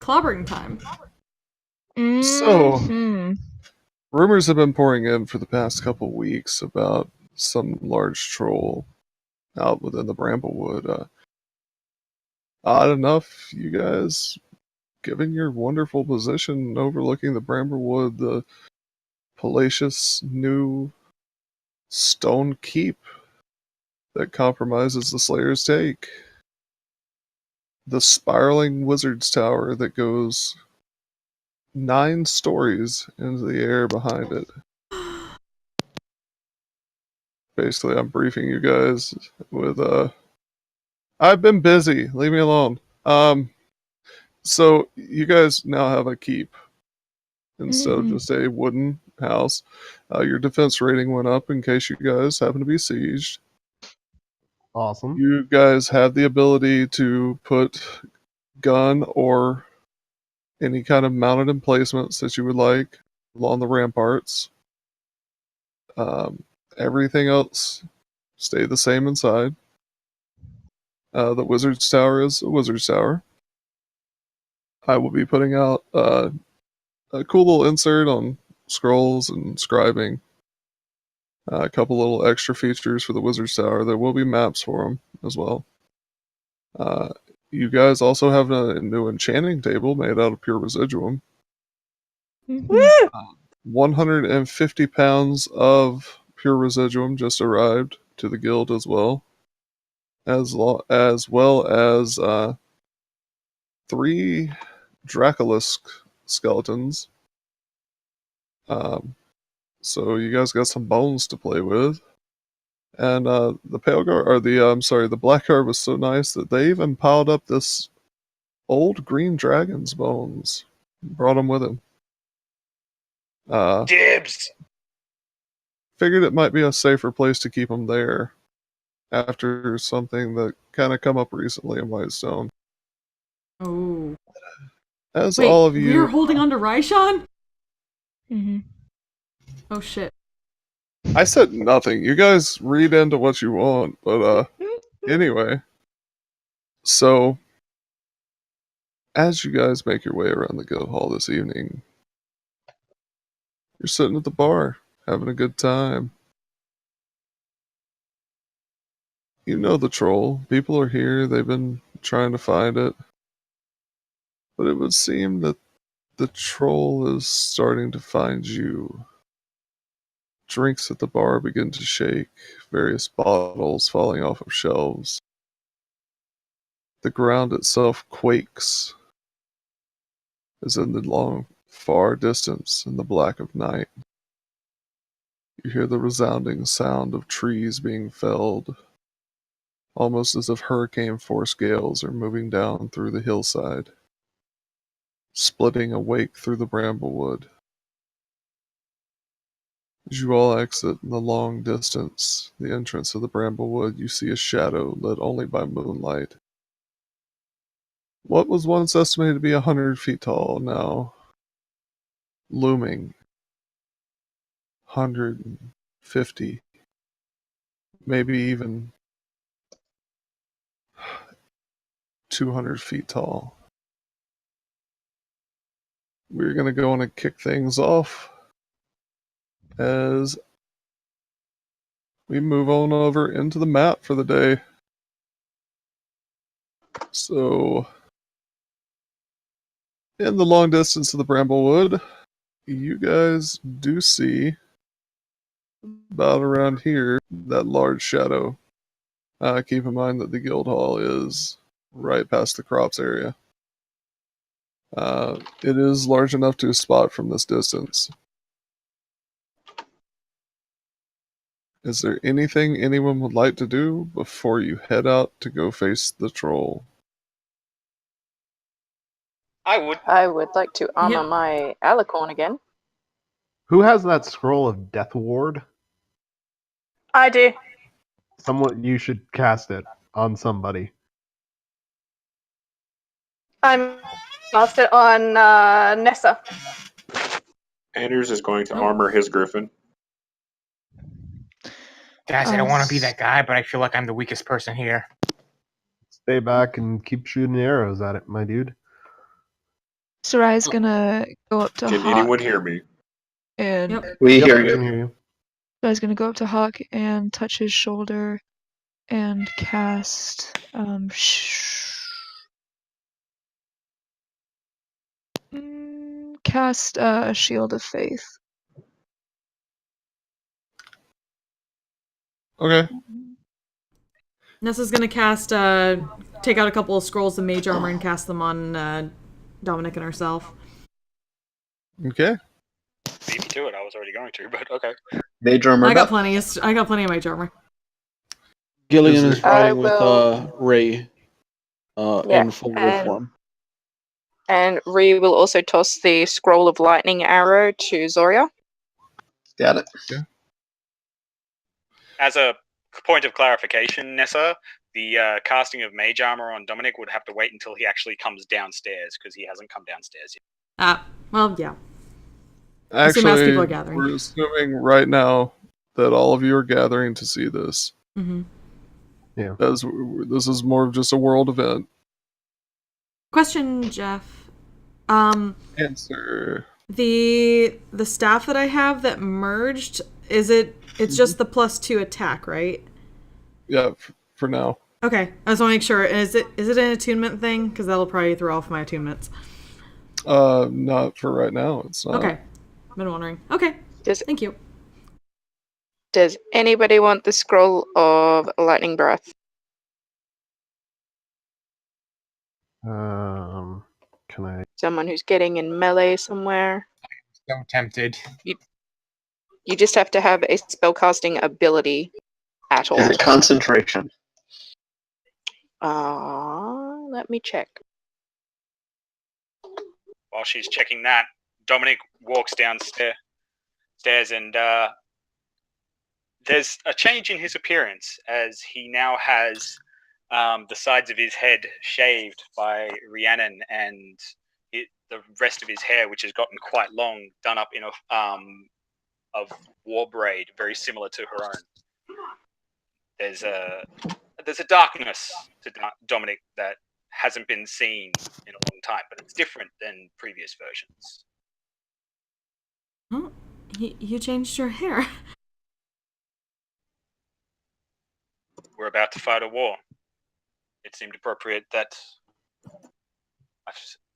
clobbering time. So, rumors have been pouring in for the past couple weeks about some large troll out within the Bramblewood. Odd enough, you guys, given your wonderful position overlooking the Bramblewood, the palatial new stone keep that compromises the Slayer's take, the spiraling wizard's tower that goes 9 stories into the air behind it. Basically, I'm briefing you guys with I've been busy. Leave me alone. So you guys now have a keep instead of just a wooden house. Your defense rating went up in case you guys happen to be sieged. Awesome. You guys have the ability to put gun or any kind of mounted emplacements that you would like along the ramparts. Everything else stay the same inside. The wizard's tower is a wizard's tower. I will be putting out a cool little insert on scrolls and scribing. A couple little extra features for the wizard's tower. There will be maps for them as well. You guys also have a new enchanting table made out of pure residuum. 150 pounds of pure residuum just arrived to the guild as well. As well as 3 Draculisk skeletons. So you guys got some bones to play with. And the pale guard, or the black guard was so nice that they even piled up this old green dragon's bones. Brought them with him. Dibs! Figured it might be a safer place to keep them there after something that kind of come up recently in Whitestone. Oh. As Wait, all of you... we're holding on to Raishan? Oh shit. I said nothing. You guys read into what you want, but anyway. So, as you guys make your way around the guild hall this evening, you're sitting at the bar, having a good time. You know the troll. People are here. They've been trying to find it. But it would seem that the troll is starting to find you. Drinks at the bar begin to shake, various bottles falling off of shelves. The ground itself quakes, as in the long, far distance in the black of night. You hear the resounding sound of trees being felled, almost as if hurricane-force gales are moving down through the hillside, splitting a wake through the Bramblewood. As you all exit in the long distance, the entrance of the Bramblewood, you see a shadow lit only by moonlight. What was once estimated to be 100 feet tall, now looming 150, maybe even 200 feet tall. We're going to go on and kick things off as we move on over into the map for the day. So, in the long distance of the Bramblewood, you guys do see about around here that large shadow. Keep in mind that the guild hall is right past the crops area. It is large enough to spot from this distance. Is there anything anyone would like to do before you head out to go face the troll? I would like to armor my alicorn again. Who has that scroll of Death Ward? I do. Someone, you should cast it on somebody. I'm cast it on Nessa. Anders is going to armor his griffin. Guys, I don't want to be that guy, but I feel like I'm the weakest person here. Stay back and keep shooting arrows at it, my dude. Sarai's gonna go up to Can Hawk anyone hear me? and Yep. We Yep, hear I you. can hear you. Sarai's gonna go up to Hawk and touch his shoulder and cast cast Shield of Faith. Okay. Nessa's gonna cast, take out a couple of scrolls of mage armor and cast them on, Dominic and herself. Okay. Beat me to it. I was already going to, but okay. Mage armor. I got Beth? plenty. I got plenty of mage armor. Gillian Is is there- riding with will- Ray Yeah, in full wolf and- form. And Ree will also toss the scroll of lightning arrow to Zoria. Got it. As a point of clarification, Nessa, the casting of mage armor on Dominic would have to wait until he actually comes downstairs because he hasn't come downstairs yet. Well, yeah. Assume as Actually, people are gathering. we're assuming right now that all of you are gathering to see this. Mm-hmm. As this is more of just a world event. Question, Jeff. Answer. The staff that I have that merged, it's just the +2 attack, right? Yeah, for now. Okay, I just want to make sure. Is it an attunement thing? Because that'll probably throw off my attunements. Not for right now. It's not. Okay, been wondering. Okay, thank you. Does anybody want the scroll of lightning breath? Can I? Someone who's getting in melee somewhere. So tempted. You just have to have a spellcasting ability at all. Is it concentration? Let me check. While she's checking that, Dominic walks downstairs and there's a change in his appearance as he now has the sides of his head shaved by Rhiannon and the rest of his hair, which has gotten quite long, done up in a war braid, very similar to her own. There's a darkness to Dominic that hasn't been seen in a long time, but it's different than previous versions. Oh, you changed your hair. We're about to fight a war. It seemed appropriate that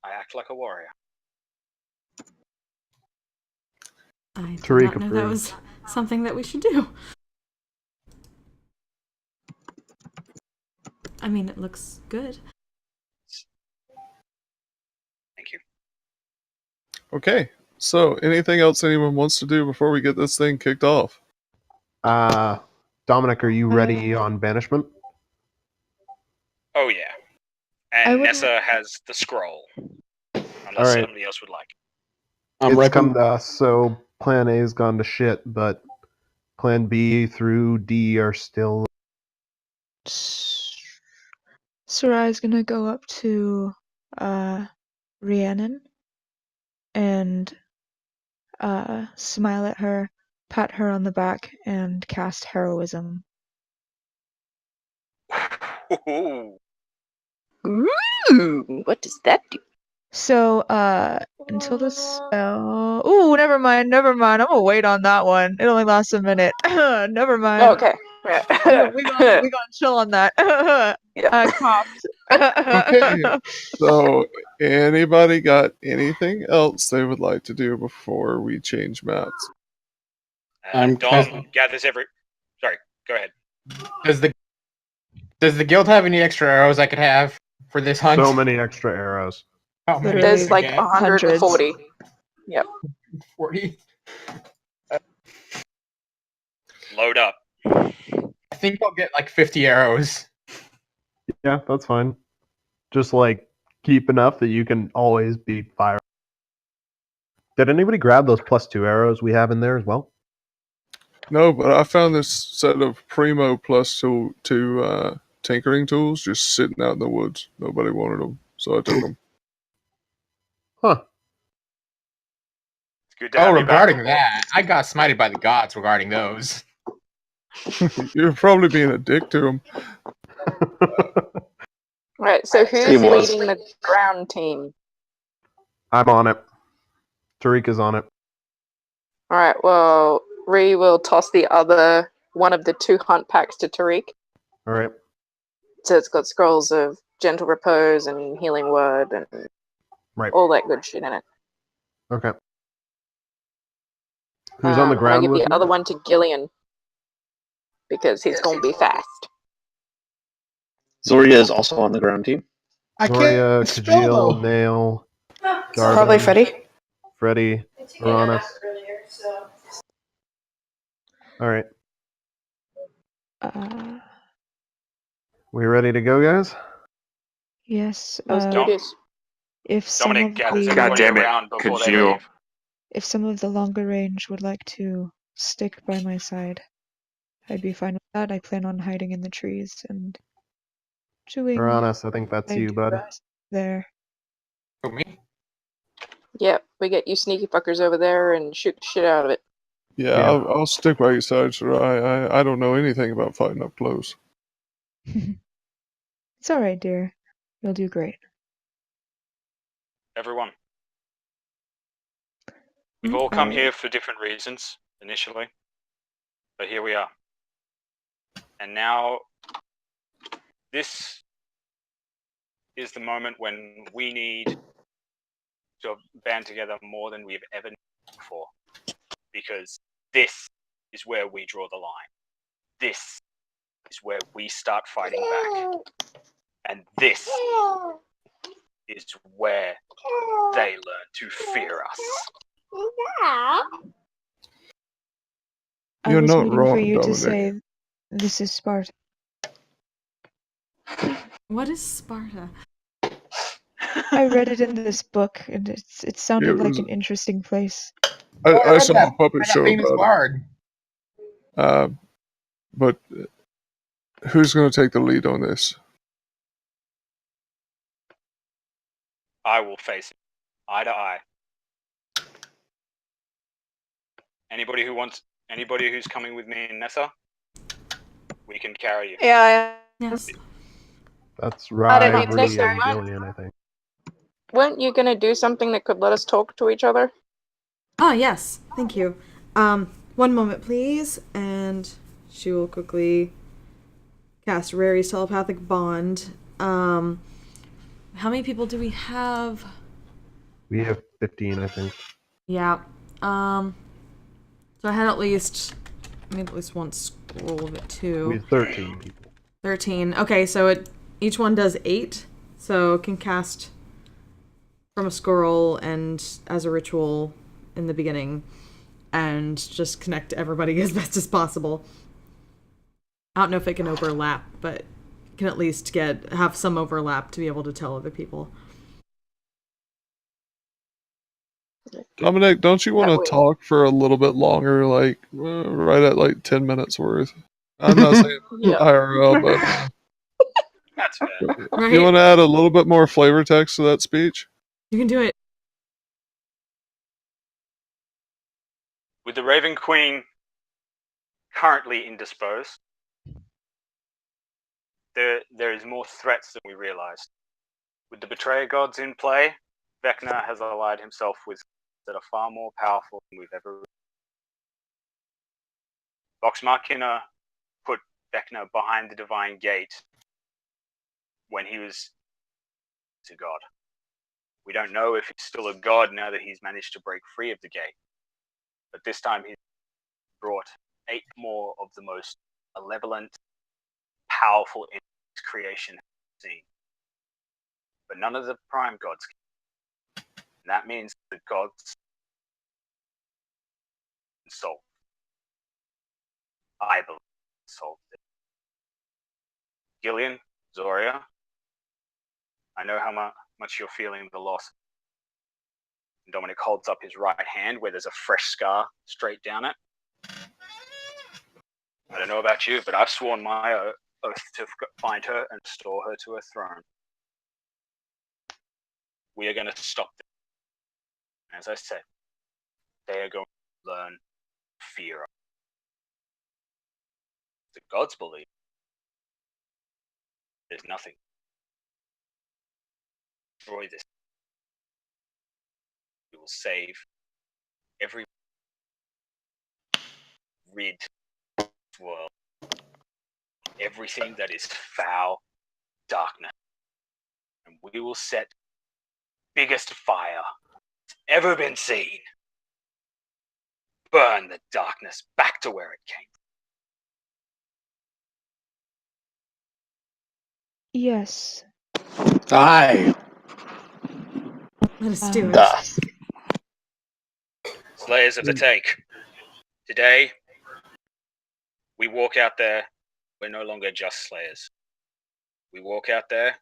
I act like a warrior. I did Tariq not know that was something that we should do. I mean, it looks good. Thank you. Okay. So, anything else anyone wants to do before we get this thing kicked off? Dominic, are you ready on banishment? Oh yeah. I And would- Nessa has the scroll. Unless Alright. somebody else would like. It's come to us, so Plan A's gone to shit, but Plan B through D are still. Sarai's gonna go up to Rhiannon and smile at her, pat her on the back, and cast heroism. Ooh. Ooh, what does that do? So, until the spell. Ooh, never mind. I'm gonna wait on that one. It only lasts a minute. Never mind. Oh, okay. we gonna chill on that. Coughed. Okay. So, anybody got anything else they would like to do before we change maps? Dom gathers every. Sorry, go ahead. Does the guild have any extra arrows I could have for this hunt? So many extra arrows. Oh, man. There's like Okay. 140. Yep. 40. Load up. I think I'll get like 50 arrows. Yeah, that's fine. Just like keep enough that you can always be firing. Did anybody grab those +2 arrows we have in there as well? No, but I found this set of Primo plus two tinkering tools just sitting out in the woods. Nobody wanted them, so I took them. Huh. It's good to have you back. Regarding that, I got smited by the gods regarding those. You're probably being a dick to them. Right, so who's He was. leading the ground team? I'm on it. Tariq is on it. All right. Well, Ree will toss the other one of the 2 hunt packs to Tariq. All right. So it's got scrolls of gentle repose and healing word and Right. all that good shit in it. Okay. Who's on the And I ground give with the me? other one to Gillian because he's gonna be fast. Zoria is also on the ground team. I Zoria, can't spell Kajil, though. Nail, Probably Garvin, Freddy. Freddy, Uranus. All right. Uh, We ready to go, guys? yes. Let's do this. If some Dominic of gathers the everybody damn it, around before they Kajil. leave. if some of the longer range would like to stick by my side, I'd be fine with that. I plan on hiding in the trees and doing Uranus, I think that's my you, due bud. best there. Who, me? Yep, we get you sneaky fuckers over there and shoot the shit out of it. Yeah, Yeah. I'll stick by your side, sir. I don't know anything about fighting up close. It's all right, dear. You'll do great. Everyone. We've all come I- here for different reasons, initially. But here we are. And now, this is the moment when we need to band together more than we've ever needed before. Because this is where we draw the line. This is where we start fighting back. And this is where they learn to fear us. I You're was not waiting for wrong, you to Dominic. say this is Sparta. What is Sparta? I read it in this book, and it sounded It like was- an interesting place. I saw a puppet By show that famous about bard. it. But who's going to take the lead on this? I will face it, eye to eye. Anybody who's coming with me and Nessa, we can carry you. Yeah, Yes. That's I don't Rai, need Ree, Nessa, and right? Gillian, I think. weren't you gonna do something that could let us talk to each other? Ah, yes. Thank you. One moment, please. And she will quickly cast Rary's telepathic bond. How many people do we have? We have 15, I think. Yeah. So I had at least one scroll of it too. We have 13 people. 13. Okay, so each one does 8. So it can cast from a scroll and as a ritual in the beginning and just connect everybody as best as possible. I don't know if it can overlap, but it can at least have some overlap to be able to tell other people. Dominic, don't you want That to way. talk for a little bit longer, like right at like 10 minutes worth? I'm not saying Yeah. IRL, but That's fair. Right? you want to add a little bit more flavor text to that speech? You can do it. With the Raven Queen currently indisposed, there is more threats than we realized. With the Betrayer Gods in play, Vecna has allied himself with that are far more powerful than we've ever. Vox Machina put Vecna behind the Divine Gate when he was a god. We don't know if he's still a god now that he's managed to break free of the gate. But this time he's brought 8 more of the most malevolent, powerful entities creation has seen. But none of the prime gods can. And that means the gods solved. I believe solved it. Gillian, Zoria, I know how much you're feeling the loss. And Dominic holds up his right hand where there's a fresh scar straight down it. I don't know about you, but I've sworn my oath to find her and restore her to her throne. We are going to stop them. As I said, they are going to learn fear. The gods believe there's nothing. Destroy this. will save every rid world. Everything that is foul, darkness. And we will set biggest fire ever been seen. Burn the darkness back to where it came. Yes. Aye. Let us do it. Duh. Slayers of the Take. Today, we walk out there, we're no longer just Slayers. We walk out there,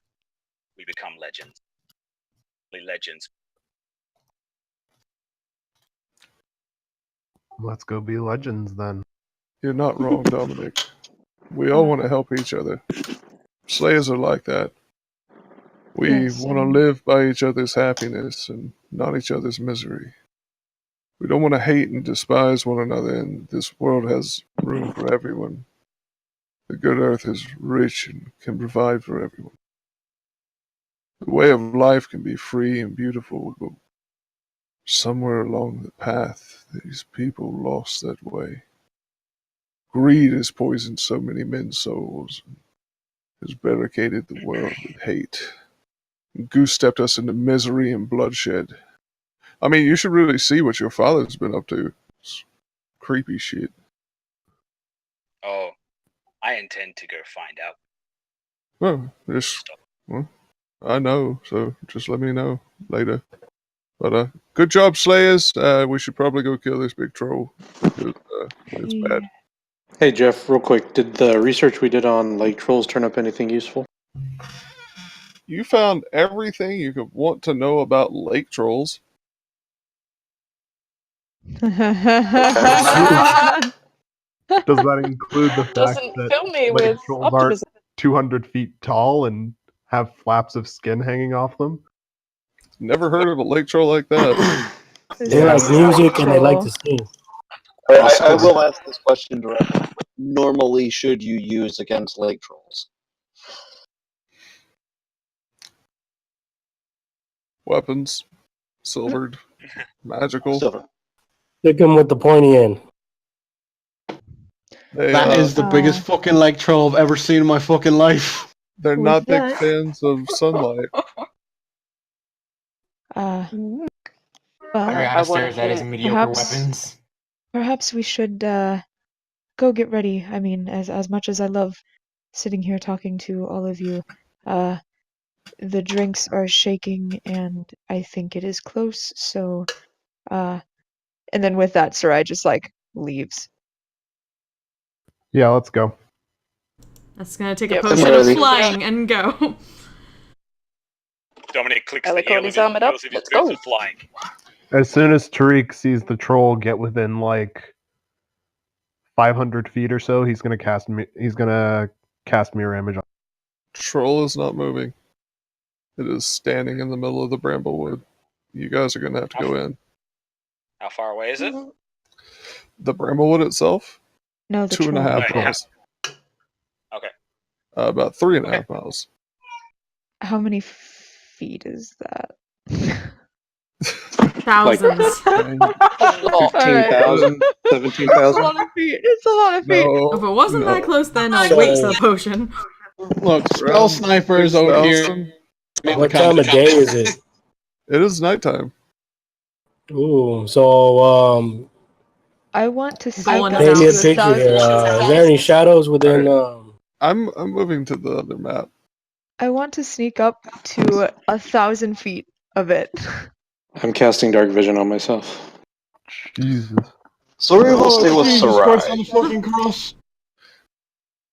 we become legends. Legends. Let's go be legends then. You're not wrong, Dominic. We all want to help each other. Slayers are like that. We Yes, want to and- live by each other's happiness and not each other's misery. We don't want to hate and despise one another, and this world has room for everyone. The good earth is rich and can provide for everyone. The way of life can be free and beautiful, but somewhere along the path, these people lost that way. Greed has poisoned so many men's souls, and has barricaded the world with hate. And goose stepped us into misery and bloodshed. I mean, you should really see what your father's been up to. It's creepy shit. Oh, I intend to go find out. Well, I know, so just let me know later. But good job, Slayers. We should probably go kill this big troll. It's bad. Hey, Jeff, real quick. Did the research we did on lake trolls turn up anything useful? You found everything you could want to know about lake trolls. Does that include the fact Doesn't that fill me lake with trolls aren't optimism. 200 feet tall and have flaps of skin hanging off them? Never heard of a lake troll like that. They like music and they like to sing. I will ask this question directly. What normally should you use against lake trolls? Weapons, silvered, magical. Silver. Stick them with the pointy end. That is the biggest fucking lake troll I've ever seen in my fucking life. They're With not big that- fans of sunlight. Well, Ariana stares at his mediocre perhaps- weapons. Perhaps we should go get ready. I mean, as much as I love sitting here talking to all of you, the drinks are shaking and I think it is close, so and then with that, Sarai just like leaves. Yeah, let's go. That's gonna take Yep. a potion of Ready. flying and go. Dominic clicks Ella the heel of Cody's his armored up. heels of his Let's boots go. and flying. As soon as Tariq sees the troll get within like 500 feet or so, he's gonna cast mirror image on. Troll is not moving. It is standing in the middle of the bramblewood. You guys are gonna have to go in. How far away is it? The bramblewood itself, No, the 2.5 troll. miles. Okay. About 3.5 miles. How many feet is that? Thousands. 15,000, 17,000. of feet. It's a lot of feet. No, If it wasn't that close, then I'll wait for the potion. Look, spell snipers over here. 6,000. What time of day is it? It is nighttime. Ooh, so I want to see. Going paint me a south. picture here. Is there any shadows within? I'm moving to the other map. I want to sneak up to 1,000 feet of it. I'm casting dark vision on myself. Jesus. Sorry, we'll stay with Jesus Christ on Sarai. the fucking cross.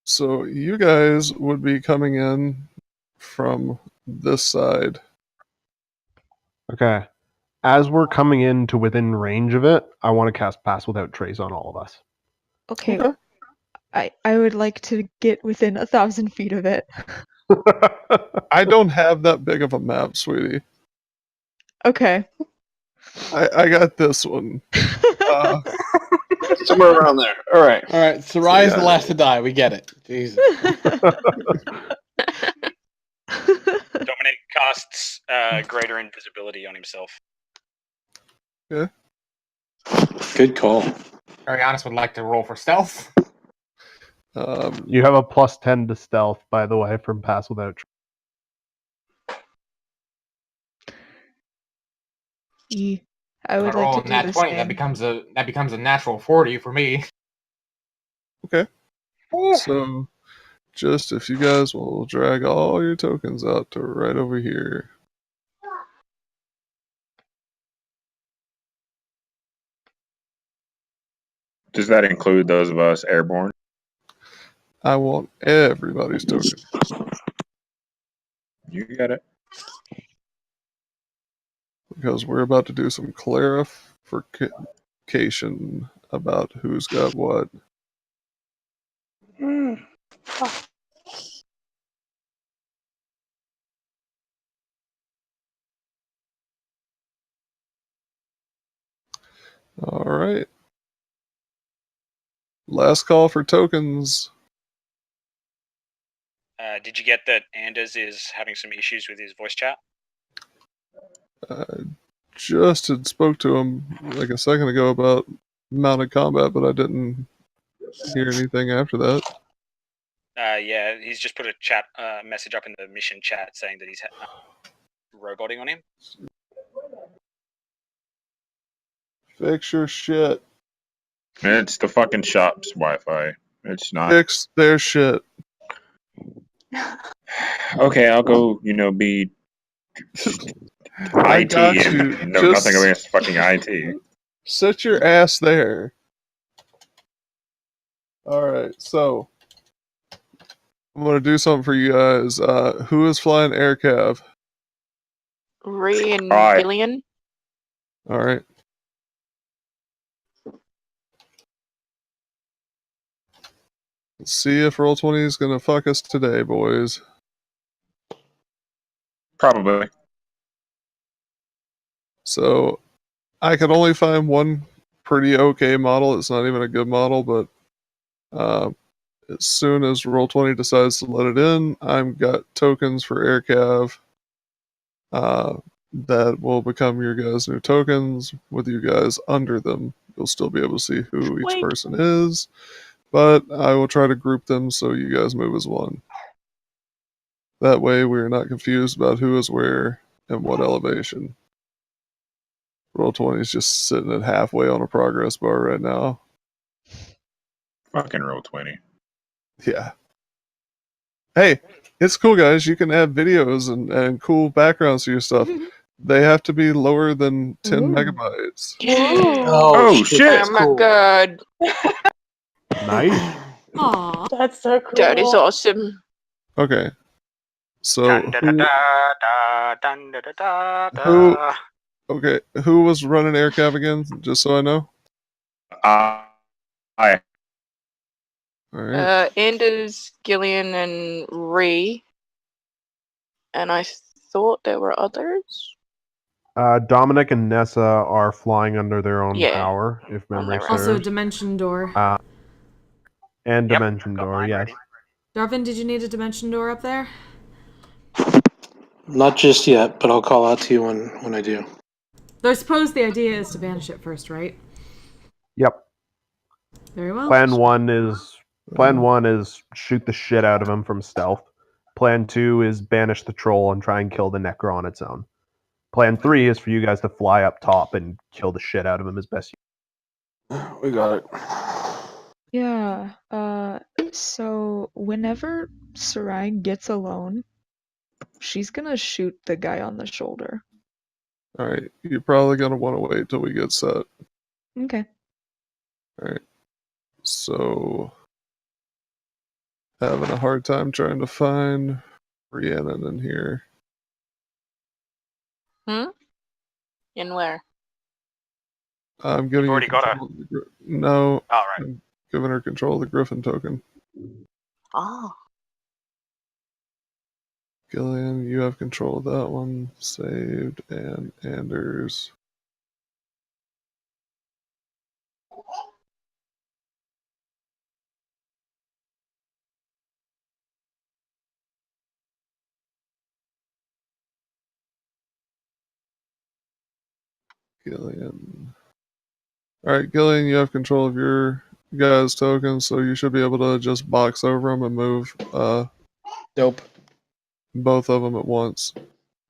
So you guys would be coming in from this side. Okay. As we're coming in to within range of it, I want to cast Pass Without Trace on all of us. Okay. I would like to get within 1,000 feet of it. I don't have that big of a map, sweetie. Okay. I got this one. Somewhere around there. All right. All right, Sarai is the Yeah. last to die. We get it. Jesus. Dominic casts greater invisibility on himself. Good call. Arianis would like to roll for stealth. You have a +10 to stealth, by the way, from Pass Without Trace. I would If like roll to a do nat the 20, same. that becomes a natural 40 for me. Okay. So, just if you guys will drag all your tokens out to right over here. Does that include those of us airborne? I want everybody's token. You got it. Because we're about to do some clarification about who's got what. All right. Last call for tokens. Did you get that Anders is having some issues with his voice chat? Just had spoke to him like a second ago about mounted combat, but I didn't hear anything after that. Yeah, he's just put a chat message up in the mission chat saying that he's roboting on him. Fix your shit. It's the fucking shop's Wi-Fi. It's not. Fix their shit. Okay, I'll go. Be I IT got you. and Just nothing against fucking IT. sit your ass there. Alright, so I'm gonna do something for you guys. Who is flying air cav? Ree and Alright. Gillian. Alright. Let's see if Roll20 is gonna fuck us today, boys. Probably. So I could only find one pretty okay model. It's not even a good model, but as soon as Roll20 decides to let it in, I've got tokens for AirCav that will become your guys' new tokens with you guys under them. You'll still be able to see who each Sweet. person is, but I will try to group them so you guys move as one. That way we're not confused about who is where and what elevation. Roll20 is just sitting at halfway on a progress bar right now. Fucking Roll20. Yeah. Hey, it's cool, guys. You can add videos and cool backgrounds to your stuff. They have to be lower than 10 Ooh. megabytes. Oh, shit. Oh my god. Nice. Aw. That's so cool. That is awesome. Okay. So Dun, da, da, da, da, dun, da, da, da, who da. okay, who was running AirCav again, just so I know? I. Alright. Anders, Gillian, and Ree. And I thought there were others. Dominic and Nessa are flying under their own Yeah, power, if on memory their serves. own. Also, Dimension Door. And Yep, Dimension got Door, mine yes. ready. Darvin, did you need a Dimension Door up there? Not just yet, but I'll call out to you when I do. Though I suppose the idea is to banish it first, right? Yep. Very well. Plan one is shoot the shit out of him from stealth. Plan 2 is banish the troll and try and kill the Necro on its own. Plan 3 is for you guys to fly up top and kill the shit out of him as best you We got it. Yeah. So whenever Sarai gets alone, she's gonna shoot the guy on the shoulder. Alright. You're probably gonna want to wait till we get set. Okay. Alright. So having a hard time trying to find Rhiannon in here. In where? I'm giving already you got her. control of the No, All right. I'm giving her control of the Griffin token. Oh. Gillian, you have control of that one. Saved, and Anders. Gillian. Alright, Gillian, you have control of your guys' tokens, so you should be able to just box over them and move Dope. both of them at once.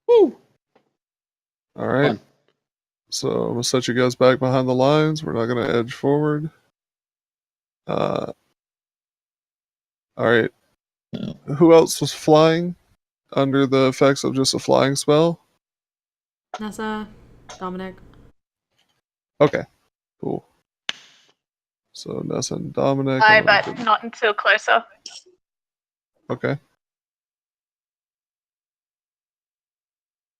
Woo! Alright. So I'm going to set you guys back behind the lines. We're not going to edge forward. Alright. Who else was flying under the effects of just a flying spell? Nessa, Dominic. Okay, cool. So Nessa and Dominic. Hi, I'm gonna but give- not until closer. Okay.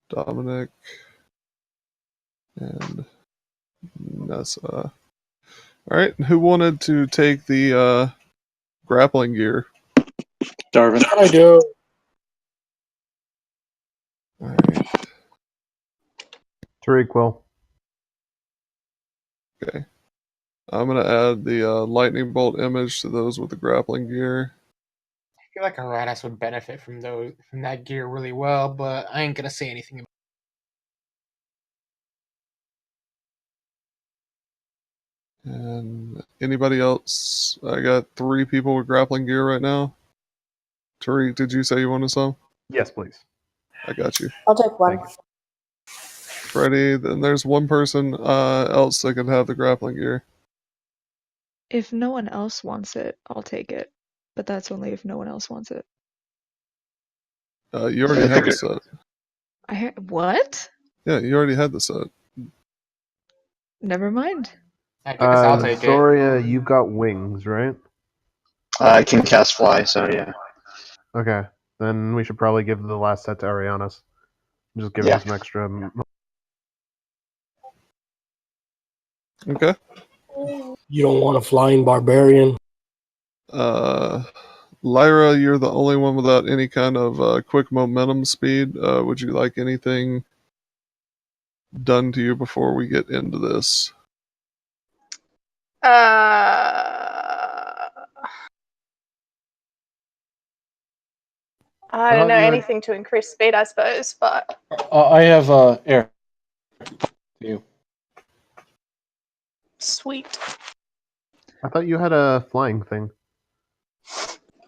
Dominic and Nessa. Alright, who wanted to take the grappling gear? Darvin. I do. Alright, Tariq will. okay. I'm gonna add the lightning bolt image to those with the grappling gear. I feel like Aratus would benefit from that gear really well, but I ain't gonna say anything about And anybody else? I got 3 people with grappling gear right now. Tariq, did you say you wanted some? Yes, please. I got you. I'll take one. Thank you. Freddie, then there's one person else that can have the grappling gear. If no one else wants it, I'll take it. But that's only if no one else wants it. You already had the set. What? Yeah, you already had the set. Never mind. I guess I'll take it. Zoria, you've got wings, right? I can cast fly, so yeah. Okay. Then we should probably give the last set to Arianas. Just give Yeah. him some extra. Okay. You don't want a flying barbarian. Lyra, you're the only one without any kind of quick momentum speed. Would you like anything done to you before we get into this? I don't know, you had- anything to increase speed, I suppose, but I have air. You. sweet. I thought you had a flying thing.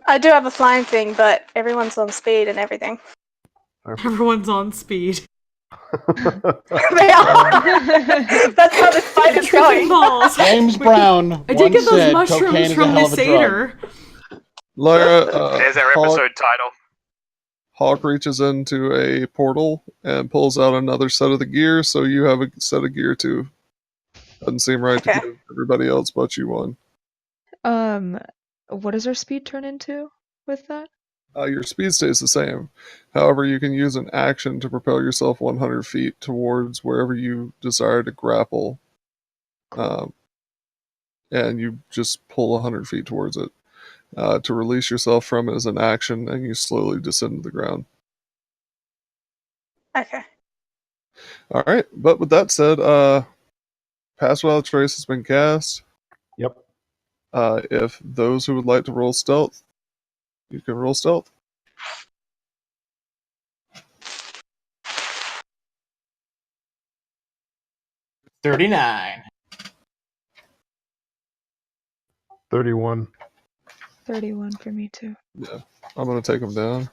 I do have a flying thing, but everyone's on speed and everything. Everyone's on speed. They are. That's how this fight is going. Balls. James Brown I did once get those said mushrooms cocaine is a from hell Miss of a drug. Sater. Lyra, There's our episode title. Hawk reaches into a portal and pulls out another set of the gear, so you have a set of gear too. Doesn't seem right to give everybody else but you one. What does our speed turn into with that? Your speed stays the same. However, you can use an action to propel yourself 100 feet towards wherever you desire to grapple. And you just pull 100 feet towards it. To release yourself from it as an action, and you slowly descend to the ground. Okay. All right, but with that said, Pass Without Trace has been cast. Yep. If those who would like to roll stealth, you can roll stealth. 39. 31. 31 for me too. Yeah, I'm gonna take them down.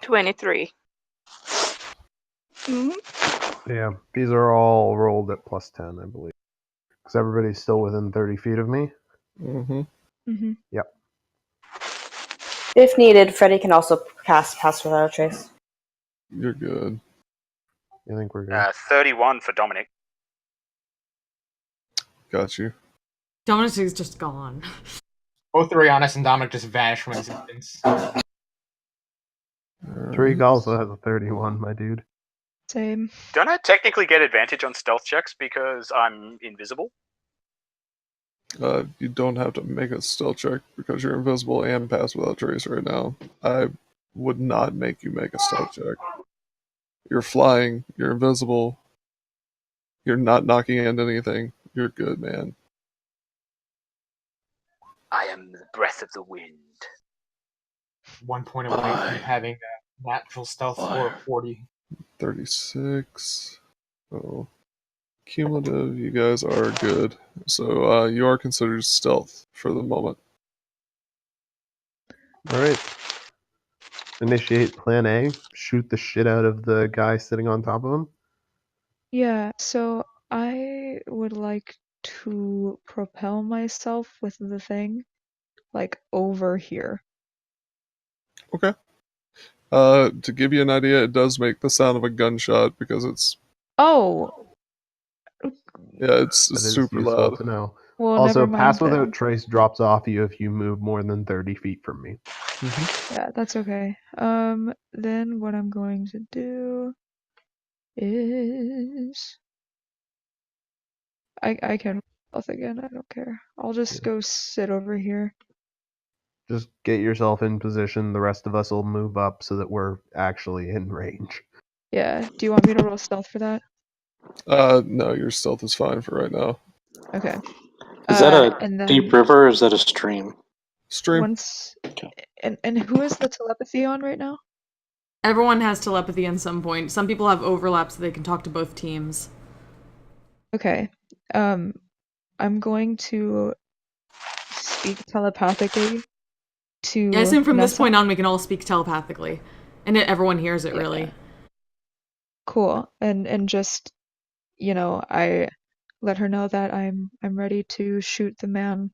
23. Yeah, these are all rolled at plus 10, I believe. Because everybody's still within 30 feet of me. Mm-hmm. Mm-hmm. Yep. If needed, Freddy can also cast Pass Without a Trace. You're good. I think we're good. 31 for Dominic. Got you. Dominic is just gone. Both Arianas and Dominic just vanished from existence. Tariq also has a 31, my dude. Same. Don't I technically get advantage on stealth checks because I'm invisible? You don't have to make a stealth check because you're invisible and Pass Without Trace right now. I would not make you make a stealth check. You're flying, you're invisible, you're not knocking into anything. You're good, man. I am the breath of the wind. 1 point away from having a natural stealth score of 40. 36. So, cumulative, you guys are good. So you are considered stealth for the moment. Alright. Initiate plan A. Shoot the shit out of the guy sitting on top of him. Yeah, so I would like to propel myself with the thing, like, over here. Okay. To give you an idea, it does make the sound of a gunshot because it's Oh! it's That is super useful loud. to know. Well, Also, never mind pass without then. trace drops off you if you move more than 30 feet from me. Yeah, that's okay. Then what I'm going to do is I can stealth again, I don't care. I'll just go sit over here. Just get yourself in position. The rest of us will move up so that we're actually in range. Yeah, do you want me to roll stealth for that? No, your stealth is fine for right now. Okay. Is that a and then deep river or is that a stream? Stream. once and who is the telepathy on right now? Everyone has telepathy at some point. Some people have overlap so they can talk to both teams. Okay. I'm going to speak telepathically to Yeah, I assume from this Nessa. point on we can all speak telepathically. And everyone hears it, really. Cool. And just, I let her know that I'm ready to shoot the man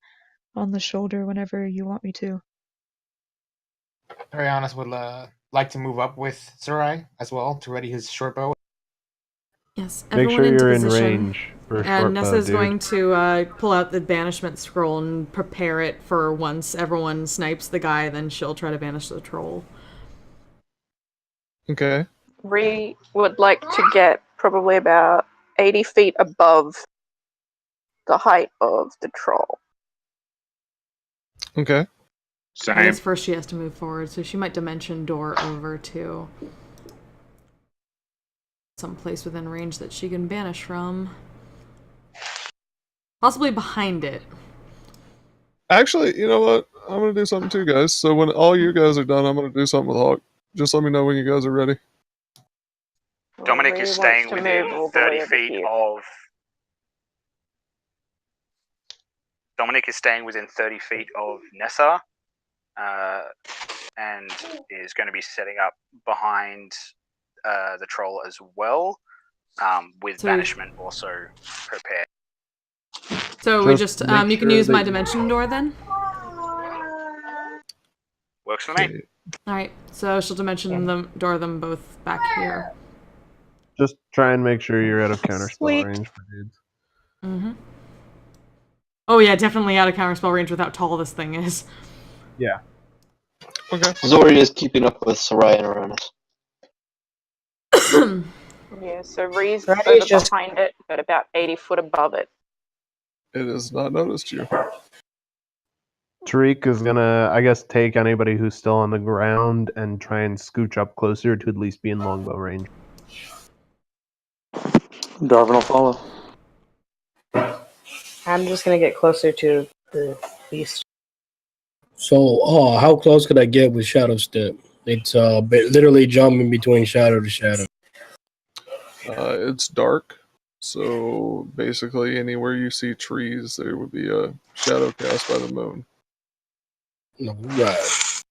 on the shoulder whenever you want me to. Arianis would like to move up with Sarai as well to ready his short bow. Yes, Make everyone sure into you're in position. range for a And short bow, Nessa's dude. going to pull out the banishment scroll and prepare it for once everyone snipes the guy, then she'll try to banish the troll. Okay. Ree would like to get probably about 80 feet above the height of the troll. Okay. I Same. guess first she has to move forward, so she might dimension door over to some place within range that she can banish from. Possibly behind it. Actually, you know what? I'm gonna do something too, guys. So when all you guys are done, I'm gonna do something with Hawk. Just let me know when you guys are ready. Dominic Ree is wants staying to within move all the way 30 over feet here. of. Dominic is staying within 30 feet of Nessa, and is going to be setting up behind the troll as well, with So banishment also prepared. So we just make you can sure use my that dimension door then? Works for me. Alright, so she'll dimension them door them both back here. Just try and make sure you're out of counterspell Sweet. range for dudes. Mm-hmm. Oh yeah, definitely out of counterspell range with how tall this thing is. Yeah. Okay. Zori is keeping up with Sarai and Aranis. Yeah, so Ree's Right, over it's just- behind it, but about 80 foot above it. It has not noticed you. Tariq is gonna, I guess, take anybody who's still on the ground and try and scooch up closer to at least be in longbow range. Darvin will follow. I'm just gonna get closer to the beast. So, how close could I get with Shadow Step? It's literally jumping between shadow to shadow. It's dark, so basically anywhere you see trees, there would be a shadow cast by the moon. Right.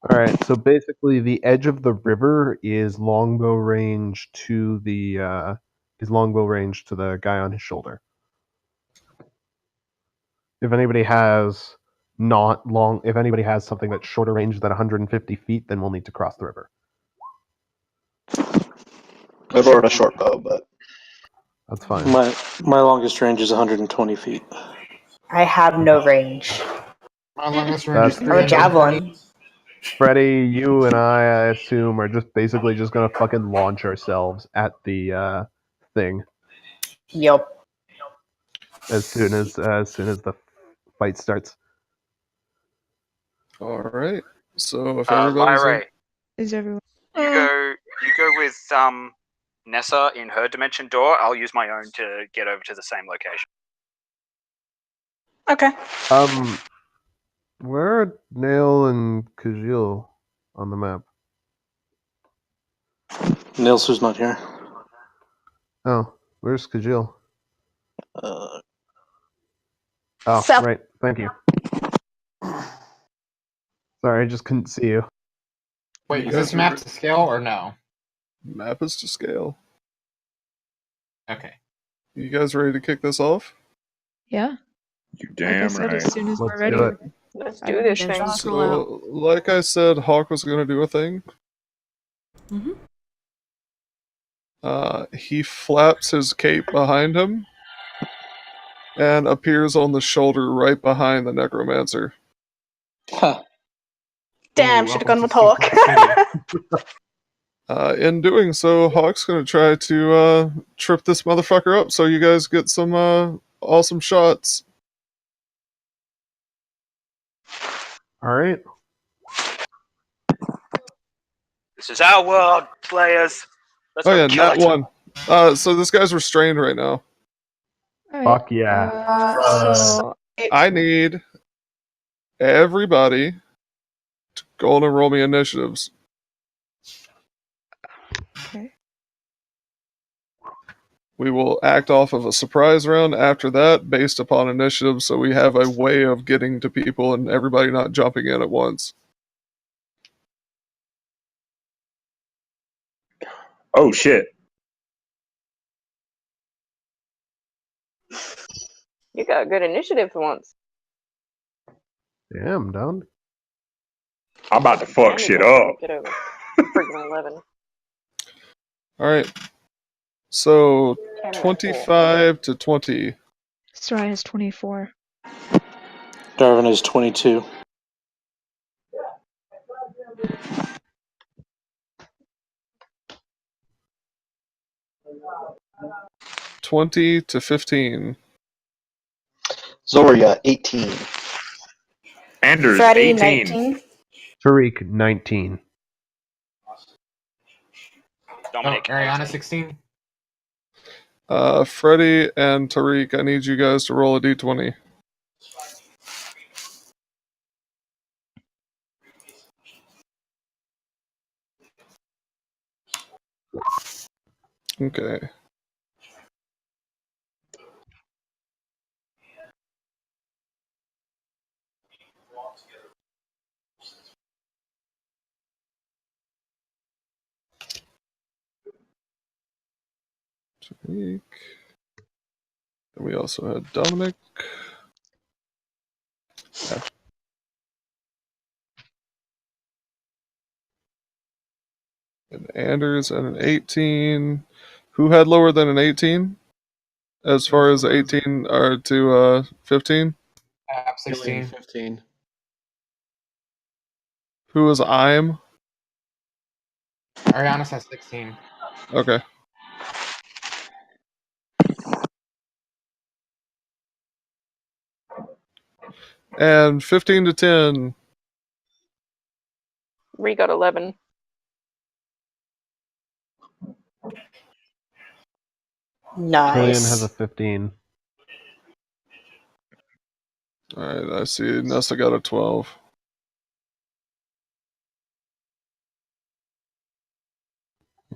All right, so basically the edge of the river is longbow range to the guy on his shoulder. If anybody has something that's shorter range than 150 feet, then we'll need to cross the river. I borrowed a short bow, but That's fine. My longest range is 120 feet. I have no range. My longest range is That's I'm a 320. javelin. Freddy, you and I assume, are just basically just gonna fucking launch ourselves at the thing Yep. as soon as the fight starts. All right. So if everybody's Lyra, Is everyone? you go with Nessa in her dimension door. I'll use my own to get over to the same location. Okay. Where are Nail and Kajil on the map? Nilsu's not here. Oh, where's Kajil? Uh, Oh, South. right. Thank you. Sorry, I just couldn't see you. Wait, You is guys this are map to scale or no? Map is to scale. Okay. You guys ready to kick this off? Yeah. You Like I damn said, right. as soon as we're Let's ready. do it. Let's I do will this Yeah, thing. just scroll out. So, like I said, Hawk was going to do a thing. Mm-hmm. He flaps his cape behind him and appears on the shoulder right behind the necromancer. huh. Damn, Ooh, should have welcome gone with to Hawk. Secret City. In doing so, Hawk's going to try to trip this motherfucker up so you guys get some awesome shots. All right. This is our world, players. Let's Oh go yeah, kill nat it. one. So this guy's restrained right now. All right. Fuck yeah. So I need everybody to go on and roll me initiatives. okay. We will act off of a surprise round after that based upon initiative, so we have a way of getting to people and everybody not jumping in at once. Oh shit. You got good initiative for once. Damn, done. I'm about to fuck Andy's shit not gonna up. Get over freaking 11. Alright. So 10 and 4. 25 to 20. Sarai has 24. Darwin is 22. $20 to 15. Zoria, 18. Anders, Freddie, 18. 19. Tariq, 19. Dominic, Ariana, 18. 16. Freddie and Tariq, I need you guys to roll a d20. Okay. Tariq. And we also had Dominic. Yeah. And Anders and an 18. Who had lower than an 18? As far as 18 or to 15? 16. 15. Who was I'm? Ariana says 16. Okay. And 15 to 10. Ree got 11. Killian has a Nice. 15. Alright, I see. Nessa got a 12.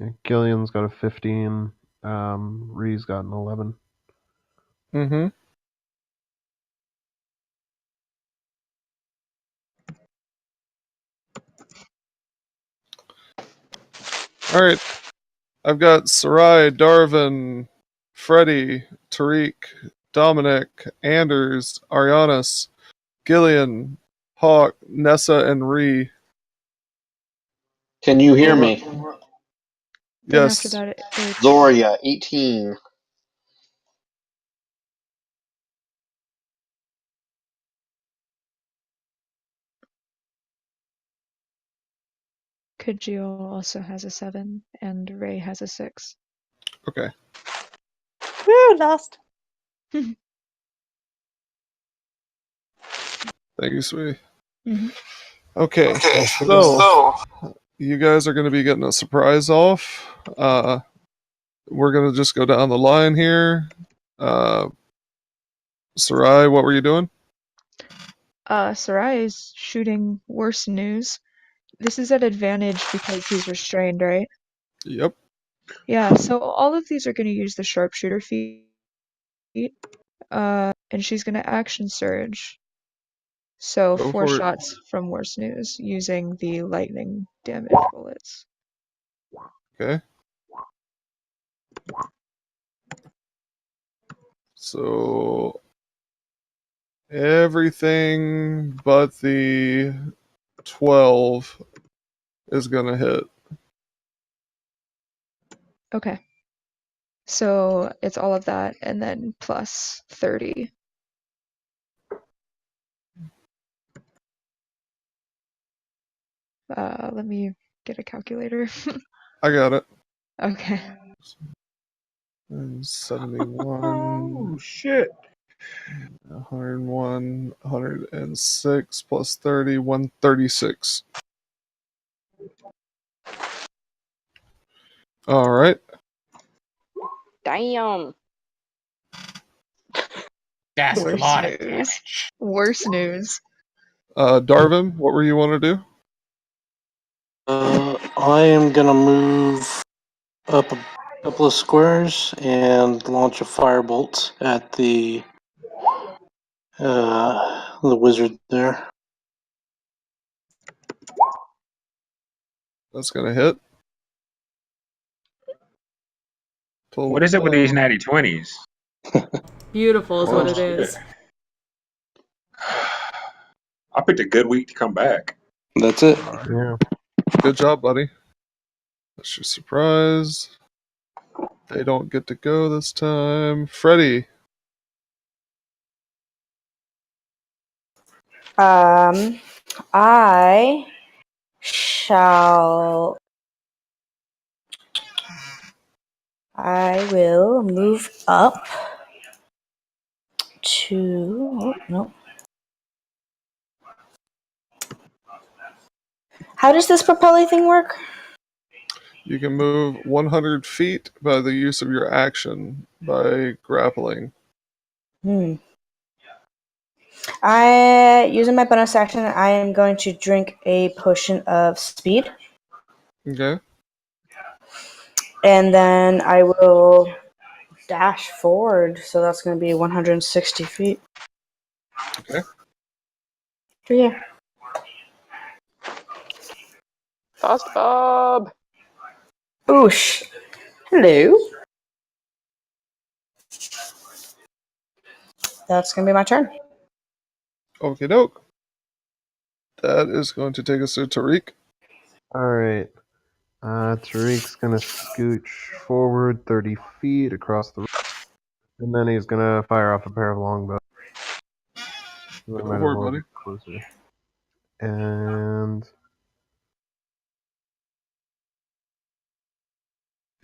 Yeah, Gillian's got a 15. Ree's got an 11. Mm-hmm. Alright. I've got Sarai, Darvin, Freddie, Tariq, Dominic, Anders, Arianis, Gillian, Hawk, Nessa, and Ree. Can you hear me? Then Yes. after that, it's Zoria, 18. Kajil also has a 7, and Ray has a 6. Okay. Woo, lost. Thank you, sweetie. Mhm. Okay, so you guys are going to be getting a surprise off. We're going to just go down the line here. Sarai, what were you doing? Sarai is shooting worse news. This is at advantage because he's restrained, right? Yep. Yeah, so all of these are going to use the sharpshooter feat. And she's going to action surge. So Go 4 for it. shots from Worst News using the lightning damage bullets. Okay. So everything but the 12 is gonna hit. Okay. So it's all of that and then plus 30. Let me get a calculator. I got it. Okay. And 71. Oh shit! 101, 106 plus 30, 136. All right. Damn. That's a Worst lot of news. damage. Worst news. Darvin, what were you want to do? I am gonna move up a couple of squares and launch a firebolt at the wizard there. That's gonna hit. What is it with these natty 20s? Beautiful is Oh, what it shit. is. I picked a good week to come back. That's it. Yeah. Good job, buddy. That's your surprise. They don't get to go this time. Freddy. I shall. I will move up to. Oh, no. How does this propelling thing work? You can move 100 feet by the use of your action by grappling. Using my bonus action, I am going to drink a potion of speed. Okay. And then I will dash forward. So that's going to be 160 feet. Okay. So yeah. Fast Bob. Oosh. Hello. That's going to be my turn. Okie doke. That is going to take us to Tariq. Alright. Tariq's gonna scooch forward 30 feet across the room. And then he's gonna fire off a pair of longbows. Go for it, buddy. Closer. And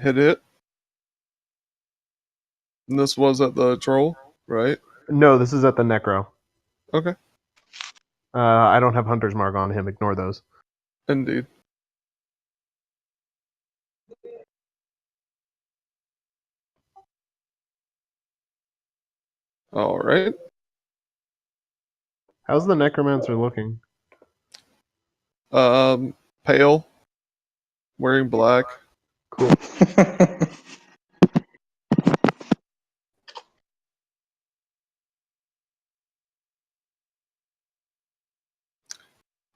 Hit it. And this was at the troll, right? no, this is at the necro. Okay. I don't have hunter's mark on him. Ignore those. Indeed. All right. How's the necromancer looking? Pale. Wearing black. Cool.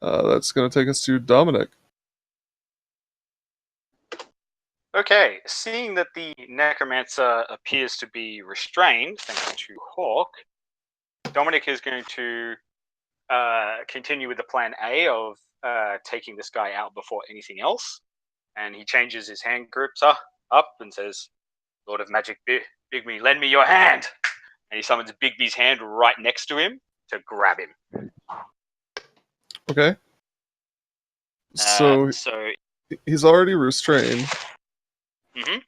That's going to take us to Dominic. Okay, seeing that the necromancer appears to be restrained, thanks to Hawk, Dominic is going to continue with the plan A of taking this guy out before anything else. And he changes his hand grips up and says, Lord of Magic Bigby, lend me your hand. And he summons Bigby's hand right next to him to grab him. Okay. So he's already restrained. Mm-hmm.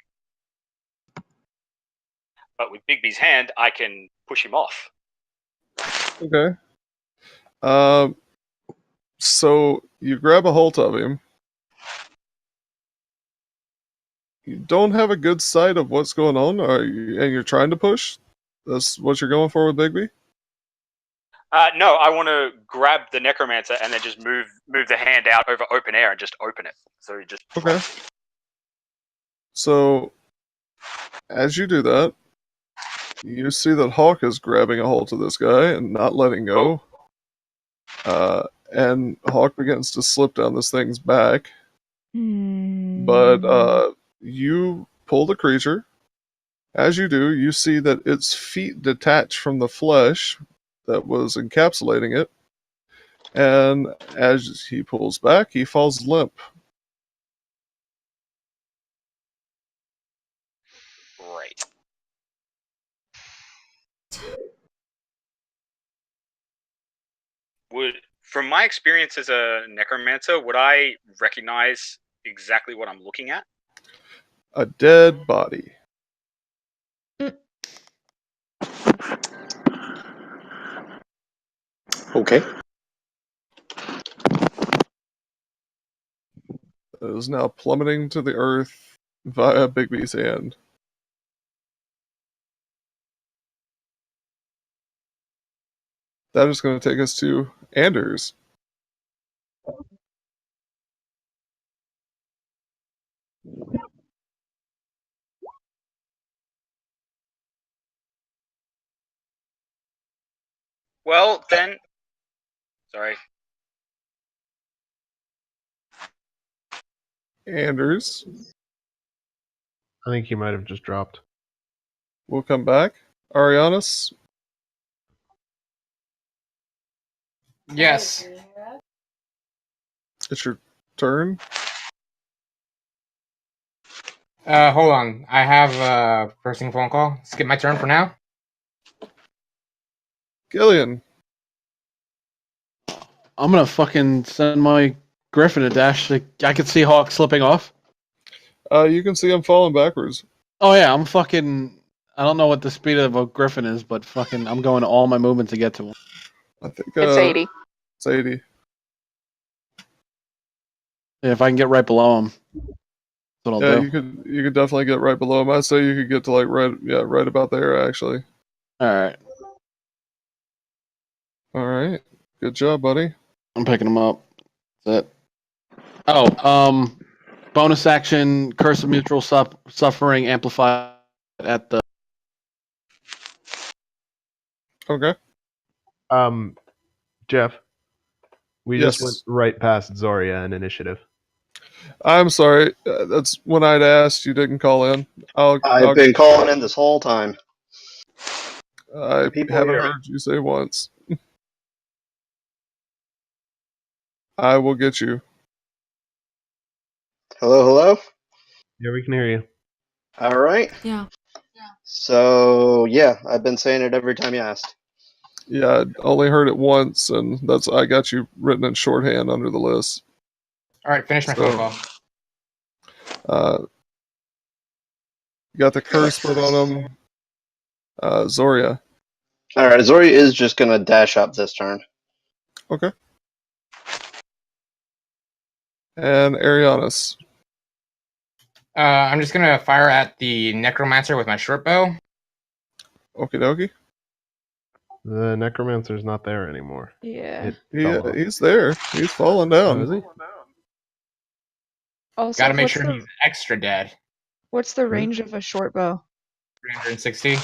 But with Bigby's hand, I can push him off. Okay. So you grab a hold of him. You don't have a good sight of what's going on, and you're trying to push? That's what you're going for with Bigby? No, I want to grab the necromancer and then just move the hand out over open air and just open it. So he just okay. So, as you do that, you see that Hawk is grabbing a hold of this guy and not letting go. And Hawk begins to slip down this thing's back. But you pull the creature. As you do, you see that its feet detach from the flesh that was encapsulating it. And as he pulls back, he falls limp. Great. From my experience as a necromancer, would I recognize exactly what I'm looking at? A dead body. Okay. It is now plummeting to the earth via Bigby's hand. That is going to take us to Anders. Well, then. Sorry. Anders. I think he might have just dropped. We'll come back. Arianis. Yes. It's your turn. Hold on. I have a pressing phone call. Skip my turn for now. Gillian. I'm gonna fucking send my Griffin a dash. I could see Hawk slipping off. You can see him falling backwards. Oh yeah, I'm fucking. I don't know what the speed of a Griffin is, but fucking, I'm going all my movement to get to him. I think It's 80. It's 80. Yeah, if I can get right below him, that's what I'll do. You could definitely get right below him. I'd say you could get to like right about there actually. All right. All right. Good job, buddy. I'm picking him up. That's it. Oh, bonus action, Curse of Mutual Suffering amplified at the. Okay. Jeff, we Yes. just went right past Zoria in initiative. I'm sorry. That's when I'd asked. You didn't call in. I've been calling in this whole time. I People haven't hear me? heard you say once. I will get you. Hello, hello? Yeah, we can hear you. All right. Yeah. So, yeah, I've been saying it every time you asked. Yeah, I only heard it once, and I got you written in shorthand under the list. All right, finish my phone call. You got the curse put on him. Zoria. All right, Zoria is just going to dash up this turn. Okay. And Arianis. I'm just gonna fire at the necromancer with my short bow. Okie dokie. The necromancer's not there anymore. Yeah. He's there. He's falling down. Oh, is he? Also, Gotta make what's sure the he's extra dead. what's the range of a short bow? 360.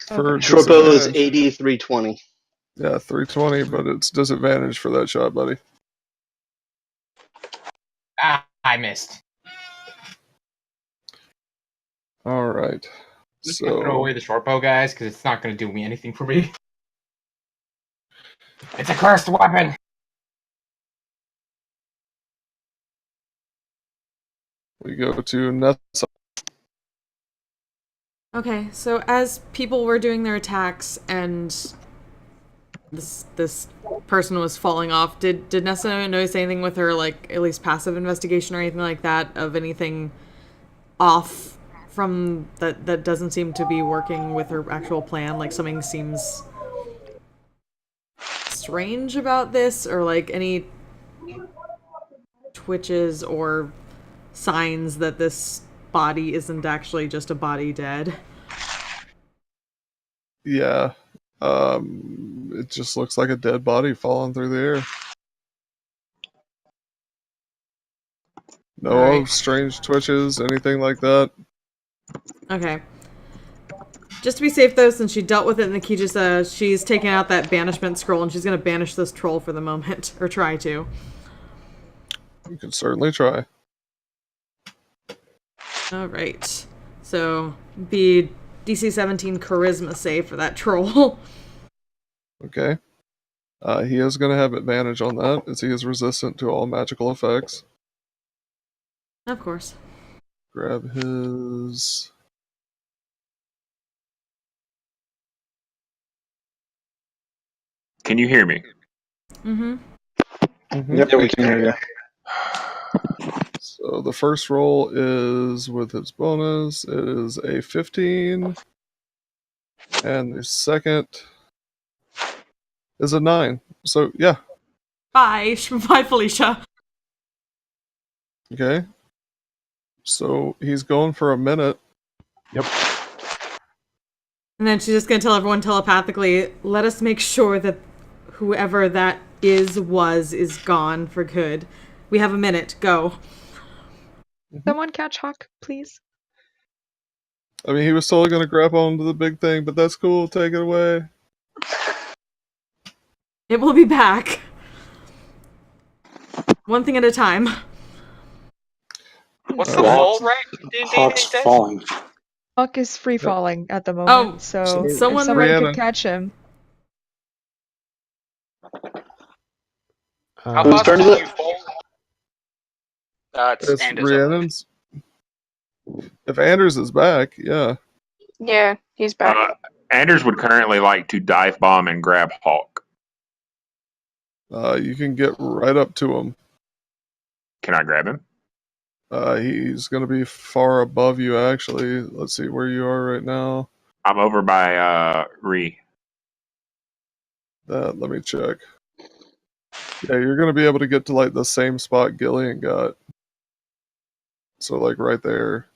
For Short bow is disadvantage. 80, 320. Yeah, 320, but it's disadvantage for that shot, buddy. Ah, I missed. All right. Just gonna throw away the short bow, guys, because it's not gonna do me anything for me. It's a cursed weapon. We go to Nessa. Okay, so as people were doing their attacks and this person was falling off, did Nessa notice anything with her, like at least passive investigation or anything like that, of anything off from that doesn't seem to be working with her actual plan? Like something seems strange about this, or like any twitches or signs that this body isn't actually just a body dead? Yeah. It just looks like a dead body falling through the air. No Alright. strange twitches, anything like that. Okay. Just to be safe, though, since she dealt with it in the key, just she's taking out that banishment scroll and she's gonna banish this troll for the moment, or try to. You can certainly try. All right. So be DC 17 Charisma save for that troll. Okay. He is going to have advantage on that, as he is resistant to all magical effects. Of course. Grab his... Can you hear me? Mm-hmm. Mhm. Yeah, we can hear you. So the first roll is with his bonus. It is a 15. And the second is a 9. So, yeah. Bye. Bye, Felicia. Okay. So he's going for a minute. Yep. And then she's just gonna tell everyone telepathically, let us make sure that whoever that is gone for good. We have a minute. Go. Someone catch Hawk, please. I mean, he was totally going to grab onto the big thing, but that's cool. Take it away. It will be back. One thing at a time. What's the fall rate in D&D Hawk's these days? falling. Hawk is free falling at the moment, Oh, so if someone someone Brianna. could catch him. How Whose fast turn is do it? you fall? It's It's Anders, I believe. Rhiannon's. If Anders is back, yeah. Yeah, he's back. Anders would currently like to dive bomb and grab Hawk. You can get right up to him. Can I grab him? He's going to be far above you, actually. Let's see where you are right now. I'm over by Ree. Let me check. Yeah, you're going to be able to get to like the same spot Gillian got. So like right there.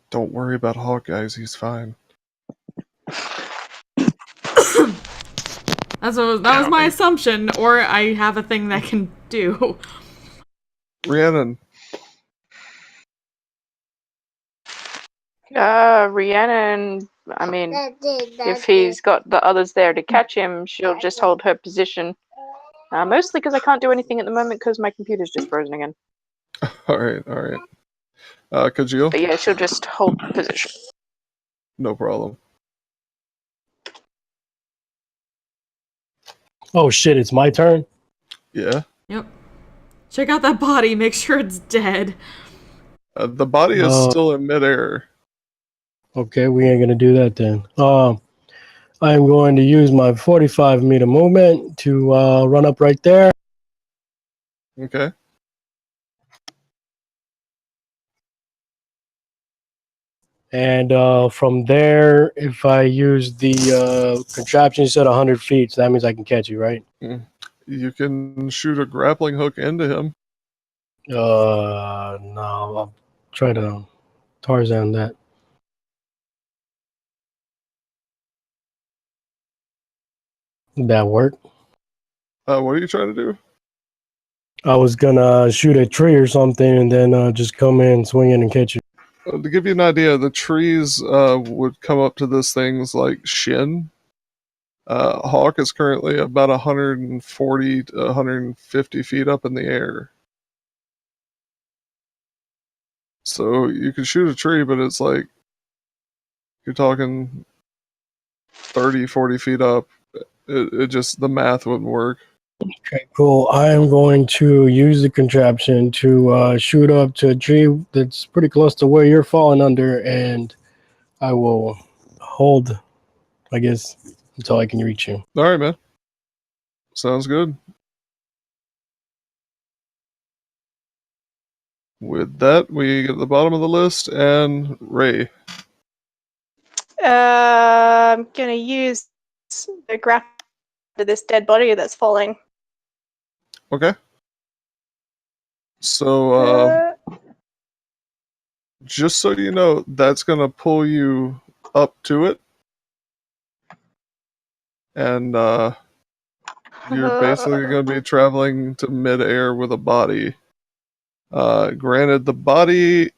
Don't worry about Hawk, guys. He's fine. That was my assumption, or I have a thing that can do. Rhiannon. Rhiannon, I mean, if he's got the others there to catch him, she'll just hold her position. Mostly because I can't do anything at the moment because my computer's just frozen again. Alright. Kajil? But yeah, she'll just hold position. No problem. Oh shit, it's my turn? Yeah. Yep. Check out that body, make sure it's dead. The body is still in midair. Okay, we ain't gonna do that then. I am going to use my 45-meter movement to run up right there. Okay. And from there, if I use the contraption, you said 100 feet, so that means I can catch you, right? You can shoot a grappling hook into him. No, I'll try to Tarzan that. Did that work? What are you trying to do? I was gonna shoot a tree or something and then just come in, swing in, and catch you. To give you an idea, the trees would come up to this thing's like shin. Hawk is currently about 140 to 150 feet up in the air. So you can shoot a tree, but it's like you're talking 30, 40 feet up. It just, the math wouldn't work. Okay, cool. I am going to use the contraption to shoot up to a tree that's pretty close to where you're falling under, and I will hold, I guess, until I can reach you. All right, man. Sounds good. With that, we get to the bottom of the list, and Ray. I'm gonna use the grapple to this dead body that's falling. Okay. So, just so you know, that's going to pull you up to it, and you're basically going to be traveling to midair with a body. Granted, the body.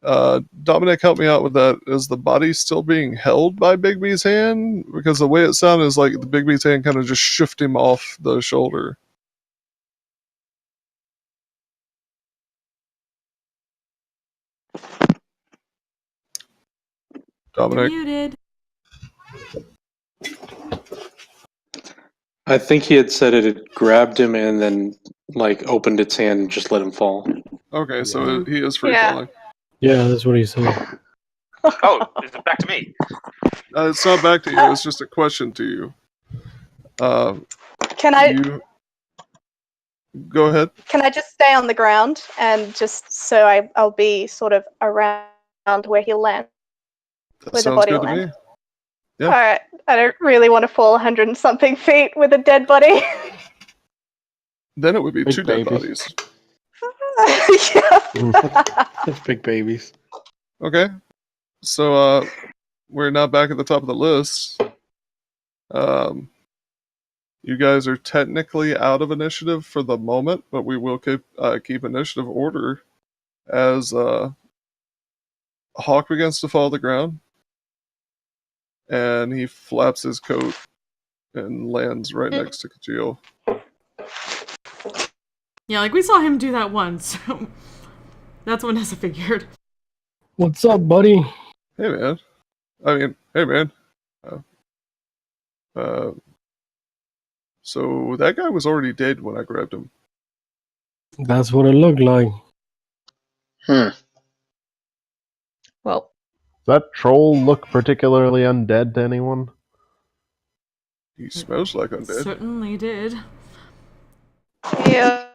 Dominic, help me out with that. Is the body still being held by Bigby's hand? Because the way it sounded is like the Bigby's hand kind of just shifted him off the shoulder. Dominic? You're muted. I think he had said it had grabbed him and then like opened its hand and just let him fall. Okay, so he is free Yeah. falling. Yeah, that's what he said. Oh, is it back to me? It's not back to you. It's just a question to you. Can I Go ahead. can I just stay on the ground and just so I'll be sort of around where he'll land? That Where the sounds body good will to land. me. Yeah. Alright. I don't really want to fall 100 and something feet with a dead body. Then it would be Big two dead babies. bodies. That's big babies. Okay. So we're now back at the top of the list. You guys are technically out of initiative for the moment, but we will keep initiative order as Hawk begins to fall to the ground, and he flaps his coat and lands right next to Kajil. Yeah, like we saw him do that once. So that's what Nessa figured. What's up, buddy? Hey, man. Hey, man. So that guy was already dead when I grabbed him. That's what it looked like. Well, Does that troll look particularly undead to anyone? He smells like undead. Certainly did. Yeah.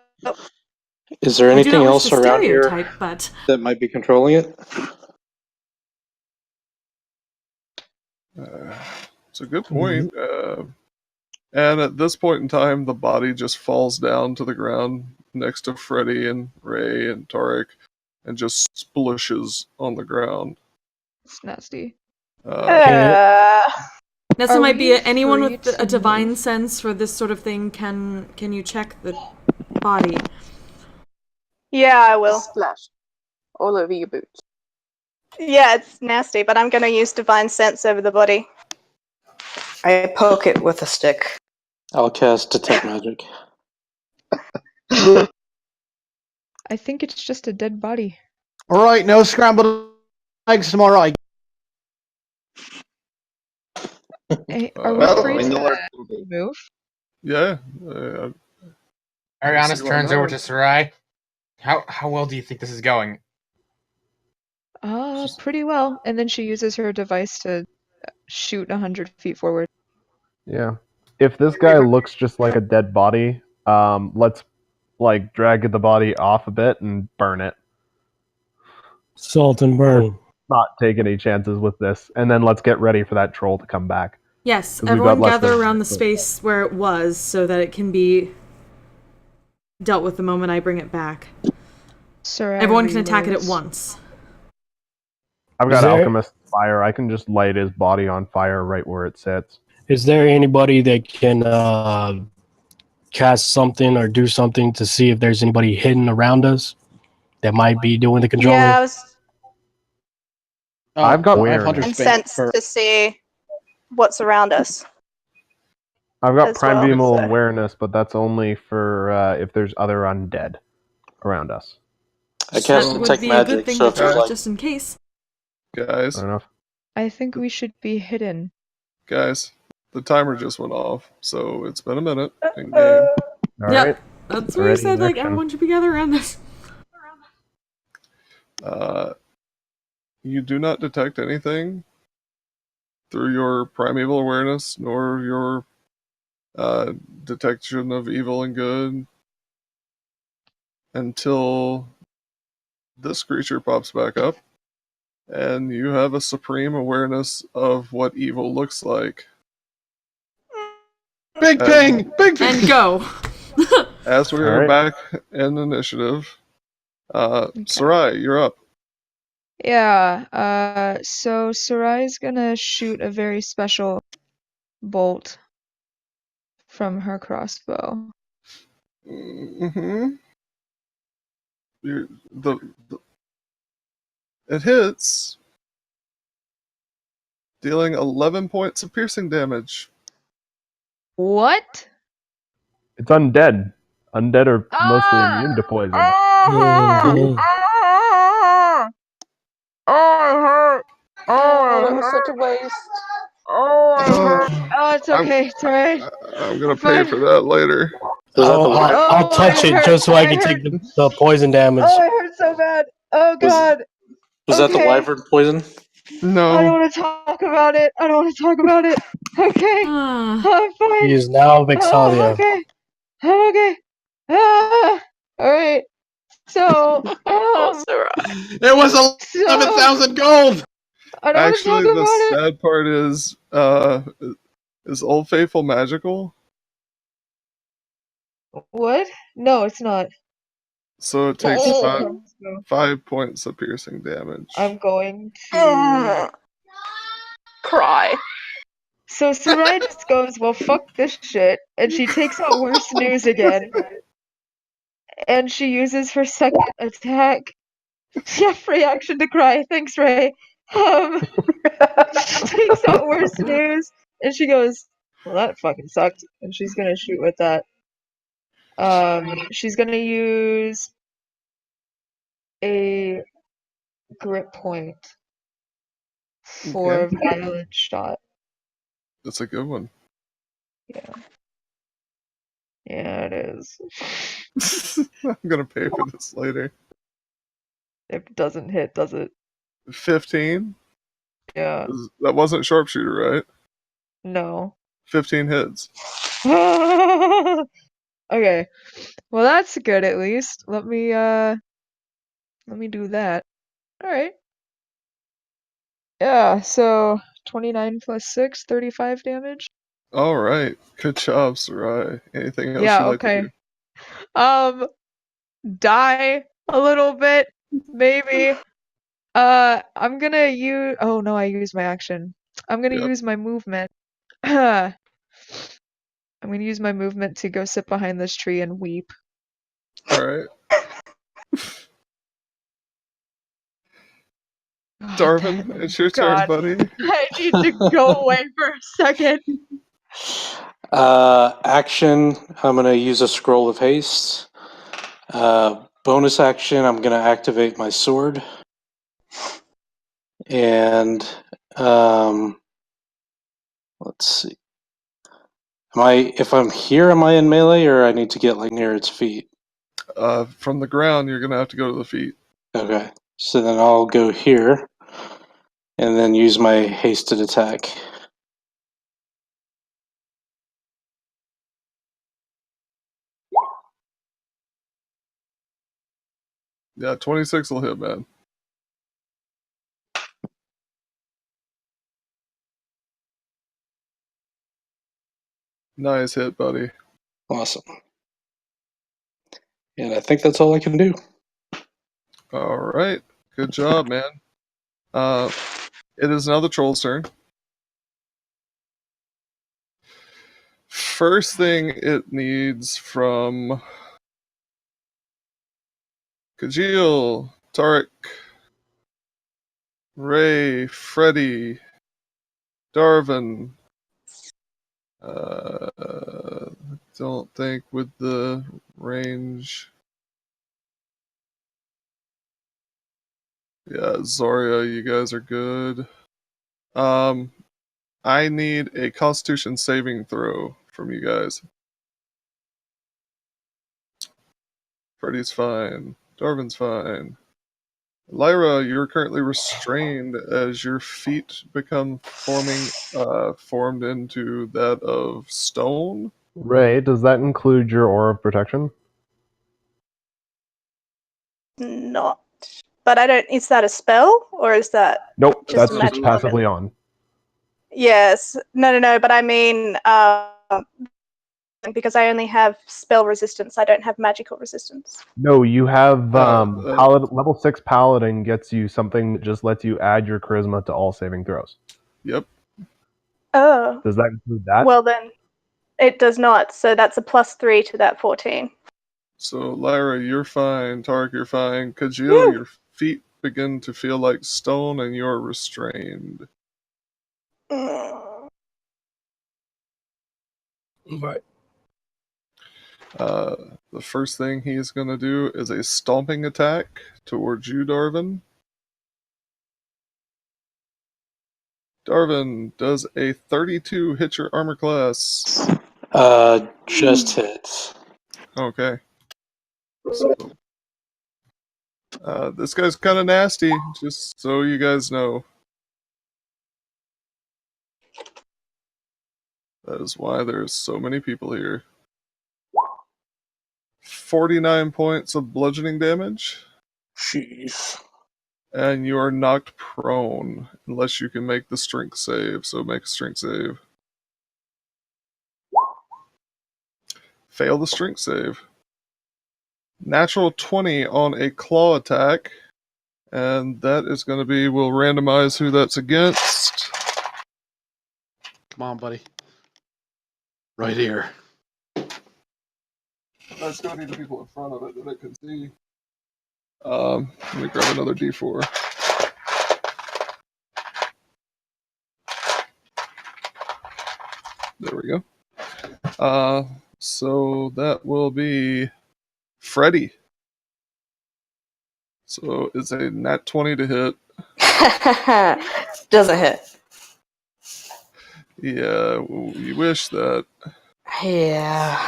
Is there I do anything not wish else to around here stereotype, but that might be controlling it? It's a good point. And at this point in time, the body just falls down to the ground next to Freddy and Ray and Tarek and just splushes on the ground. it's nasty. Nessa Are might be we anyone free with a to divine move? sense for this sort of thing. Can you check the body? Yeah, I will. Splash all over your boots. Yeah, it's nasty, but I'm gonna use divine sense over the body. I poke it with a stick. I'll cast Detect Magic. I think it's just a dead body. All right, no scrambled eggs tomorrow. Hey, are we Well, free we know to move? Yeah. Arianis see turns why over not. to Sarai. How well do you think this is going? Pretty well. And then she uses her device to shoot 100 feet forward. Yeah. If this guy looks just like a dead body, let's like drag the body off a bit and burn it. Salt and burn. Not take any chances with this, and then let's get ready for that troll to come back. Yes, 'Cause we've got everyone less gather than- around the space where it was so that it can be dealt with the moment I bring it back. Sarai Everyone can attack it at reloads. once. I've got Is there- Alchemist Fire. I can just light his body on fire right where it sits. Is there anybody that can cast something or do something to see if there's anybody hidden around us that might be doing the controlling? Yeah, I was I've got I have awareness. Hunter's and Fate sense for- to see what's around us. I've got as well, Primeval so- Awareness, but that's only for if there's other undead around us. I cast That would Detect be a good Magic, thing so to if there's check like just in case. Guys, Fair enough. I think we should be hidden. the timer just went off, so it's been a minute in game. All Yep, right. that's what I Already said, in like, action. everyone should be gathered around this. You do not detect anything through your primeval awareness, nor your detection of evil and good, until this creature pops back up, and you have a supreme awareness of what evil looks like. Big ping! Big ping! And go. As we All are right. back in initiative, Sarai, you're up. Yeah, so Sarai's gonna shoot a very special bolt from her crossbow. Mm-hmm. The it hits, dealing 11 points of piercing damage. What? It's undead. Undead are mostly immune to poison. Mhm. Oh, it hurt. Oh, that was such a waste. Oh, it hurt. Uh, Oh, it's okay. It's alright. I'm gonna pay for that later. Was that the I'll touch it it hurt. just so I It can hurt. take the poison damage. Oh, it hurts so bad. Oh Was God. was that the Okay. wyvern poison? I don't No. want to talk about it. I don't want to talk about it. Okay. I'm He fine. is now Oh, Vexalia. okay. I'm okay. All right. So, Oh, Sarai. It was so 11,000 gold. I don't want to talk Actually, the about it. sad part is Old Faithful magical? What? No, it's not. So it takes Just a five, crossbow. 5 points of piercing damage. I'm going to Cry. So Sarai just goes, well, fuck this shit, and she takes out worse news again, and she uses her second attack. Yeah, free action to cry. Thanks, Ray. She takes out worse news, and she goes, well, that fucking sucked, and she's gonna shoot with that. She's gonna use a grip point for Okay. violent shot. That's a good one. Yeah. Yeah, it is. I'm gonna pay for this later. It doesn't hit, does it? 15? Yeah. That wasn't sharpshooter, right? No. 15 hits. Okay. Well, that's good at least. Let me do that. All right. Yeah, so 29 plus 6, 35 damage. All right. Good job, Sarai. Anything else Yeah, you'd like to okay. do? Die a little bit, maybe. I'm gonna use. Oh no, I used my action. I'm gonna Yep. use my movement. I'm gonna use my movement to go sit behind this tree and weep. All right. God, Darvin, it's your turn, God. buddy. I need to go away for a second. Action. I'm gonna use a scroll of haste. Bonus action. I'm gonna activate my sword. And let's see. If I'm here, am I in melee, or I need to get like near its feet? From the ground, you're gonna have to go to the feet. Okay. So then I'll go here, and then use my hasted attack. Yeah, 26 will hit, man. Nice hit, buddy. Awesome. And I think that's all I can do. All right. Good job, man. It is now the troll's turn. First thing it needs from Kajil, Tarek, Ray, Freddy, Darvin. Don't think with the range. Yeah, Zoria, you guys are good. I need a Constitution saving throw from you guys. Freddy's fine. Darvin's fine. Lyra, you're currently restrained as your feet become formed into that of stone. Ray, does that include your aura of protection? Not. But I don't. Is that a spell or is that Nope, just that's a just magic passively element? on. Yes. No. But I mean, because I only have spell resistance. I don't have magical resistance. No, you have level 6 paladin gets you something that just lets you add your charisma to all saving throws. Yep. Oh. Does that include that? Well then, it does not. So that's a +3 to that 14. So, Lyra, you're fine. Tark, you're fine. Kajil, your feet begin to feel like stone and you're restrained. Right. The first thing he's going to do is a stomping attack towards you, Darvin. Darvin, does a 32 hit your armor class? Just hits. Okay. So, this guy's kind of nasty, just so you guys know. That is why there's so many people here. 49 points of bludgeoning damage. Jeez. And you are knocked prone, unless you can make the strength save, so make a strength save. Fail the strength save. Natural 20 on a claw attack, and that is going to be, we'll randomize who that's against. Come on, buddy. Right here. That's going to be the people in front of it that I can see. Let me grab another D4. There we go. So that will be Freddy. So it's a nat 20 to hit. Doesn't hit. Yeah, we wish that. Yeah.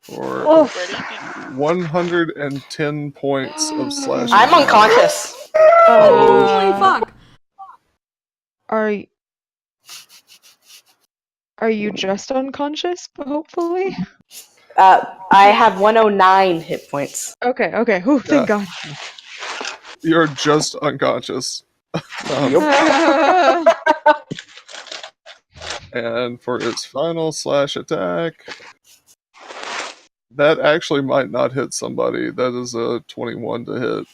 For 110 points of slashing. I'm unconscious. Holy fuck! Are you just unconscious? Hopefully. I have 109 hit points. Okay. Whew, thank God. You're just unconscious. And for its final slash attack, that actually might not hit somebody. That is a 21 to hit.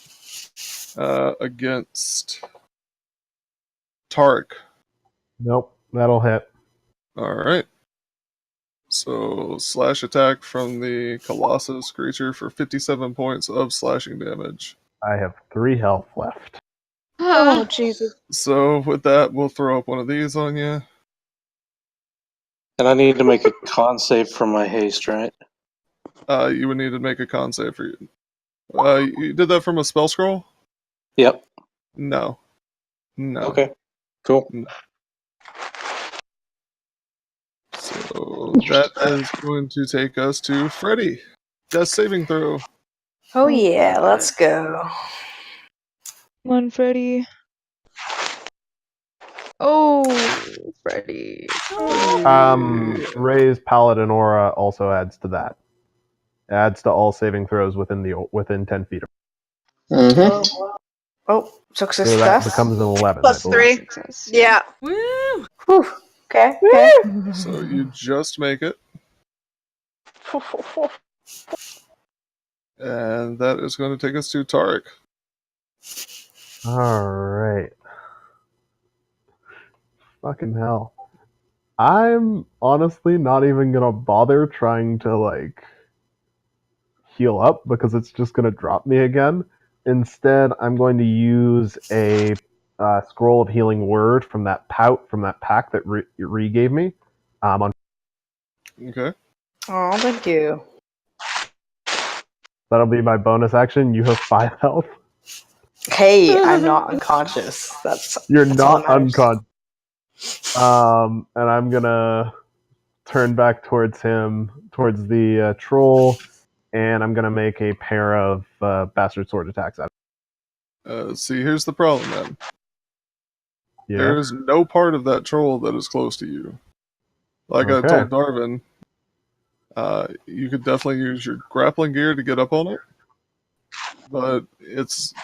Against Tark. Nope, that'll hit. Alright. So, slash attack from the Colossus creature for 57 points of slashing damage. I have 3 health left. Oh, Jesus. So, with that, we'll throw up one of these on you. And I need to make a con save for my haste, right? You would need to make a con save for you. You did that from a spell scroll? Yep. No. Okay. Cool. No. So that is going to take us to Freddy. Death saving throw. Oh yeah, let's go. Come on, Freddy. Oh, Freddy. Ray's Paladin Aura also adds to that. Adds to all saving throws within 10 feet of Oh, success. So that becomes an 11. I believe. +3. Yeah. Woo! Whew. Okay. So you just make it. And that is going to take us to Tarek. Alright. Fucking hell. I'm honestly not even gonna bother trying to, heal up because it's just gonna drop me again. Instead, I'm going to use a scroll of healing word from that pack that Ree gave me. Okay. Oh, thank you. That'll be my bonus action. You have 5 health. Hey, I'm not unconscious. You're that's all not that matters. unconscious. And I'm gonna turn back towards the troll, and I'm gonna make a pair of bastard sword attacks at him. See, here's the problem, then. Yeah. There is no part of that troll that is close to you. Like I Okay. told Darvin, you could definitely use your grappling gear to get up on it, but it's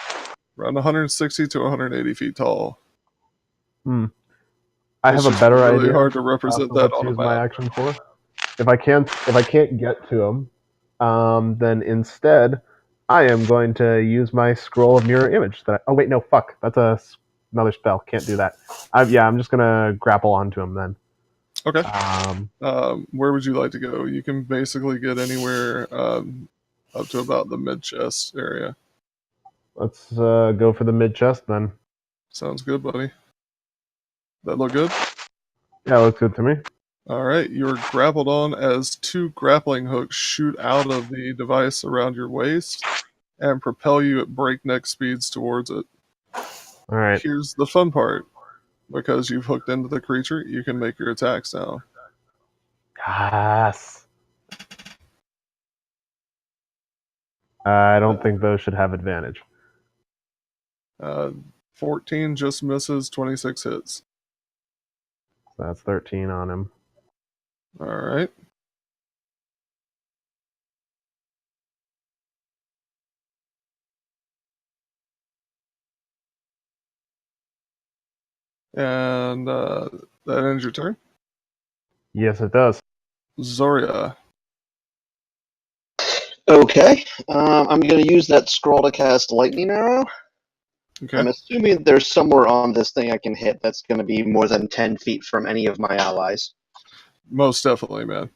around 160 to 180 feet tall. I have a better really idea. hard to represent for that what on to a use my map. action for. If I can't get to him, then instead I am going to use my scroll of mirror image. Oh wait, no, fuck. That's another spell. Can't do that. I'm just gonna grapple onto him then. Okay. Where would you like to go? You can basically get anywhere up to about the mid chest area. Let's go for the mid chest then. Sounds good, buddy. That look good? Yeah, looks good to me. All right, you're grappled on as two grappling hooks shoot out of the device around your waist and propel you at breakneck speeds towards it. All right. Here's the fun part. Because you've hooked into the creature, you can make your attacks now. Yes. I don't think those should have advantage. 14 just misses, 26 hits. So that's 13 on him. All right. And that ends your turn. Yes, it does. Zoria. Okay. I'm going to use that scroll to cast Lightning Arrow. Okay. I'm assuming there's somewhere on this thing I can hit that's going to be more than 10 feet from any of my allies. Most definitely, man.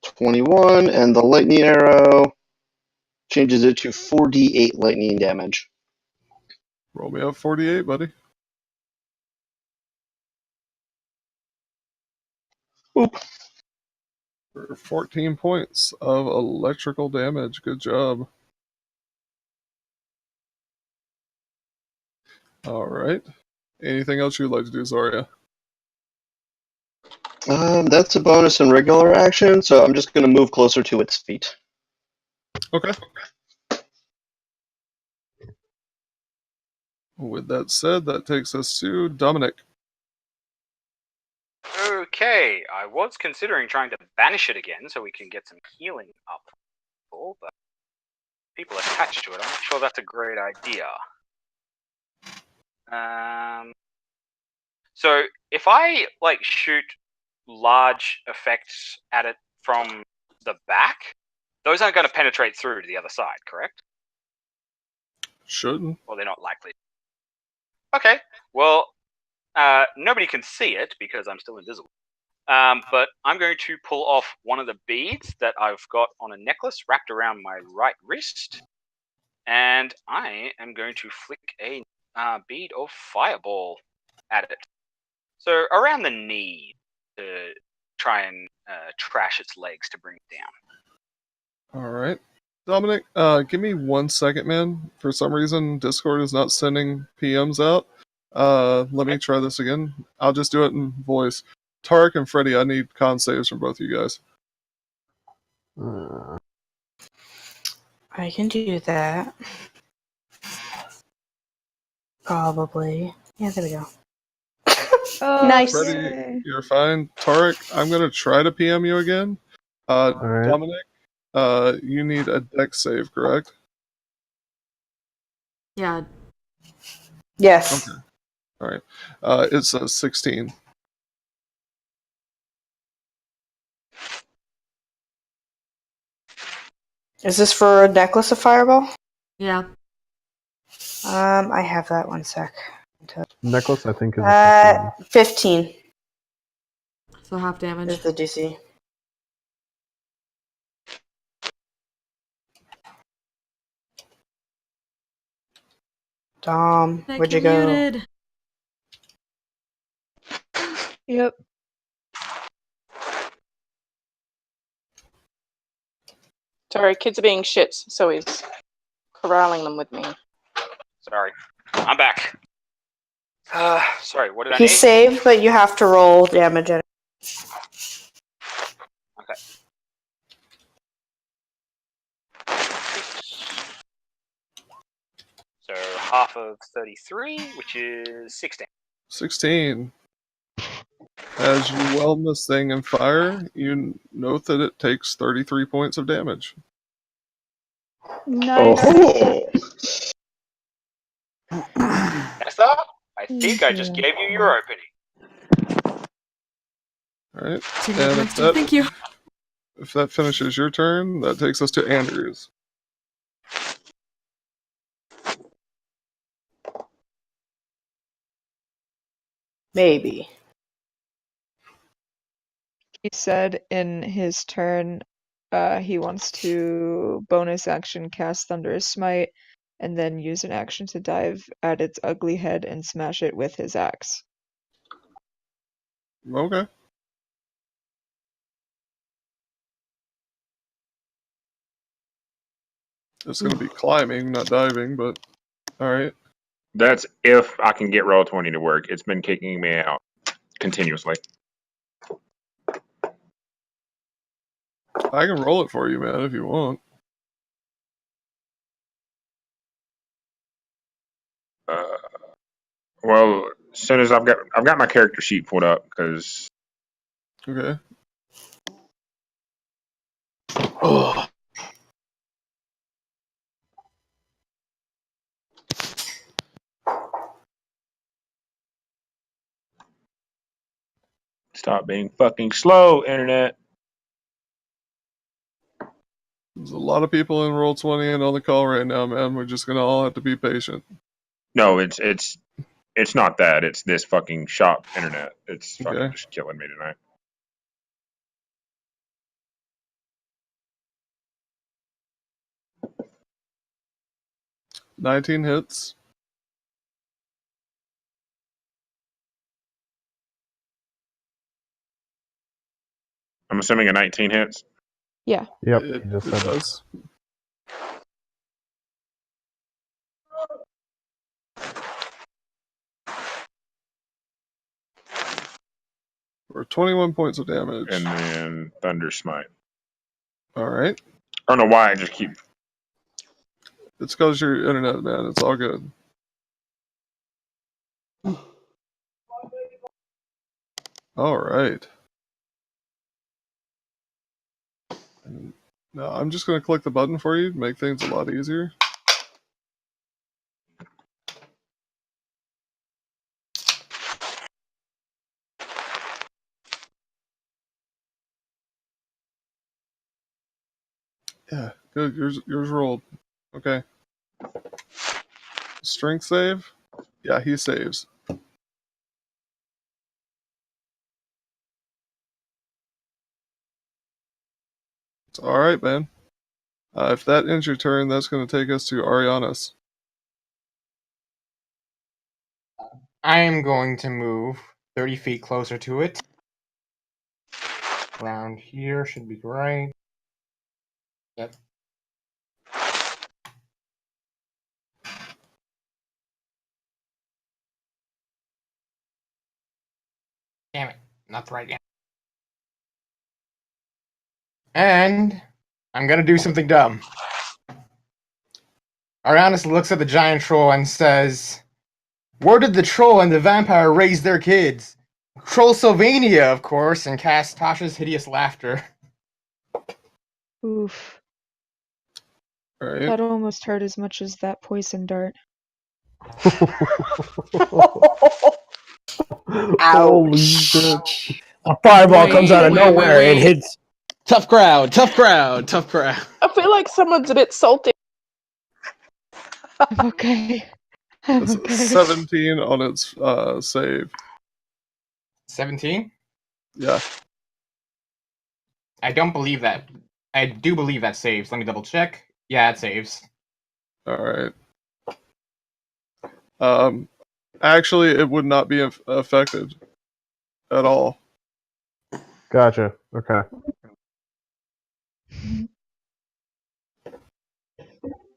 .21, and the Lightning Arrow changes it to 4d8 lightning damage. Roll me up 48, buddy. Oop. For 14 points of electrical damage. Good job. All right. Anything else you'd like to do, Zarya? That's a bonus and regular action, so I'm just going to move closer to its feet. Okay. With that said, that takes us to Dominic. Okay, I was considering trying to banish it again so we can get some healing up, but people attached to it. I'm not sure that's a great idea. So if I shoot large effects at it from the back, those aren't going to penetrate through to the other side, correct? Shouldn't. Or they're not likely. Okay, well, nobody can see it because I'm still invisible. But I'm going to pull off one of the beads that I've got on a necklace wrapped around my right wrist, and I am going to flick a bead of fireball at it. So around the knee to try and trash its legs to bring it down. All right. Dominic, give me 1 second, man. For some reason, Discord is not sending PMs out. Let me try this again. I'll just do it in voice. Tarek and Freddy, I need con saves from both you guys. I can do that. Probably. Yeah, there we go. Oh, nice. Freddy, you're fine. Tarek, I'm going to try to PM you again. right. Dominic, you need a dex save, correct? Yeah. Yes. Okay. All right. It's a 16. Is this for a necklace of fireball? Yeah. I have that 1 sec. Necklace, I think, is 15. So half damage. Is the DC. Dom, where'd you go? Muted. Yep. Sorry, kids are being shits, so he's corralling them with me. Sorry. I'm back. Sorry, what did I He need? saved, but you have to roll damage at it. Okay. So half of 33, which is 16. 16. As you whelm this thing in fire, you note that it takes 33 points of damage. Nice. Oh. Nessa, I think I just gave you your opening. All right. Team And recommends to thank you. if that finishes your turn, that takes us to Andrews. Maybe. He said in his turn, he wants to bonus action cast Thunderous Smite, and then use an action to dive at its ugly head and smash it with his axe. Okay. It's going to be climbing, not diving, but all right. That's if I can get Roll20 to work. It's been kicking me out continuously. I can roll it for you, man, if you want. Well, as soon as I've got my character sheet pulled up because. Okay. Oh. Stop being fucking slow, internet. There's a lot of people in Roll20 and on the call right now, man. We're just going to all have to be patient. No, it's not that. It's this fucking shop internet. It's fucking just killing me tonight. $19 hits. I'm assuming a 19 hits. Yeah. Yep. It Just said does. For 21 points of damage. And then Thunder Smite. All right. I don't know why I just keep. It's because your internet, man. It's all good. All right. Now I'm just going to click the button for you to make things a lot easier. Yeah, good. Yours rolled. Okay. Strength save? Yeah, he saves. It's all right, man. If that ends your turn, that's going to take us to Arianas. I am going to move 30 feet closer to it. Around here should be right. Yep. Damn it, not the right answer. And I'm gonna do something dumb. Arianas looks at the giant troll and says, "Where did the troll and the vampire raise their kids?" Troll Sylvania, of course, and casts Tasha's Hideous Laughter. Oof. All right. That almost hurt as much as that poison dart. Holy shit. A fireball comes out of nowhere and hits. Tough crowd, tough crowd, tough crowd. I feel like someone's a bit salty. I'm okay. I'm It's okay. 17 on its save. 17? Yeah. I don't believe that. I do believe that saves. Let me double check. Yeah, it saves. All right. Actually, it would not be affected at all. Gotcha. Okay.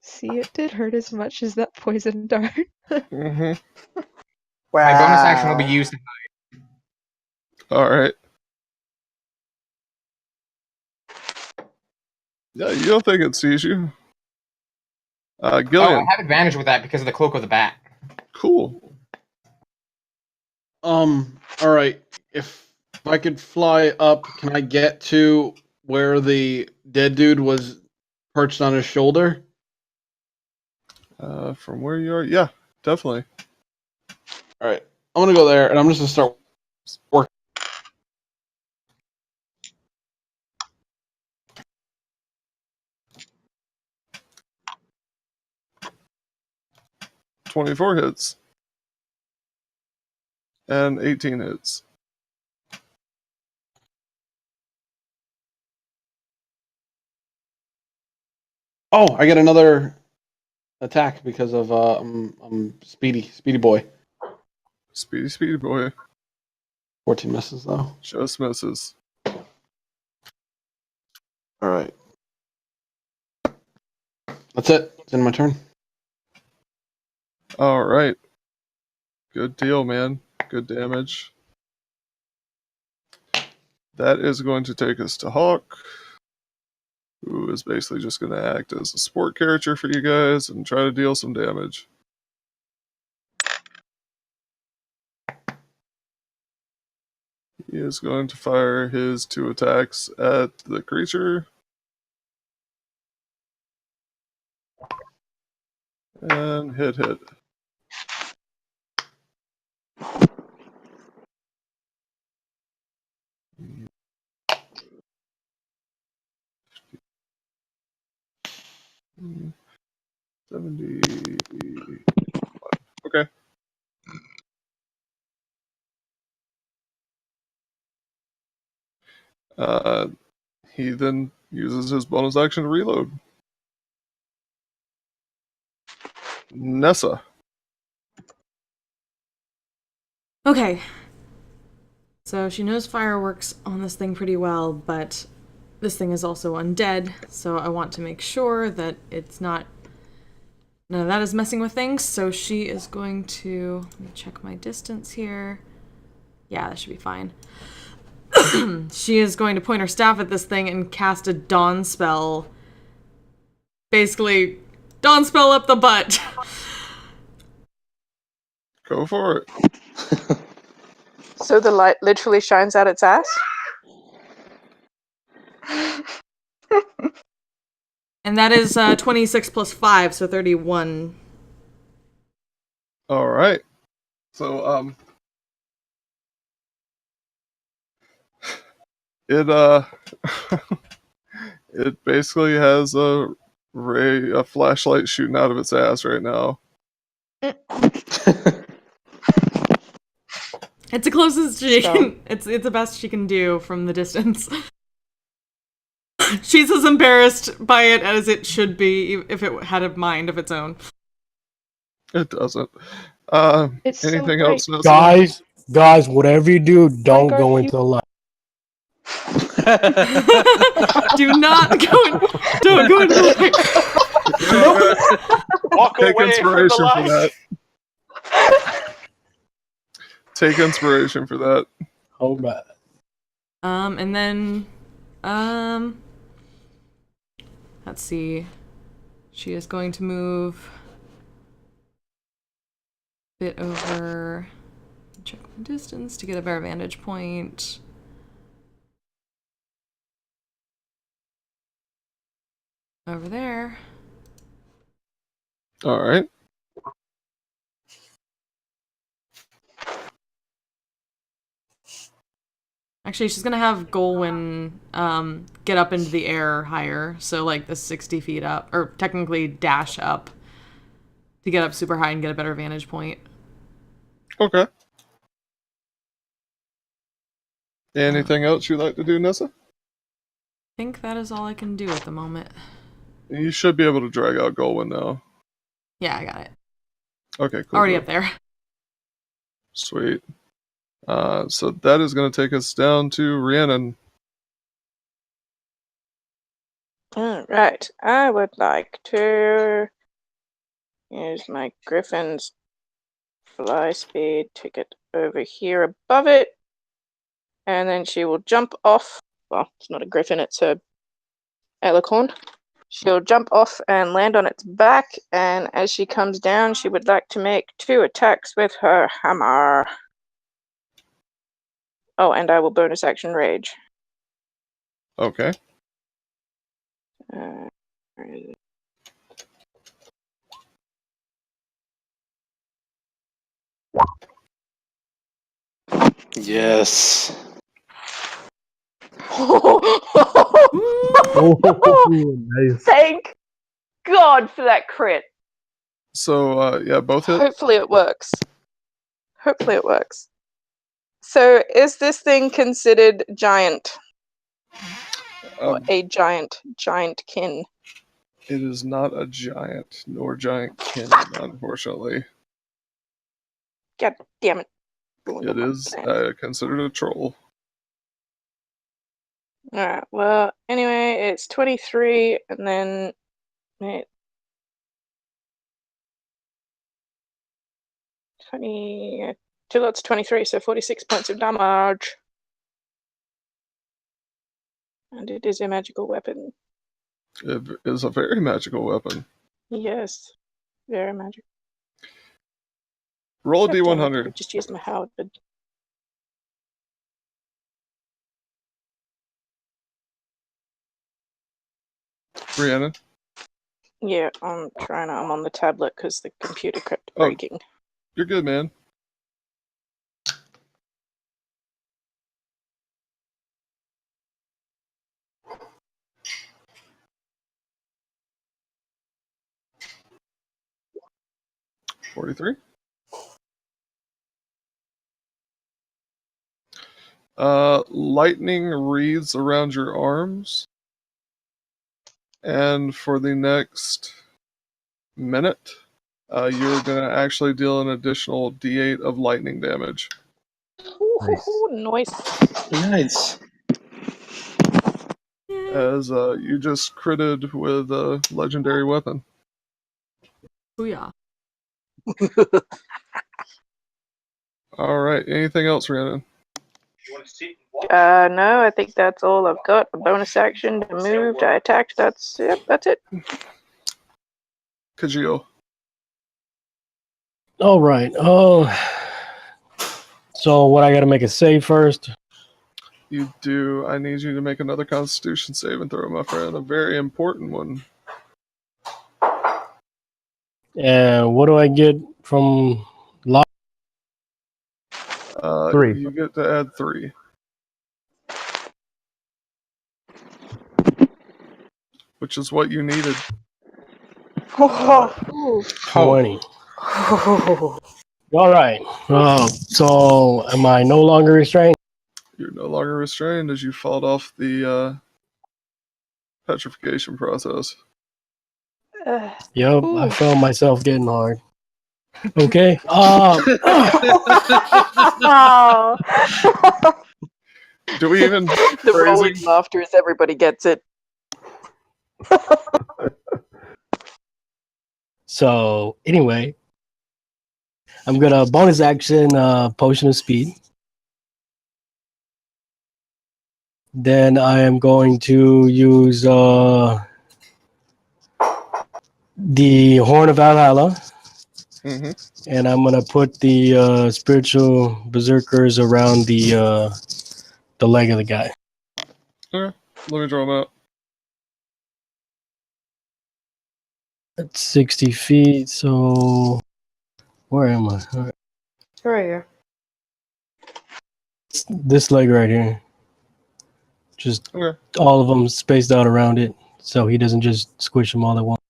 See, it did hurt as much as that poison dart. Mm-hmm. My bonus action will be used. All right. Yeah, you don't think it sees you? Gillian. Oh, I have advantage with that because of the cloak of the bat. Cool. All right. If I could fly up, can I get to where the dead dude was perched on his shoulder? From where you are? Yeah, definitely. All right. I'm going to go there, and I'm just going to start working. $24 hits. And 18 hits. Oh, I get another attack because of I'm speedy boy. Speedy boy. 14 misses though. Just misses. All right. That's it. It's in my turn. All right. Good deal, man. Good damage. That is going to take us to Hawk, who is basically just going to act as a support character for you guys and try to deal some damage. He is going to fire his 2 attacks at the creature. And hit. 70. Okay. He then uses his bonus action to reload. Nessa. Okay. So she knows fire works on this thing pretty well, but this thing is also undead, so I want to make sure that it's not... none of that is messing with things, so she is going to... let me check my distance here. Yeah, that should be fine. She is going to point her staff at this thing and cast a dawn spell. Basically, dawn spell up the butt. Go for it. So the light literally shines out its ass? And that is 26 plus 5, so 31. All right. So, it it basically has a flashlight shooting out of its ass right now. It's the closest she can. It's the best she can do from the distance. She's as embarrassed by it as it should be if it had a mind of its own. It doesn't. It's Anything so else, bright. Nessa? Guys, whatever you do, don't go into the light. Do not go in. Don't go into the light. Walk Take away inspiration from the for light. that. Take inspiration for that. Oh, bad. And then, let's see. She is going to move a bit over. Check my distance to get a better vantage point. Over there. All right. Actually, she's gonna have Golwyn get up into the air higher, so like the 60 feet up, or technically dash up to get up super high and get a better vantage point. Okay. Anything else you'd like to do, Nessa? I think that is all I can do at the moment. You should be able to drag out Golwyn now. Yeah, I got it. Okay, cool. Already up there. Sweet. So that is going to take us down to Rhiannon. Alright, I would like to use my Griffin's fly speed to get over here above it. And then she will jump off. Well, it's not a Griffin, it's a Alicorn. She'll jump off and land on its back, and as she comes down, she would like to make 2 attacks with her hammer. Oh, and I will bonus action rage. Okay. Where is it? Yes. Nice. Thank God for that crit. So yeah, both hit. Hopefully it works. Hopefully it works. So is this thing considered giant? Or a giant kin? It is not a giant nor giant kin, unfortunately. God damn it. It is considered a troll. Alright, well, anyway, it's 23, and then it 20, 2 lots 23, so 46 points of damage. And it is a magical weapon. It is a very magical weapon. Yes, very magical. Roll a God damn it, D100. I just used my halberd. Rhiannon? Yeah, I'm on the tablet because the computer kept breaking. You're good, man. $43. Lightning wreaths around your arms. And for the next minute, you're going to actually deal an additional D8 of lightning damage. Nice. Nice. As you just critted with a legendary weapon. Booyah. Alright, anything else, Rhiannon? No, I think that's all I've got. A bonus action to move, I attacked. That's it. Kajio. All right. So what? I got to make a save first. You do. I need you to make another Constitution saving throw, my friend. A very important one. And what do I get from lock? 3. You get to add 3. Which is what you needed. 20. All right. So am I no longer restrained? You're no longer restrained as you fought off the petrification process. Yep, I felt myself getting hard. Okay. Do we even the rolling laughter is everybody gets it. So anyway, I'm gonna bonus action potion of speed. Then I am going to use the Horn of Valhalla. Mm-hmm. And I'm gonna put the spiritual berserkers around the leg of the guy. Okay, let me draw them out. That's 60 feet. So where am I? All right. Right here. This leg right here. Just all of them spaced out around it, so he doesn't just squish them all at once.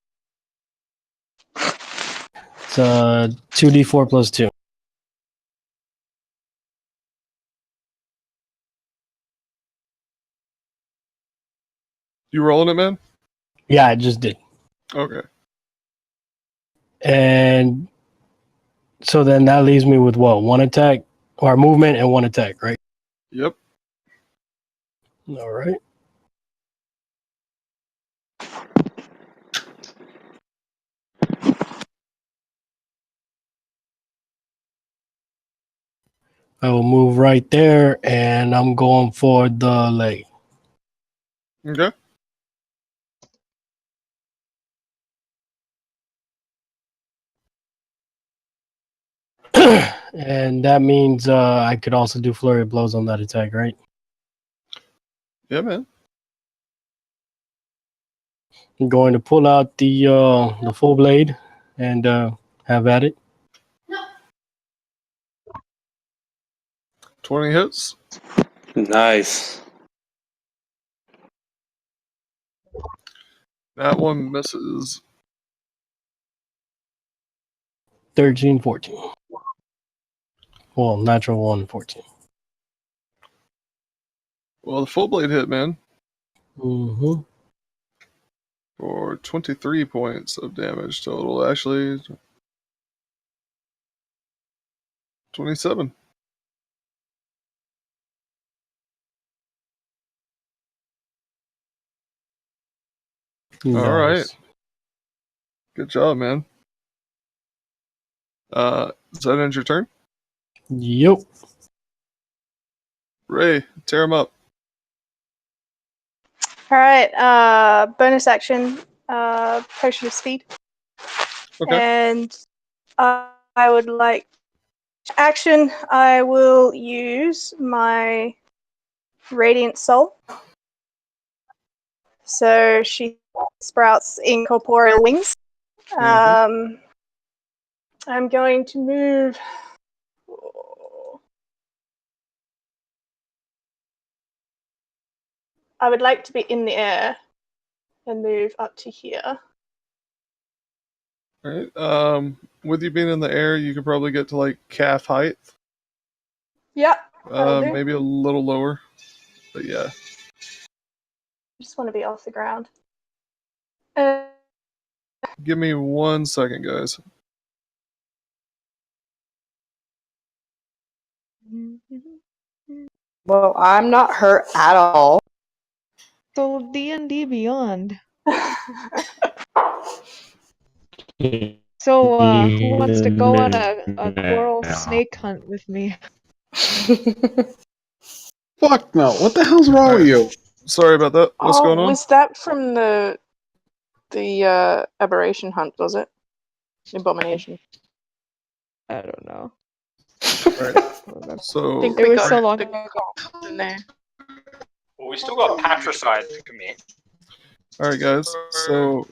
It's 2d4 plus 2. You rolling it, man? Yeah, I just did. Okay. And so then that leaves me with what? 1 attack or movement and 1 attack, right? Yep. All right. I will move right there, and I'm going for the leg. Okay. And that means I could also do flurry of blows on that attack, right? Yeah, man. I'm going to pull out the full blade and have at it. 20 hits. Nice. That one misses. 13, 14. Well, natural 1, 14. Well, the full blade hit, man. Mm-hmm. For 23 points of damage total. Actually, 27. All right. Nice. Good job, man. Does that end your turn? Yep. Ray, tear him up. All right. Bonus action. Potion of speed. Okay. And I would like action. I will use my radiant soul. So she sprouts incorporeal wings. I'm going to move. I would like to be in the air and move up to here. All right. With you being in the air, you could probably get to like calf height. Yep. That'll do. Maybe a little lower, but yeah. I just want to be off the ground. Give me 1 second, guys. Well, I'm not hurt at all. So D&D Beyond. So, who wants to go on a coral snake hunt with me? Fuck no. What the hell's wrong with you? Sorry about that. What's going on? Was that from the aberration hunt, was it? Abomination. I don't know. Right. So think It we was got so long the ago. in there. Well, we still got patricide to commit. all right, guys. So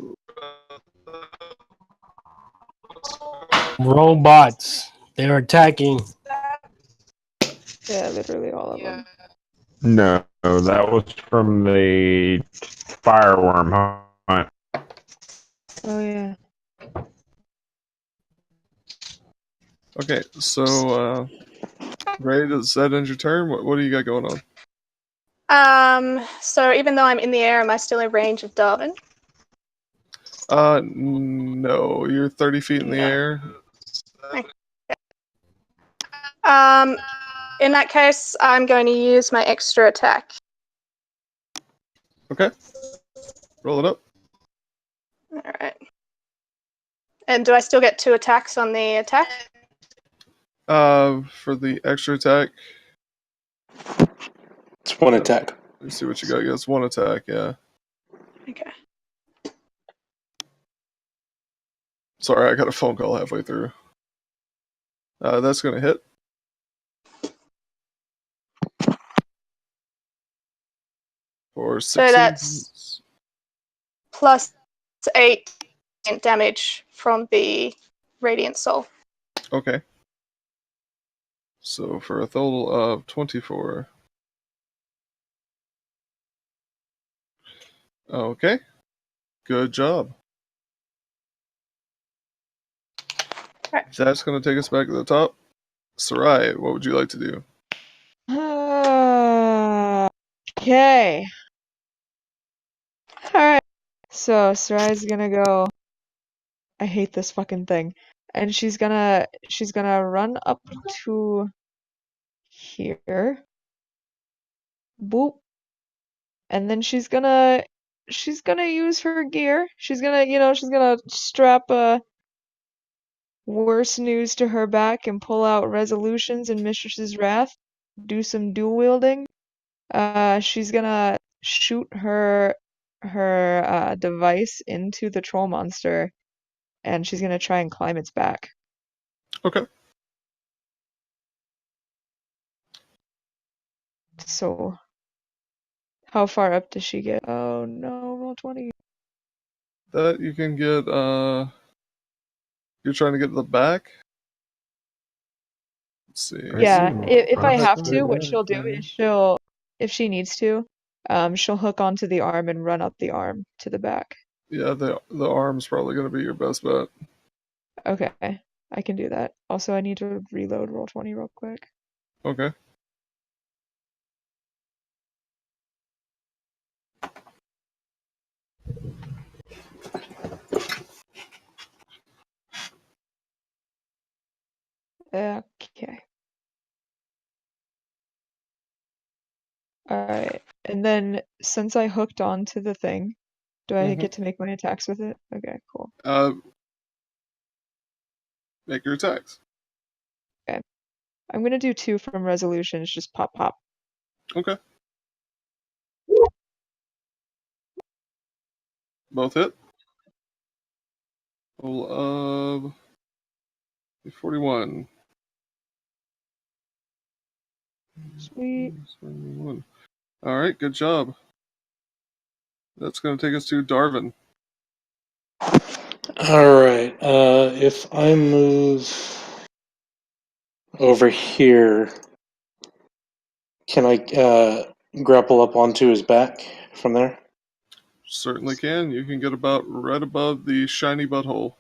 Robots. They're attacking. Yeah, literally all of them. No, that was from the fireworm hunt. Oh yeah. okay. So Ray, does that end your turn? What do you got going on? So even though I'm in the air, am I still in range of Darwin? No. You're 30 feet in the air. In that case, I'm going to use my extra attack. Okay. Roll it up. All right. And do I still get 2 attacks on the attack? For the extra attack. It's 1 attack. Let's see what you got. Yeah, it's 1 attack. Yeah. Okay. Sorry, I got a phone call halfway through. That's gonna hit. For 16. So that's plus 8 damage from the radiant soul. Okay. So for a total of 24. Okay. Good job. Right. That's going to take us back to the top. Sarai, what would you like to do? Okay. Alright. So Sarai's gonna go. I hate this fucking thing. And she's gonna run up to here. Boop. And then she's gonna use her gear. She's gonna strap worse news to her back and pull out resolutions and Mistress's Wrath. Do some dual wielding. She's gonna shoot her device into the troll monster, and she's gonna try and climb its back. Okay. So, how far up does she get? Oh no, roll 20. That you can get, you're trying to get to the back? Let's see. Yeah, if I have to, what Yeah, she'll do okay. is if she needs to, she'll hook onto the arm and run up the arm to the back. Yeah, the arm's probably going to be your best bet. Okay, I can do that. Also, I need to reload Roll20 real quick. Okay. Okay. Alright, and then since I hooked onto the thing, do I get to make my attacks with it? Okay, cool. Make your attacks. Okay. I'm gonna do 2 from resolutions, just pop pop. Okay. Both hit. Roll of 41. Sweet. 71. All right, good job. That's going to take us to Darvin. Alright, if I move over here, can I grapple up onto his back from there? Certainly can. You can get about right above the shiny butthole.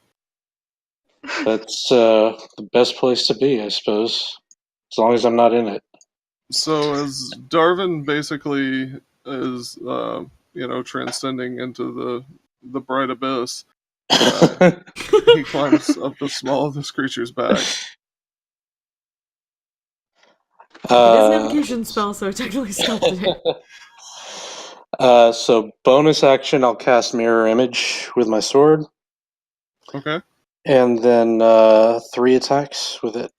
That's the best place to be, I suppose. As long as I'm not in it. So as Darvin basically is, transcending into the bright abyss, he climbs up the small of this creature's back. It is an evocation spell, so technically stealth today. So bonus action, I'll cast Mirror Image with my sword. Okay. And then 3 attacks with it.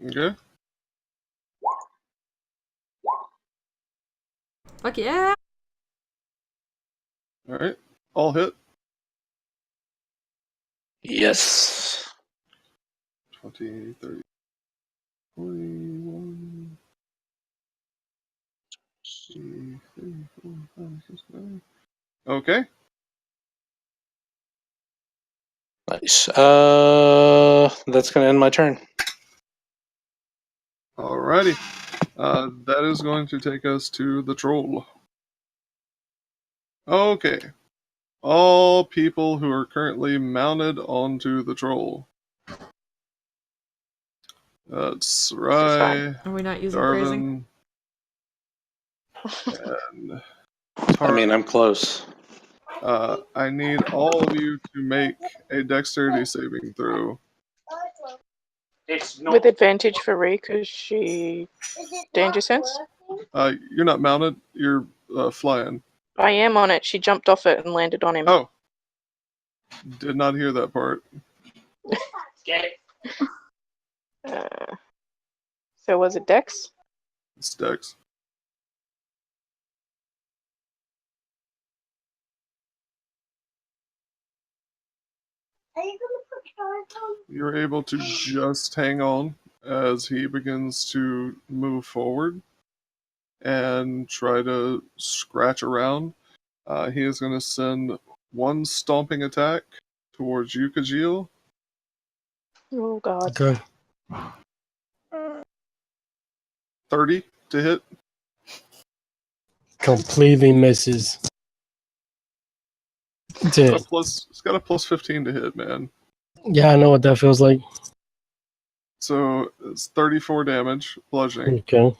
Okay. Fuck yeah! All right. All hit. Yes. 20, 30, 41. 3, 4, 5, 6, 9. Okay. Nice. That's gonna end my turn. Alrighty. That is going to take us to the troll. Okay. All people who are currently mounted onto the troll. That's right. Are we not using phrasing? Darvin, and I mean, I'm close. I need all of you to make a dexterity saving throw. With advantage for Ree, because she danger sense. You're not mounted. You're flying. I am on it. She jumped off it and landed on him. Oh, did not hear that part. So was it Dex? It's Dex. You're able to just hang on as he begins to move forward and try to scratch around. He is going to send one stomping attack towards you, Kajil. Oh god. Okay. 30 to hit. Completely misses. It's it. It's got a plus 15 to hit, man. Yeah, I know what that feels like. So it's 34 damage, bludgeoning. Okay.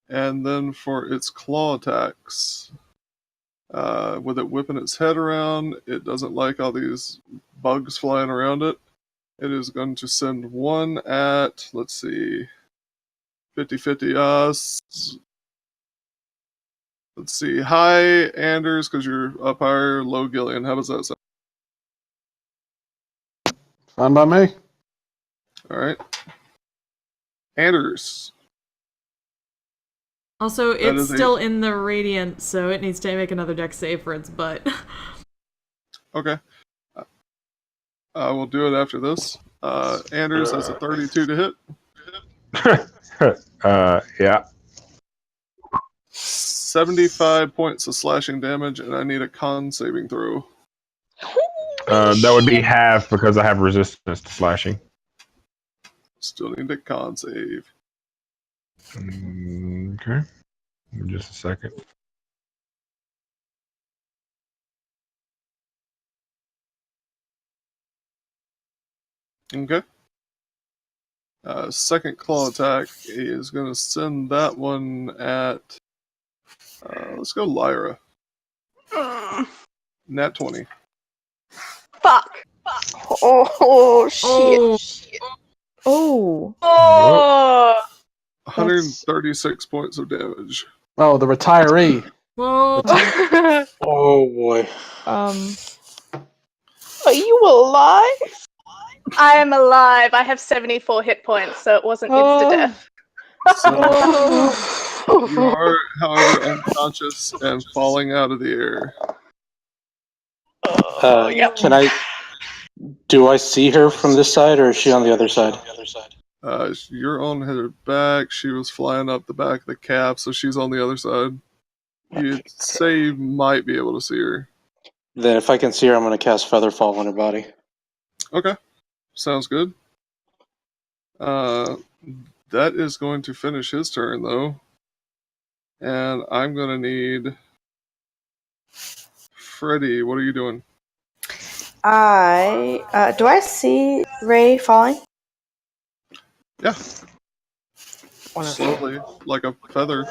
And then for its claw attacks, with it whipping its head around, it doesn't like all these bugs flying around it. It is going to send one at, let's see, 50-50. Let's see, high Anders, because you're up higher, low Gillian. How does that sound? Fine by me. All right. Anders. Also, That it's is still in the radiant, so it needs to make another dex save for its butt. Okay. I will do it after this. Anders has a 32 to hit. Yeah. 75 points of slashing damage, and I need a con saving throw. That would be half because I have resistance to slashing. Still need a con save. Okay. Just a second. Okay. Second claw attack is going to send that one at. Let's go Lyra. Nat 20. Fuck. Oh, shit. Oh. Oh. 136 points of damage. Oh, the retiree. Whoa. Oh boy. Are you alive? I am alive. I have 74 hit points, so it wasn't insta-death. So you are, however, unconscious and falling out of the air. Can I? Do I see her from this side, or is she on the other side? You're on her back. She was flying up the back of the cap, so she's on the other side. You'd say you might be able to see her. Then, if I can see her, I'm going to cast Featherfall on her body. Okay, sounds good. That is going to finish his turn, though. And I'm going to need... Freddy, what are you doing? Do I see Ray falling? Yeah. Wonderful. Slowly, like a feather.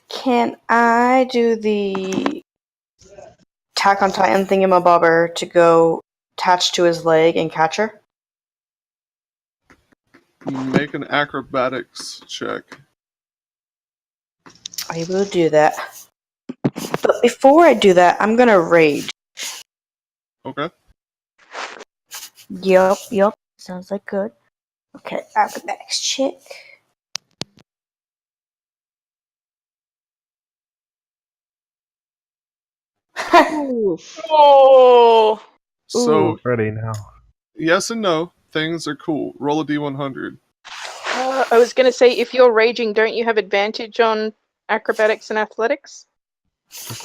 Can I do the Attack on Titan thingamabobber to go attach to his leg and catch her? Make an acrobatics check. I will do that. But before I do that, I'm gonna rage. Okay. Yup. Sounds like good. Okay, acrobatics check. Oh. So, Ooh, Freddy now. Yes and no. Things are cool. Roll a d100. I was going to say, if you're raging, don't you have advantage on acrobatics and athletics?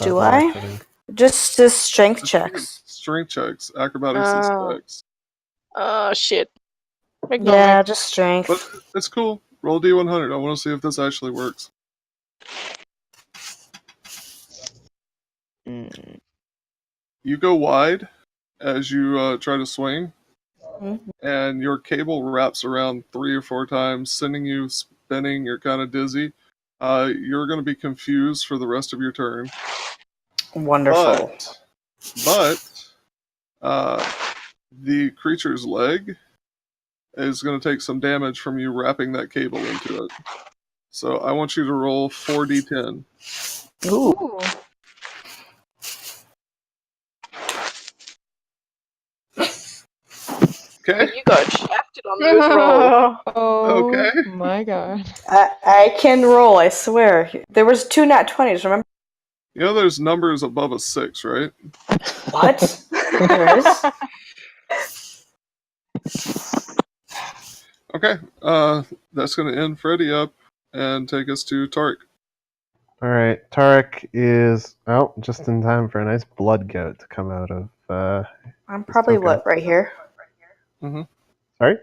Do I? Just strength checks. Strength checks. Acrobatics is dex. Oh, shit. Yeah, just strength. But it's cool. Roll a d100. I want to see if this actually works. You go wide as you try to swing, and your cable wraps around 3 or 4 times, sending you spinning. You're kind of dizzy. You're going to be confused for the rest of your turn. Wonderful. But the creature's leg is going to take some damage from you wrapping that cable into it. So I want you to roll 4d10. Ooh. Okay. You got shafted on those rolls. Oh Okay. my god. I can roll, I swear. There was 2 nat 20s, remember? You know there's numbers above a 6, right? What? There is? Okay. That's going to end Freddy up and take us to Tark. All right, Tarek is just in time for a nice blood goat to come out of. I'm probably token. what, right here? Mm-hmm. Sorry.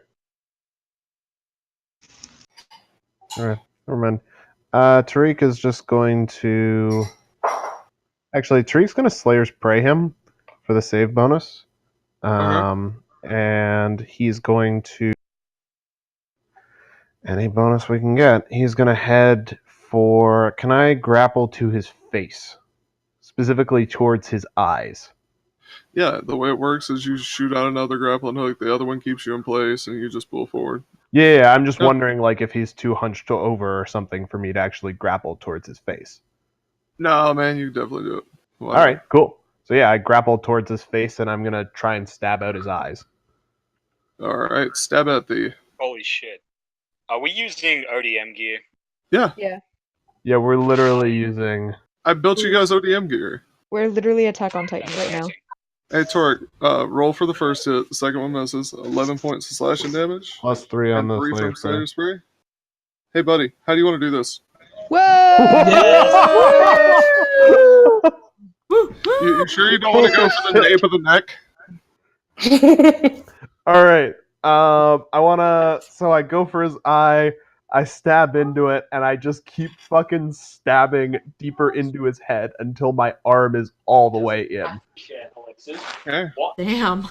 All right, never mind. Tariq is just going to. Actually, Tariq's going to Slayer's Prey him for the save bonus. And he's going to. Any bonus we can get. He's going to head for. Can I grapple to his face? Specifically towards his eyes. Yeah, the way it works is you shoot out another grappling hook, the other one keeps you in place, and you just pull forward. Yeah, I'm just wondering like if he's too hunched over or something for me to actually grapple towards his face. No, man, you definitely do it. All right, cool. So yeah, I grapple towards his face, and I'm going to try and stab out his eyes. All right, stab at the... Holy shit. Are we using ODM gear? Yeah. Yeah, we're literally using... I built you guys ODM gear. We're literally Attack on Titan right now. Hey, Torque, roll for the first hit. The second one misses. 11 points of slashing damage. Plus 3 on and the 3 from Slayer Slayer Spray. Hey, buddy, how do you want to do this? You sure you don't want to go for the nape of the neck? All right. I wanna. So I go for his eye. I stab into it, and I just keep fucking stabbing deeper into his head until my arm is all the way in. Okay. Damn.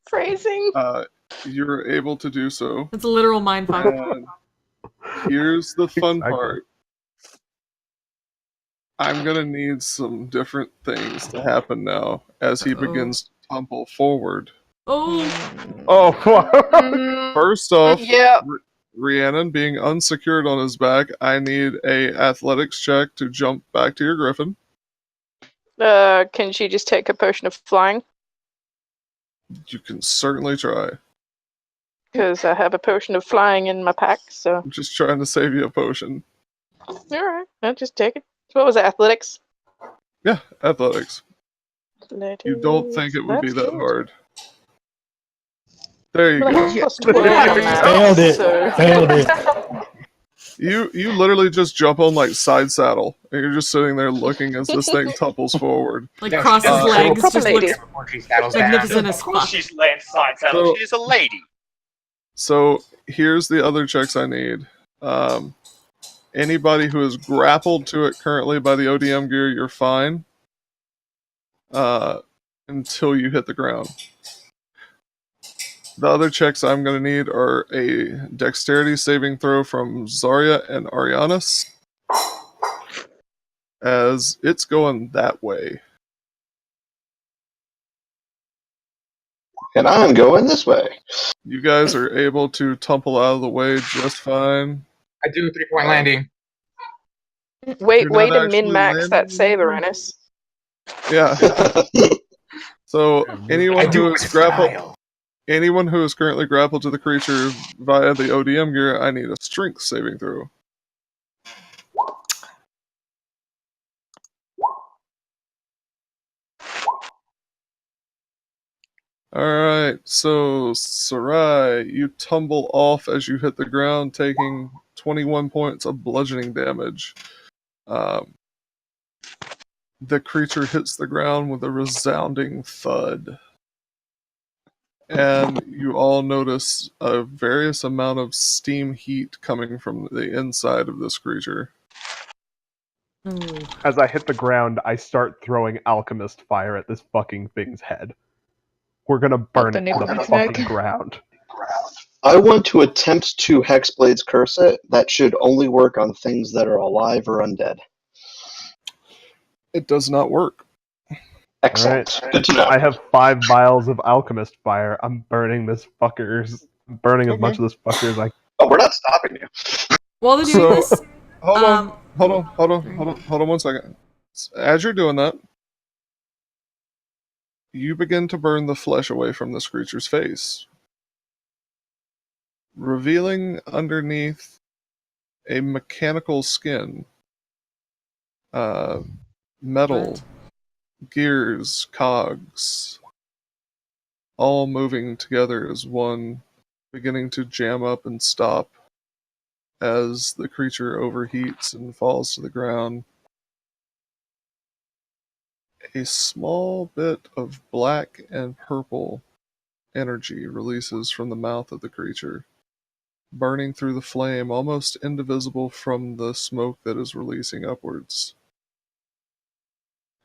Phrasing. You're able to do so. It's a literal mindfuck. And here's the fun Exactly. part. I'm gonna need some different things to happen now as he begins to tumble forward. Oh, fuck. First off, Yeah. Rhiannon being unsecured on his back, I need a athletics check to jump back to your griffin. Can she just take a potion of flying? You can certainly try. Because I have a potion of flying in my pack, so. I'm just trying to save you a potion. Alright, I'll just take it. So what was it, athletics? Yeah, athletics. Athletics. You don't think it would be That's that good. hard. There you Well, I go. have plus 12 on that, Failed it. so- Failed it. You literally just jump on like side saddle, and you're just sitting there looking as this thing tumbles forward. Like crosses legs, proper just lady. looks Before she saddles down. magnificent as fuck. She's laying side saddle. So- She's a lady. So here's the other checks I need. Anybody who is grappled to it currently by the ODM gear, you're fine. Until you hit the ground. The other checks I'm going to need are a dexterity saving throw from Zarya and Arianis, as it's going that way. And I'm going this way. You guys are able to tumble out of the way just fine. I do a 3-point landing. Way You're not to actually min-max that save, Arenis. Yeah. So anyone I do who it is with grappled, style. anyone who is currently grappled to the creature via the ODM gear, I need a strength saving throw. Alright, so Sarai, you tumble off as you hit the ground, taking 21 points of bludgeoning damage. The creature hits the ground with a resounding thud. And you all notice a various amount of steam heat coming from the inside of this creature. As I hit the ground, I start throwing alchemist fire at this fucking thing's head. We're gonna burn the it to the Necromantic fucking neck. ground. I want to attempt to Hexblade's curse it. That should only work on things that are alive or undead. It does not work. Excellent. Alright. Good to know. I have 5 vials of alchemist fire. I'm burning this fucker's. Burning as much of this fucker as I. Oh, we're not stopping you. While they're doing this, Hold on 1 second. As you're doing that, you begin to burn the flesh away from this creature's face, revealing underneath a mechanical skin, metal, gears, cogs, all moving together as one, beginning to jam up and stop as the creature overheats and falls to the ground. A small bit of black and purple energy releases from the mouth of the creature, burning through the flame, almost indivisible from the smoke that is releasing upwards.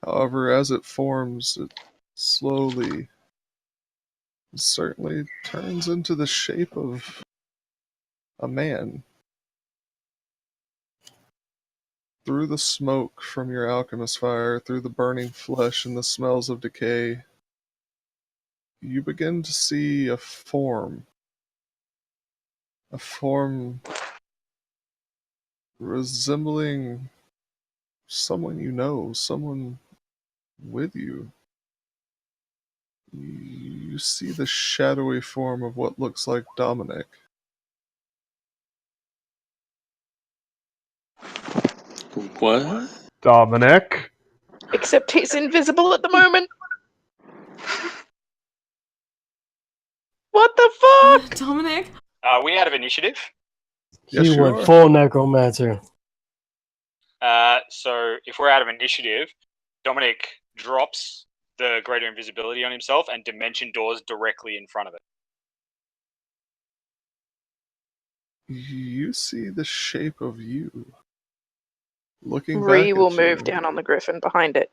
However, as it forms, it slowly, certainly turns into the shape of a man. Through the smoke from your alchemist fire, through the burning flesh and the smells of decay, you begin to see a form resembling someone you know, someone with you. You see the shadowy form of what looks like Dominic. What? Dominic? Except he's invisible at the moment. What the fuck? Dominic? Are we out of initiative? Yes, He you went are. full necromancer. So if we're out of initiative, Dominic drops the greater invisibility on himself and dimension doors directly in front of it. You see the shape of you. Looking Ree back will at move you, down on the griffin behind it.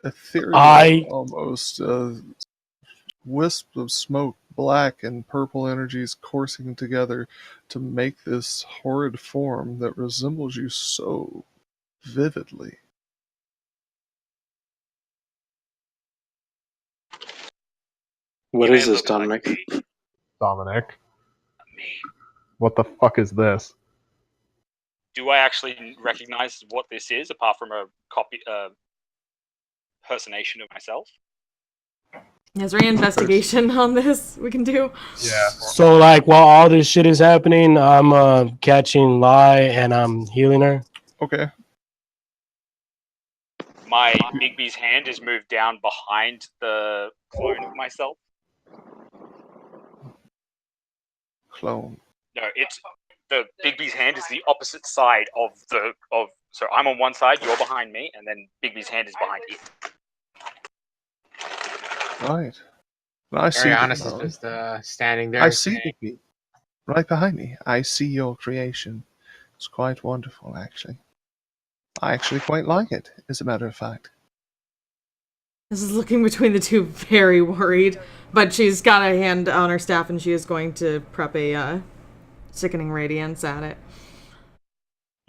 ethereal, almost a wisp of smoke, black and purple energies coursing together to make this horrid form that resembles you so vividly. What You may is this, look like Dominic? me. Dominic, Me. what the fuck is this? Do I actually recognize what this is, apart from a copy, personation of myself? Is there any investigation on this we can do? Yeah. So like while all this shit is happening, I'm catching Lai and I'm healing her. Okay. My Bigby's hand is moved down behind the clone of myself. Clone. No, it's the Bigby's hand is the opposite side of so I'm on one side, you're behind me, and then Bigby's hand is behind it. Right. I see. Arianis is just standing there. I see saying, Bigby. Right behind me. I see your creation. It's quite wonderful, actually. I actually quite like it, as a matter of fact. This is looking between the two, very worried. But she's got a hand on her staff, and she is going to prep a sickening radiance at it.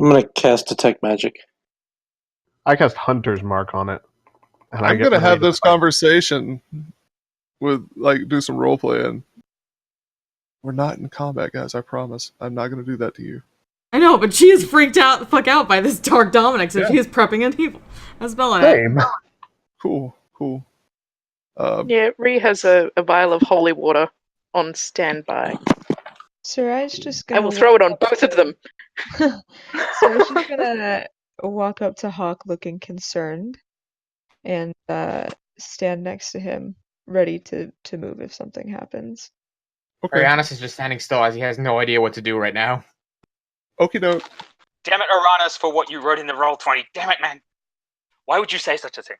I'm gonna cast Detect Magic. I cast Hunter's Mark on it. And I'm gonna have this conversation with, like, do some role playing. We're not in combat, guys, I promise. I'm not gonna do that to you. I know, but she is freaked out the fuck out by this Dark Dominic, so Yeah. she is prepping an evil. A spell on it. Cool. Yeah, Ree has a vial of holy water on standby. Sarai's just I gonna. will throw it on both of them. Sarai's just gonna walk up to Hawk looking concerned and stand next to him, ready to move if something happens. Arianis is just standing still as he has no idea what to do right now. Okie doke. Damn it, Uranus, for what you wrote in the Roll20. Damn it, man. Why would you say such a thing?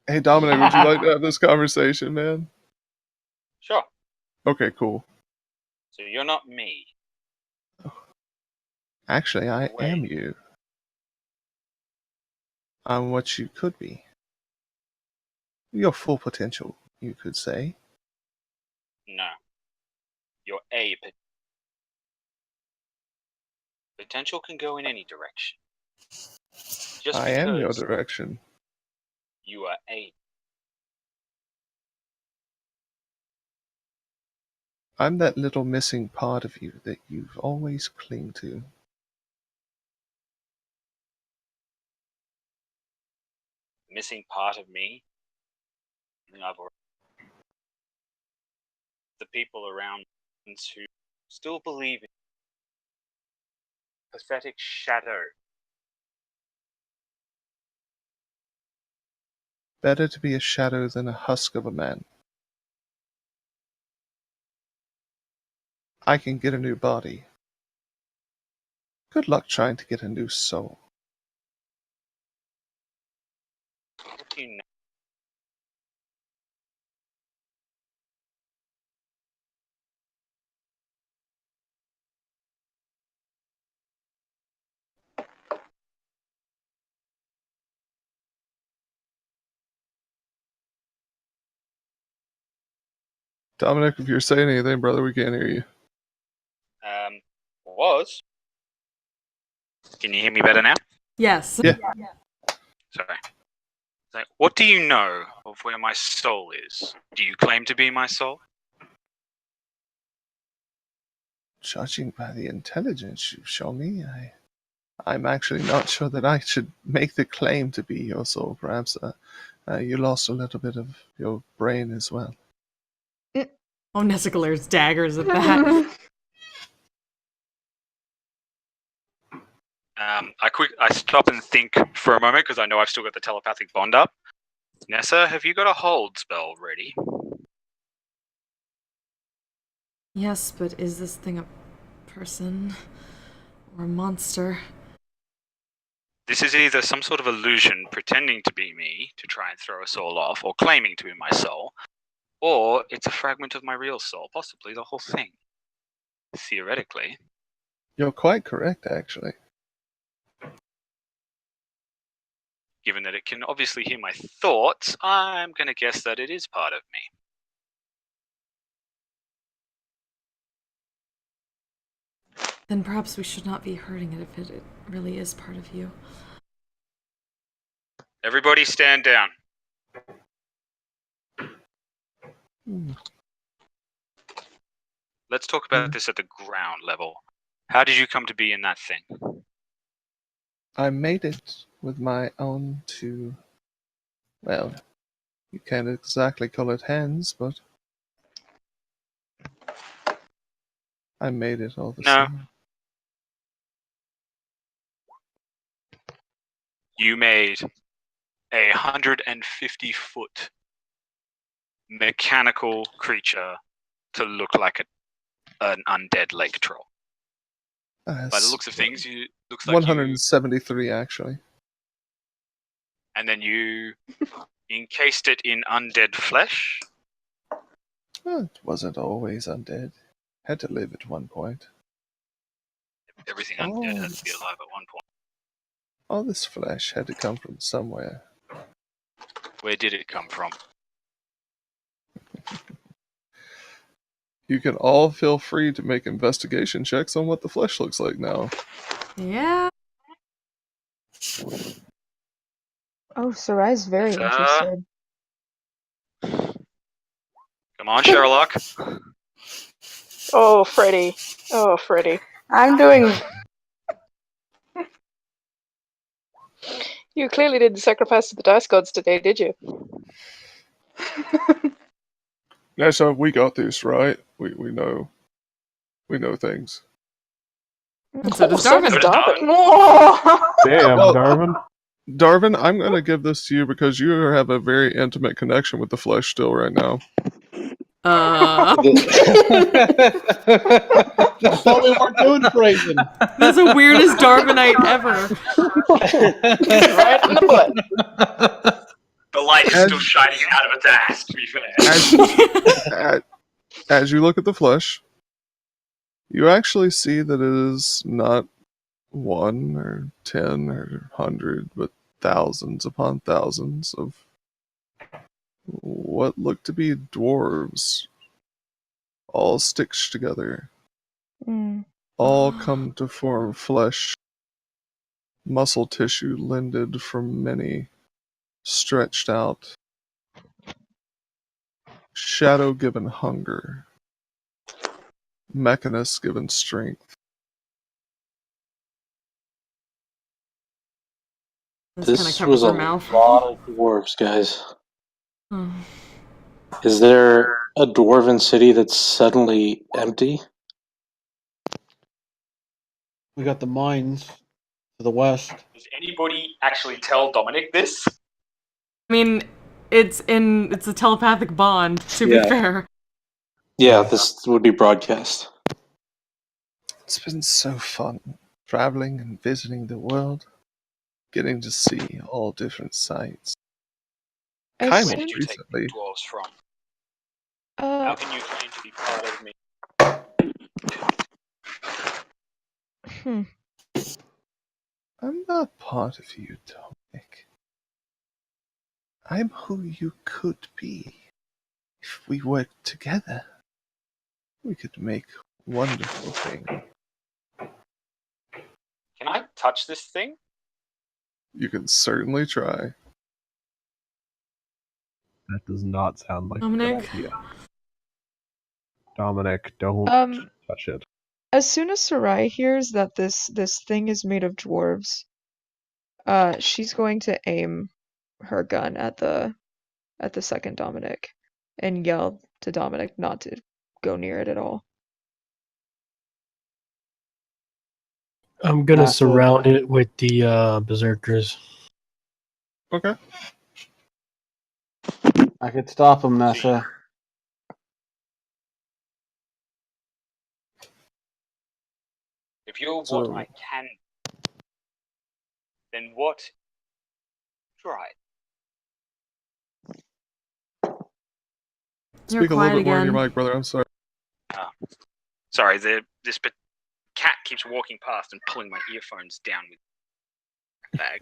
Hey, Dominic, would you like to have this conversation, man? Sure. Okay, cool. So you're not me. Actually, I am you. I'm what you could be. Your full potential, you could say. No. You're a potential can go in any direction. Just I am your because direction. you are a. I'm that little missing part of you that you've always cling to. Missing part of me. The people around who still believe in pathetic shadow. Better to be a shadow than a husk of a man. I can get a new body. Good luck trying to get a new soul. You know. Dominic, if you're saying anything, brother, we can't hear you. Was. Can you hear me better now? Yes. Yeah. Sorry. So, what do you know of where my soul is? Do you claim to be my soul? Judging by the intelligence you've shown me, I'm actually not sure that I should make the claim to be your soul. Perhaps you lost a little bit of your brain as well. Oh, Nessicaler's daggers at that. I stop and think for a moment because I know I've still got the telepathic bond up. Nessa, have you got a hold spell ready? Yes, but is this thing a person or a monster? This is either some sort of illusion pretending to be me to try and throw a soul off, or claiming to be my soul, or it's a fragment of my real soul, possibly the whole thing. theoretically. You're quite correct, actually. Given that it can obviously hear my thoughts, I'm going to guess that it is part of me. Then perhaps we should not be hurting it if it really is part of you. Everybody stand down. Let's talk about this at the ground level. How did you come to be in that thing? I made it with my own two... Well, you can't exactly call it hands, but... I made it all the same. You made a 150-foot mechanical creature to look like an undead lake troll. By the looks of things, you looks like 173, actually. And then you encased it in undead flesh. Well, it wasn't always undead. Had to live at one point. Everything undead has to be alive at one point. All this flesh had to come from somewhere. Where did it come from? You can all feel free to make investigation checks on what the flesh looks like now. Yeah. Oh, Sarai's very interested. Come on, Sherlock. Oh, Freddy. Oh, Freddy. I'm doing... You clearly didn't sacrifice to the dice gods today, did you? Yeah, so we got this, right? We know. We know things. And so does So Darwin. does Darwin. Damn, Well, Darwin. Darwin, I'm going to give this to you because you have a very intimate connection with the flesh still right now. I thought we weren't doing phrasing. That's the weirdest Darwinite ever. Right in the butt. The light is still shining out of its ass, to be fair. As you look at the flesh, you actually see that it is not 1 or 10 or 100, but thousands upon thousands of what look to be dwarves, all stitched together, all come to form flesh, muscle tissue lended from many, stretched out, shadow given hunger, Mechanus given strength. This covers was a her mouth. lot of dwarves, guys. Hmm. Is there a dwarven city that's suddenly empty? We got the mines to the west. Does anybody actually tell Dominic this? I mean, it's a telepathic bond, to be fair. Yeah, this would be broadcast. It's been so fun traveling and visiting the world, getting to see all different sights. As Kind soon- of recently. Dwarves from? How can you claim to be part of me? I'm not part of you, Dominic. I'm who you could be. If we worked together, we could make wonderful things. Can I touch this thing? You can certainly try. That does not sound like Dominic? a good idea. Dominic, don't touch it. As soon as Sarai hears that this thing is made of dwarves, she's going to aim her gun at the second Dominic and yell to Dominic not to go near it at all. I'm gonna surround it with the berserkers. Okay. I could stop him, Nessa. If you're So- what I can, then what? Try. Speak a little bit more in your again. mic, brother. I'm sorry. Sorry, this cat keeps walking past and pulling my earphones down with a bag.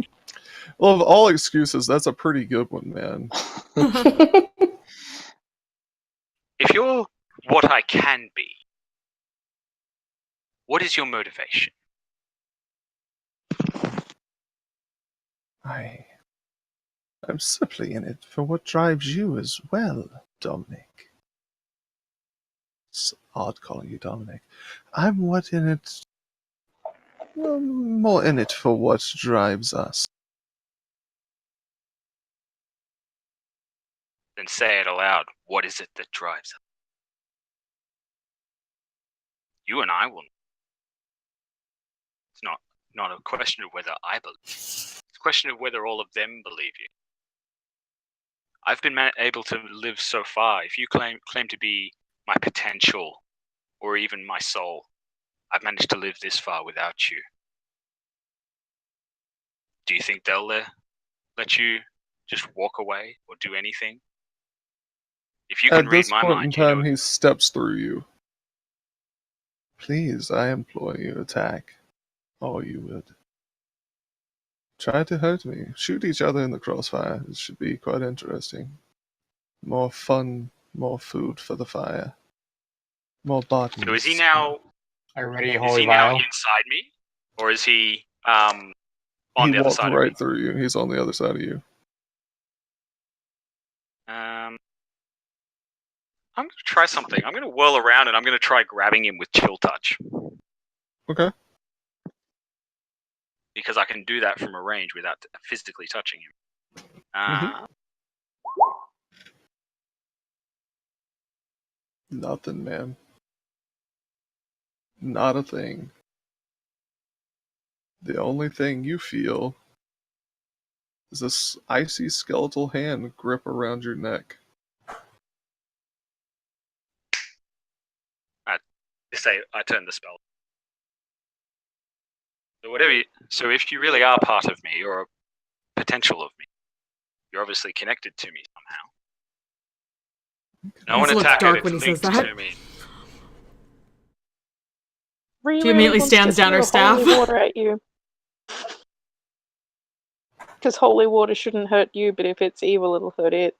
Well, of all excuses, that's a pretty good one, man. If you're what I can be, what is your motivation? I'm simply in it for what drives you as well, Dominic. It's odd calling you Dominic. I'm more in it for what drives us. Then say it aloud. What is it that drives us? You and I will. It's not a question of whether I believe. It's a question of whether all of them believe you. I've been able to live so far. If you claim to be my potential or even my soul, I've managed to live this far without you. Do you think they'll let you just walk away or do anything? If you can At read this my point mind, in time, he steps through you. Please, I implore you, attack. All you would. Try to hurt me. Shoot each other in the crossfire. It should be quite interesting. More fun, more food for the fire. More bodies. So is he now? Already Is holy he now vial. inside me, or is he on He the other walked side right of me? through you. He's on the other side of you. I'm going to try something. I'm going to whirl around and I'm going to try grabbing him with chill touch. Okay. Because I can do that from a range without physically touching him. Nothing, man. Not a thing. The only thing you feel is this icy skeletal hand grip around your neck. I turn the spell. So if you really are part of me, or a potential of me, you're obviously connected to me somehow. No His one looks attack dark it. when It's he says linked that. to me. She She immediately stands down her staff. Holy water at you. Because holy water shouldn't hurt you, but if it's evil, it'll hurt it.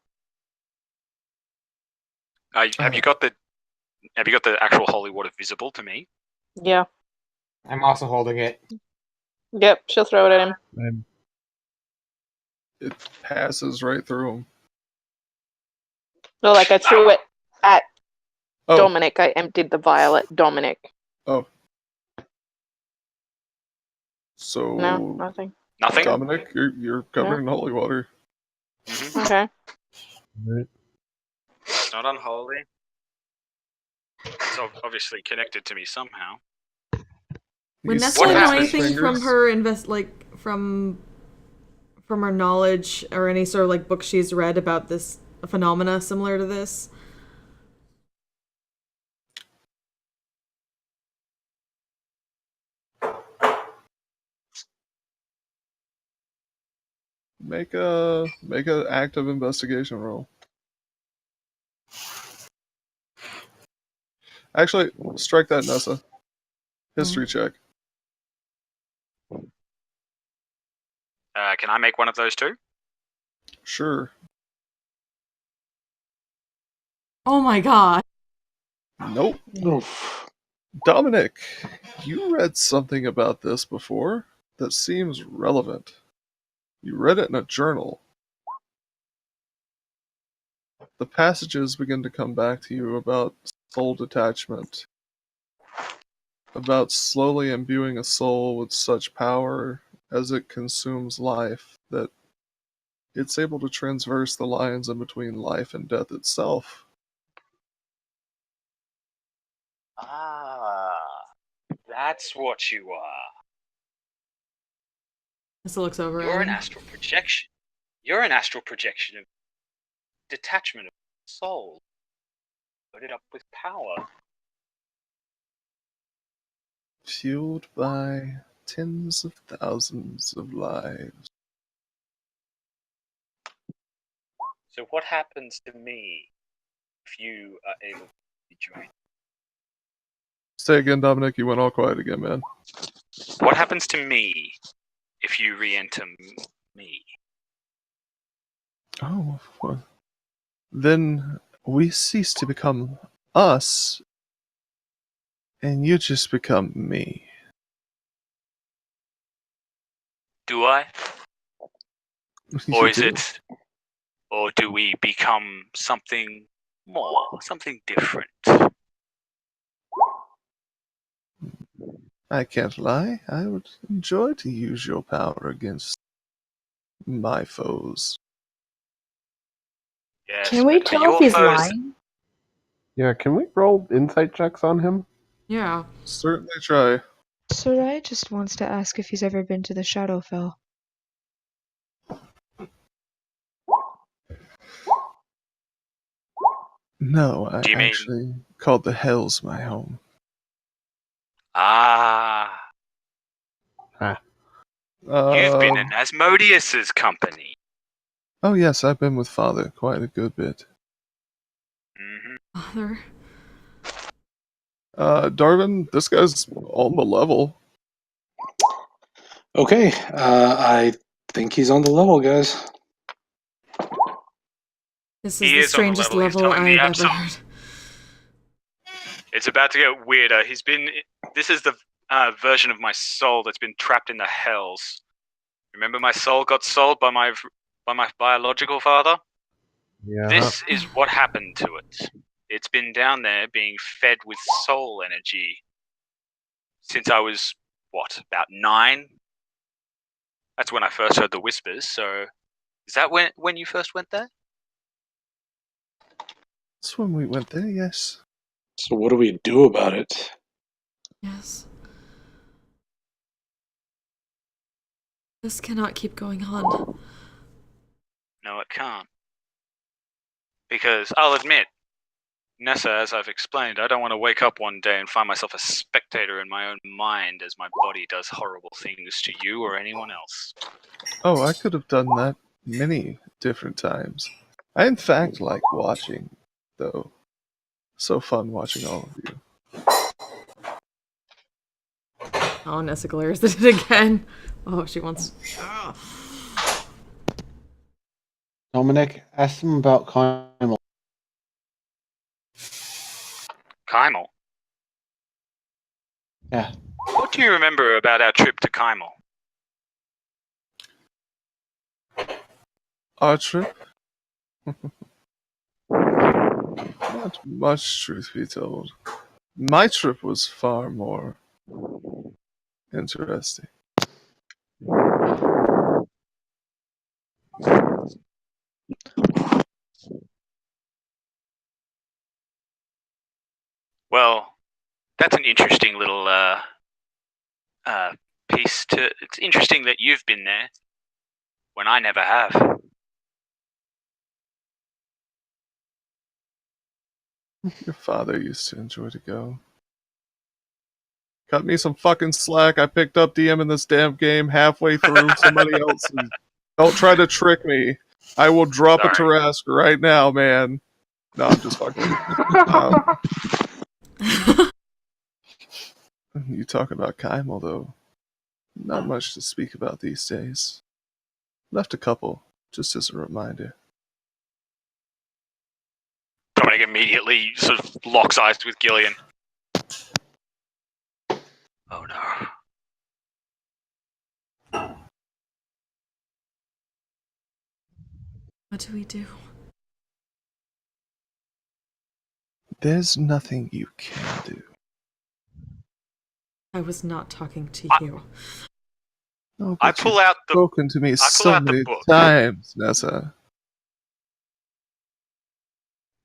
Have you got the actual holy water visible to me? Yeah. I'm also holding it. Yep, she'll throw it at him. It passes right through him. No, like I threw it at Oh. Dominic. I emptied the vial at Dominic. Oh. So No, nothing. Nothing? Dominic, you're covered in holy water. Okay. It's not unholy. It's obviously connected to me somehow. Would You Nessa snap know his anything from fingers. her from her knowledge or any sort of like book she's read about this phenomena similar to this? Make a active investigation roll. Actually, strike that, Nessa. History check. Can I make one of those too? Sure. Oh my god. Nope. Dominic, you read something about this before that seems relevant. You read it in a journal. The passages begin to come back to you about soul detachment, about slowly imbuing a soul with such power as it consumes life that it's able to transverse the lines in between life and death itself. Ah, that's what you are. Nessa looks over You're at an him. astral projection. You're an astral projection of detachment of soul, loaded up with power. Fueled by tens of thousands of lives. So what happens to me if you are able to join? Say again, Dominic. You went all quiet again, man. What happens to me if you re-enter me? Oh, well, then we cease to become us, and you just become me. Do I? You Or is do. it? Or do we become something more, something different? I can't lie. I would enjoy to use your power against my foes. Yes, Can we but for tell your if he's foes, lying? Yeah, can we roll insight checks on him? Yeah. Certainly try. Sarai just wants to ask if he's ever been to the Shadowfell. No, I Do you mean- actually called the Hells my home. You've been in Asmodeus's company. Oh yes, I've been with Father quite a good bit. Father. Darvin, this guy's on the level. Okay, I think he's on the level, guys. This is He the is on the strangest level. He's level telling me I've ever absolute- heard. It's about to get weirder. This is the version of my soul that's been trapped in the hells. Remember, my soul got sold by my biological father. Yeah. This is what happened to it. It's been down there being fed with soul energy since I was about 9. That's when I first heard the whispers. So, is that when you first went there? That's when we went there, yes. So what do we do about it? Yes. This cannot keep going on. No, it can't. Because I'll admit, Nessa, as I've explained, I don't want to wake up one day and find myself a spectator in my own mind as my body does horrible things to you or anyone else. Oh, I could have done that many different times. I in fact like watching, though. So fun watching all of you. Oh, Nessa glares at it again. Oh, she wants. Dominic, ask him about Kymel. Kymel? Yeah. What do you remember about our trip to Kymel? Our trip? Not much, truth be told. My trip was far more interesting. Well, that's an interesting little piece to. It's interesting that you've been there when I never have. Your father used to enjoy to go. Cut me some fucking slack. I picked up DM in this damn game halfway through. Somebody else. Don't try to trick me. I will drop a Tarask right now, man. No, I'm just fucking. You talking about Kymel, though. Not much to speak about these days. Left a couple, just as a reminder. Dominic immediately sort of locks eyes with Gillian. Oh no. What do we do? There's nothing you can do. I was not talking to you. No, I but pull you've out the. spoken to me so out the many book. times, Nessa.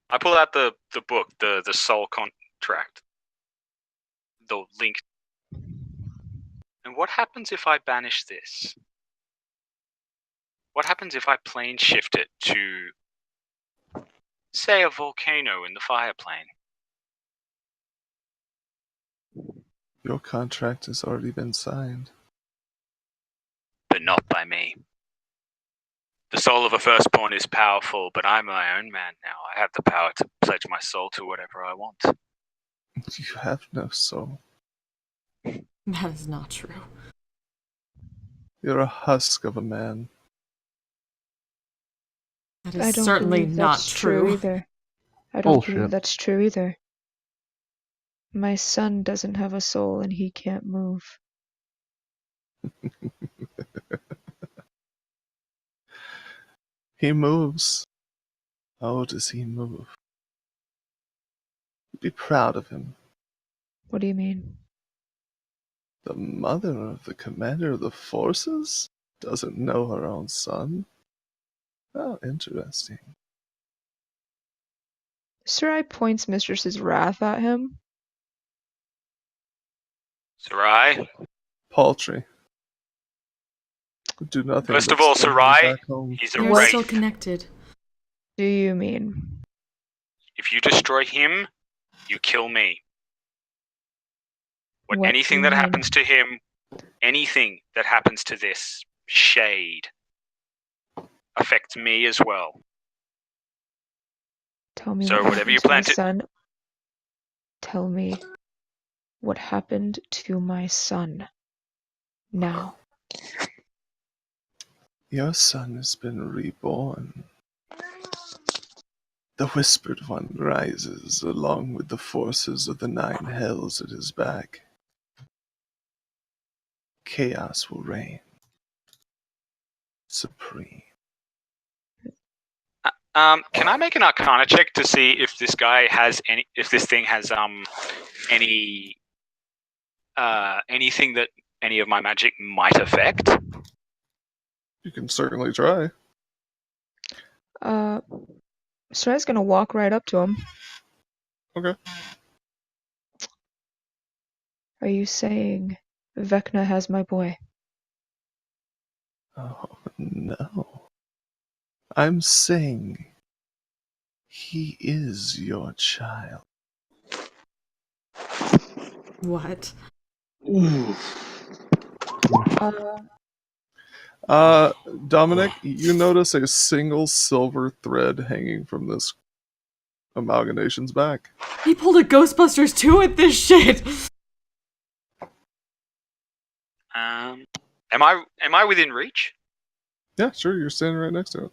I pull out the book, the soul contract, the link. And what happens if I banish this? What happens if I plane shift it to, say, a volcano in the fire plane? Your contract has already been signed. But not by me. The soul of a firstborn is powerful, but I'm my own man now. I have the power to pledge my soul to whatever I want. You have no soul. That is not true. You're a husk of a man. That I is don't certainly believe not that's true either. I don't believe Bullshit. that's true either. My son doesn't have a soul and he can't move. He moves. Oh, does he move? Be proud of him. What do you mean? The mother of the commander of the forces doesn't know her own son? How interesting. Sarai points Mistress's Wrath at him. Sarai. Paltry. Would do nothing First but of all, send me Sarai, back home. he's a You're wraith. still connected. Do you mean? If you destroy him, you kill me. What do Anything you that mean? happens to him, anything that happens to this shade affects me as well. Tell me So what whatever happened you to my plan to... son. Tell me what happened to my son. Now. Your son has been reborn. The Whispered One rises along with the forces of the Nine Hells at his back. Chaos will reign. Supreme. Can I make an Arcana check to see if this guy has any, if this thing has any anything that any of my magic might affect? You can certainly try. Sarai's gonna walk right up to him. Okay. Are you saying Vecna has my boy? Oh, no. I'm saying he is your child. What? Dominic, you notice a single silver thread hanging from this amalgamation's back. He pulled a Ghostbusters 2 at this shit! Am I within reach? Yeah, sure, you're standing right next to it.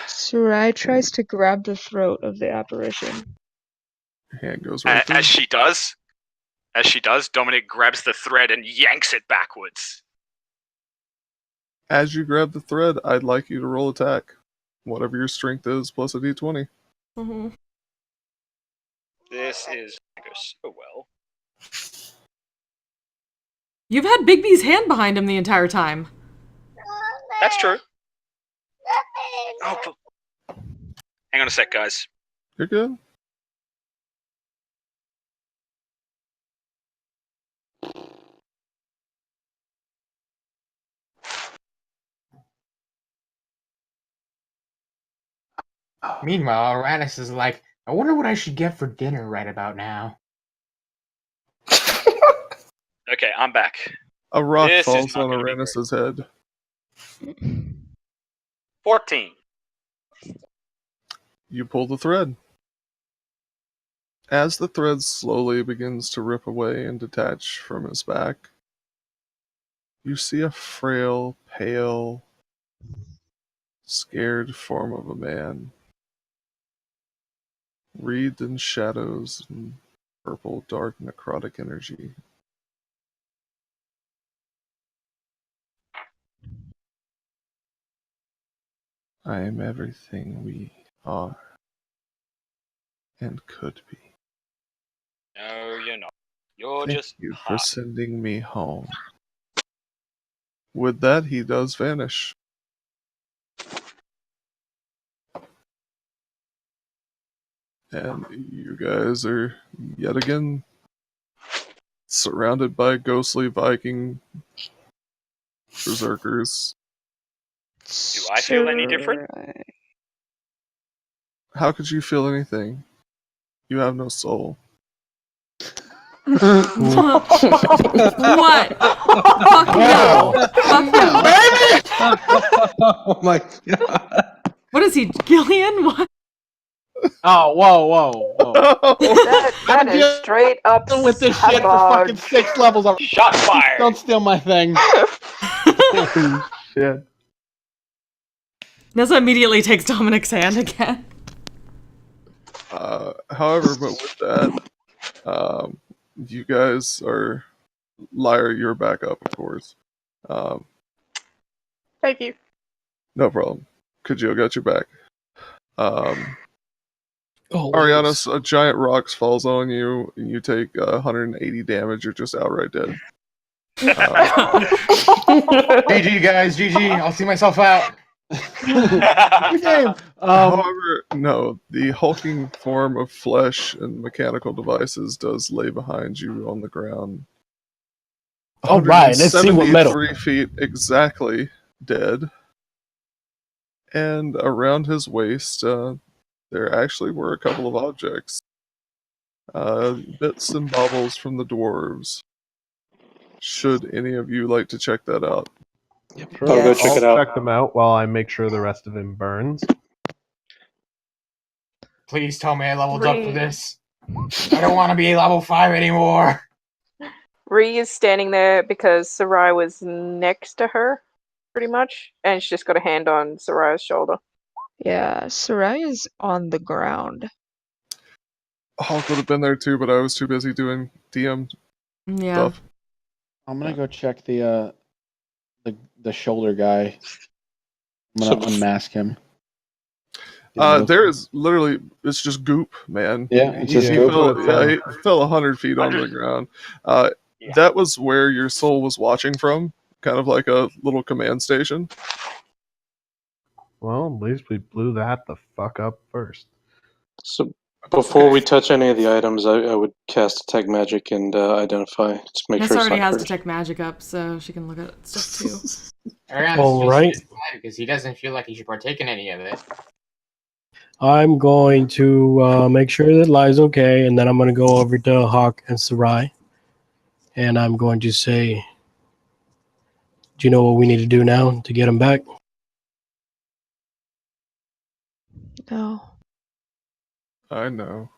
Sarai tries to grab the throat of the apparition. Your hand goes right through. As she does, Dominic grabs the thread and yanks it backwards. As you grab the thread, I'd like you to roll attack. Whatever your strength is, plus a d20. Mm-hmm. This is going to go so well. You've had Bigby's hand behind him the entire time. That's true. Oh, hang on a sec, guys. You're good. Meanwhile, Uranus is like, I wonder what I should get for dinner right about now. Okay, I'm back. A rock This is falls not on gonna be Uranus's head. 14. You pull the thread. As the thread slowly begins to rip away and detach from his back, you see a frail, pale, scared form of a man, wreathed in shadows and purple, dark, necrotic energy. I am everything we are and could be. No, you're not. You're Thank just you for hot. sending me home. With that, he does vanish. And you guys are yet again surrounded by ghostly Viking berserkers. Do I feel any different? How could you feel anything? You have no soul. What? Fuck no. Fuck no. Oh my god. What is he, Gillian? What? Oh, whoa. That is straight up with this shit for fucking sabotage. 6 levels. Already. Shot fired. Don't steal my thing. Holy shit. Nessa immediately takes Dominic's hand again. However, but with that, you guys are Lyra. You're back up, of course. Thank you. No problem. Kajio got your back. Oh, Arianas, a giant rock falls on you, and you take 180 damage. You're just outright dead. GG, guys. GG. I'll see myself out. Game. However, no, the hulking form of flesh and mechanical devices does lay behind you on the ground. All right, let's see what metal. 173 feet exactly dead. And around his waist, there actually were a couple of objects. Bits and baubles from the dwarves. Should any of you like to check that out? Sure. I'll go check it out. Check them out while I make sure the rest of him burns. Please tell me I leveled up for this. I don't want to be level 5 anymore. Ree is standing there because Sarai was next to her, pretty much, and she just got a hand on Sarai's shoulder. Yeah, Sarai is on the ground. Hulk would have been there too, but I was too busy doing DM Yeah. stuff. I'm gonna go check the shoulder guy. I'm gonna unmask him. There is literally, it's just goop, man. Yeah, it's just he goop. He fell 100 feet onto the ground. That was where your soul was watching from, kind of like a little command station. Well, at least we blew that the fuck up first. So before we touch any of the items, I would cast Detect Magic and identify. Just make Nessa sure it's already not has cursed. Detect Magic up, so she can look at stuff too. All right. Because he doesn't feel like he should partake in any of it. I'm going to make sure that Lai's okay, and then I'm going to go over to Hawk and Sarai, and I'm going to say, do you know what we need to do now to get him back? No. I know.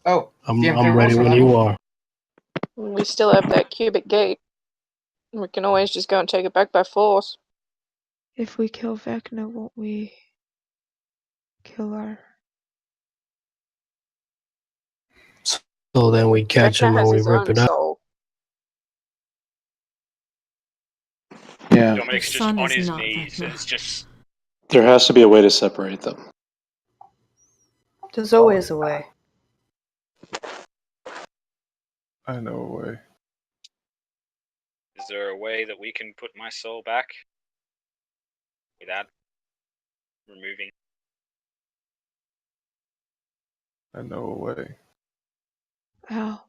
Oh, I'm ready when you are. We still have that cubic gate. We can always just go and take it back by force. If we kill Vecna, won't we kill our... So then we catch Vecna him and has we his rip own it up. soul. Yeah. Dominic's just sun on is his not knees. Vecna. It's just There has to be a way to separate them. There's always a way. I know a way. Is there a way that we can put my soul back without removing? I know a way. How?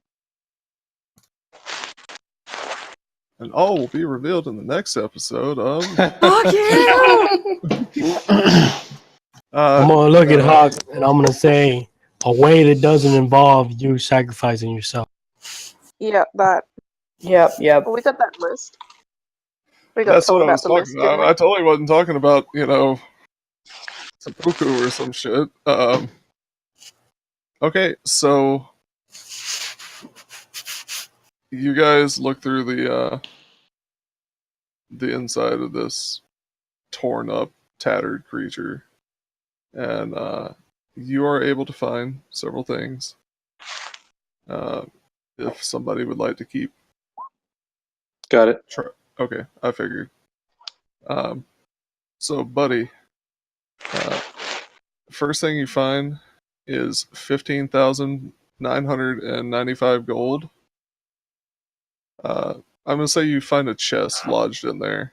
And all will be revealed in the next episode of. Fuck you! I'm going to look at Hawk, and I'm going to say a way that doesn't involve you sacrificing yourself. Yeah, that. Yep. Well, we got that list. We got That's told what I was about the talking list, about. didn't we? I totally wasn't talking about, seppuku or some shit. Okay, so you guys look through the inside of this torn up, tattered creature, and you are able to find several things. If somebody would like to keep. Got it. Okay, I figured. So, buddy, first thing you find is 15,995 gold. I'm gonna say you find a chest lodged in there.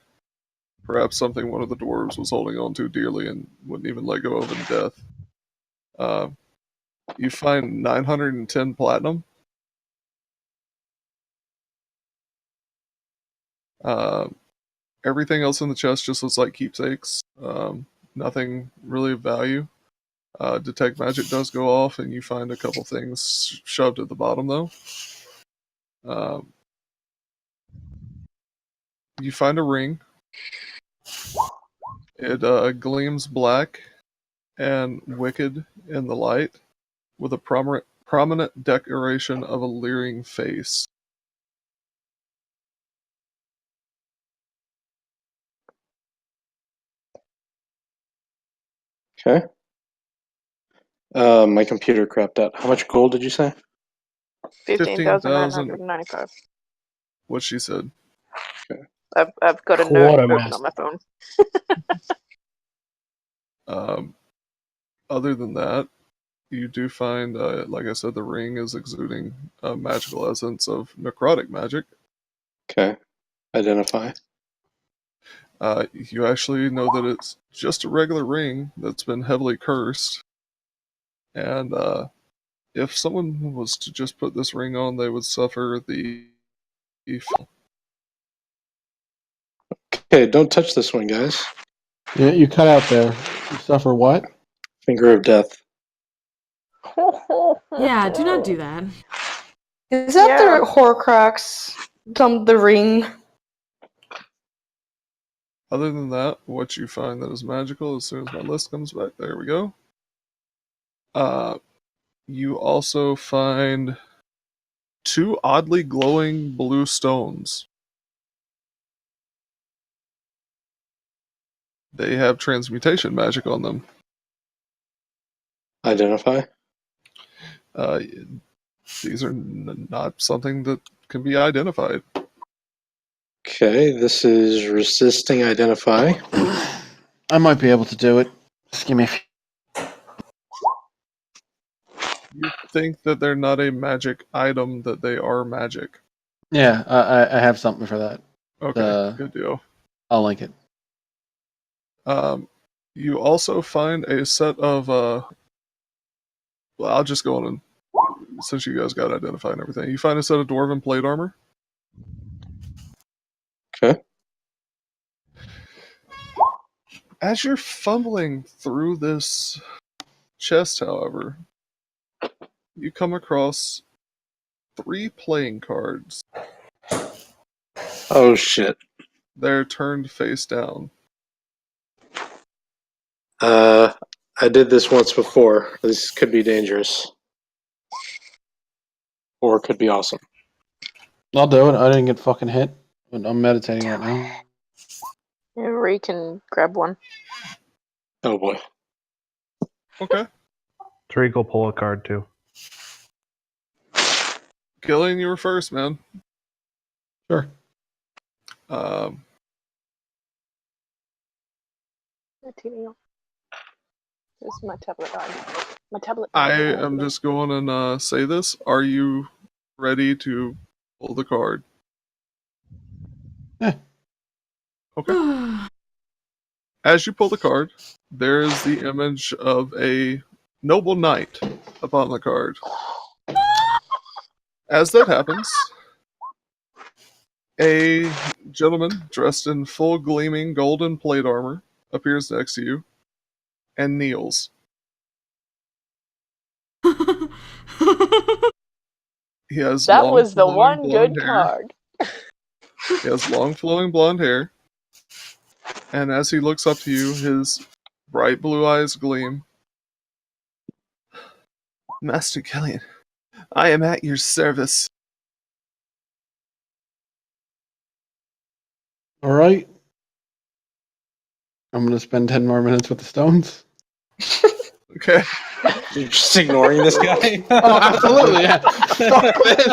Perhaps something one of the dwarves was holding on to dearly and wouldn't even let go of in death. You find 910 platinum. Everything else in the chest just looks like keepsakes. Nothing really of value. Detect magic does go off, and you find a couple things shoved at the bottom, though. You find a ring. It gleams black, and wicked in the light, with a prominent decoration of a leering face. Okay. My computer crapped out. How much gold did you say? 15,995. What she said. Okay. I've got a note open Quartermaster. on my phone. Other than that, you do find, like I said, the ring is exuding a magical essence of necrotic magic. Okay. Identify. You actually know that it's just a regular ring that's been heavily cursed. And if someone was to just put this ring on, they would suffer the Okay, don't touch this one, guys. Yeah, you cut out there. You suffer what? Finger of death. Yeah, do not do that. Is that the Horcrux? The ring? Other than that, what you find that is magical as soon as my list comes back, there we go. You also find 2 oddly glowing blue stones. They have transmutation magic on them. Identify. These are not something that can be identified. Okay, this is resisting identify. I might be able to do it. Just give me a few. You think that they're not a magic item, that they are magic. Yeah, I have something for that. Okay, good deal. I'll link it. You also find a set of, well, I'll just go on and, since you guys got identified and everything, you find a set of dwarven plate armor. Okay. As you're fumbling through this chest, however, you come across 3 playing cards. Oh shit. They're turned face down. I did this once before. This could be dangerous. Or it could be awesome. I'll do it. I didn't get fucking hit. I'm meditating right now. Yeah, Ree can grab one. Oh boy. Okay. Tariq will pull a card too. Killian, you were first, man. Sure. This is my tablet on. My tablet. I am just going and say this. Are you ready to pull the card? Yeah. Okay. As you pull the card, there is the image of a noble knight upon the card. As that happens, a gentleman dressed in full gleaming golden plate armor appears next to you and kneels. He has That long, was the flowing one blonde good hair. card. He has long flowing blonde hair, and as he looks up to you, his bright blue eyes gleam. Master Killian, I am at your service. All right. I'm gonna spend 10 more minutes with the stones. Okay. You're just ignoring this guy? Oh, absolutely, yeah. Fuck this.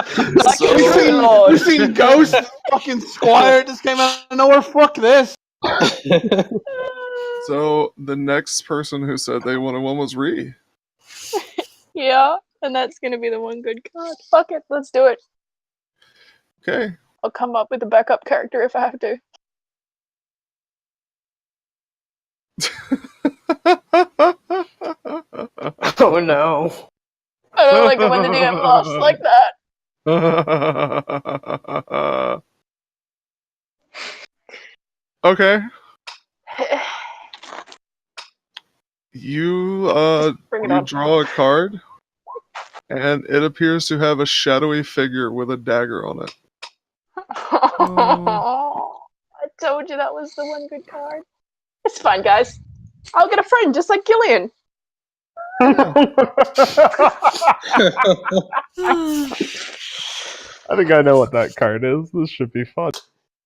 Like So- We've seen Ghost, fucking Squire just came out of nowhere. Fuck this. So the next person who said they wanted one was Ree. Yeah, and that's gonna be the one good card. Fuck it, let's do it. Okay. I'll come up with a backup character if I have to. Oh no. I don't like it when the DM laughs like that. Okay. You Bring it you on. draw a card, and it appears to have a shadowy figure with a dagger on it. I told you that was the one good card. It's fine, guys. I'll get a friend just like Gillian. I think I know what that card is. This should be fun.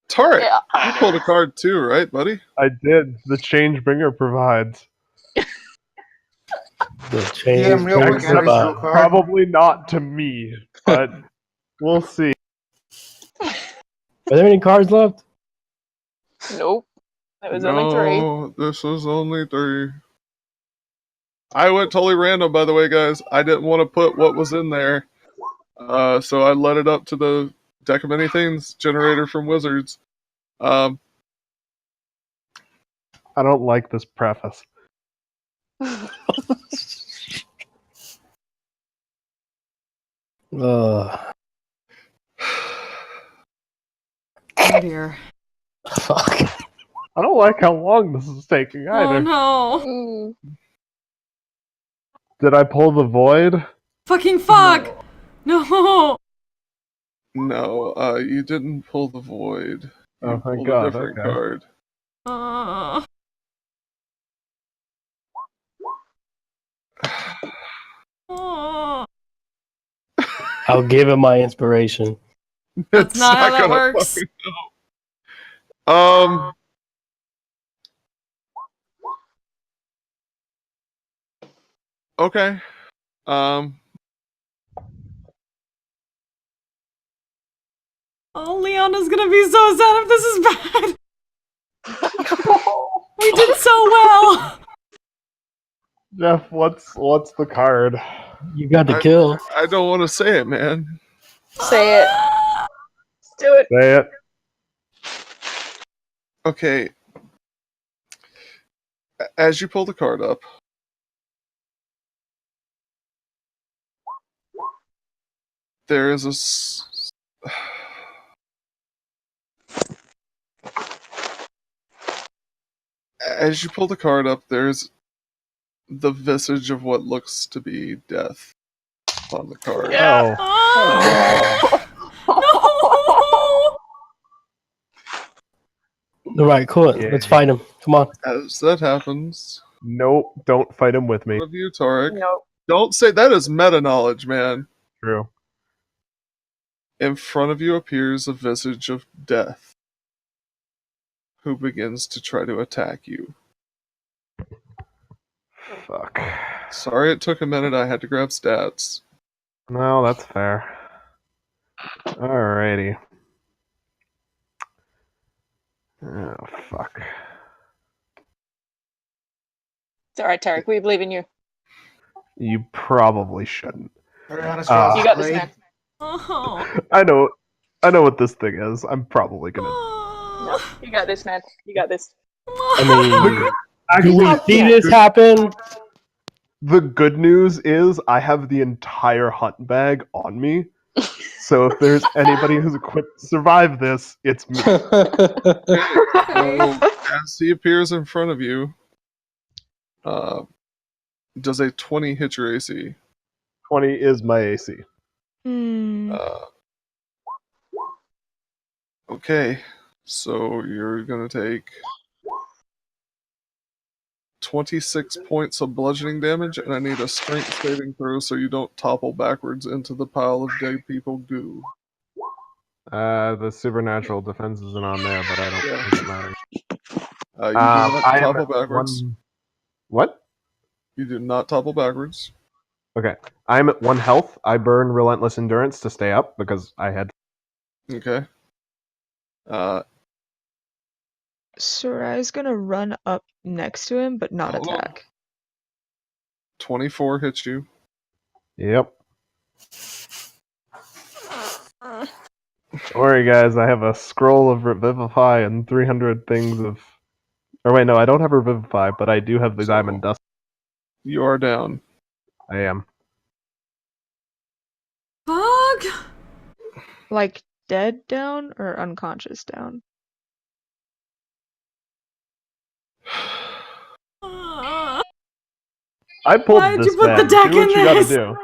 Tarek, Yeah. you pulled a card too, right, buddy? I did. The change bringer provides. The change DM real quick, Except Henry's real card. probably not to me, but we'll see. Are there any cards left? Nope. It was only 3. No, this was only 3. I went totally random, by the way, guys. I didn't want to put what was in there, so I let it up to the Deck of Many Things generator from Wizards. I don't like this preface. Oh dear. Fuck. I don't like how long this is taking either. Oh no. Did I pull the void? Fucking fuck! No! No, you didn't pull the void. You Oh, thank pulled God, a different okay. card. I'll give him my inspiration. That's not how that gonna works. fucking go. Okay. Oh, Leona's gonna be so sad if this is bad. We did so well. Jeff, what's the card? You got the kill. I don't want to say it, man. Say it. Let's do it. Say it. Okay. As you pull the card up, there is as you pull the card up, there's the visage of what looks to be death on the card. Yeah. All right, cool. Let's fight him. Come on. As that happens, Nope, don't fight him with me. of you, Tarek. Nope. Don't say that is meta knowledge, man. True. In front of you appears a visage of death, who begins to try to attack you. Fuck. Sorry it took a minute, I had to grab stats. No, that's fair. Alrighty. Oh, fuck. It's alright, Tarek. We believe in you. You probably shouldn't. You got this, man. I know what this thing is. I'm probably gonna. No, you got this, man. You got this. I mean, do we see this happen? The good news is I have the entire hunt bag on me. So if there's anybody who's equipped to survive this, it's me. As he appears in front of you, does a 20 hit your AC? 20 is my AC. Okay, so you're gonna take 26 points of bludgeoning damage, and I need a strength saving throw so you don't topple backwards into the pile of dead people goo. The supernatural defense isn't on there, but I don't think it matters. You do not I am topple at backwards. What? You do not topple backwards. Okay. I'm at 1 health. I burn Relentless Endurance to stay up because I had. Okay. Sorai's gonna run up next to him, but not Hold on. attack. 24 hits you. Yep. Don't worry, guys. I have a scroll of Revivify and 300 things of. Or wait, no, I don't have Revivify, but I do have the Diamond Dust. You are down. I am. Fuck! Like dead down or unconscious down? I pulled Why'd this you put the bag. deck Do what in you this? gotta do.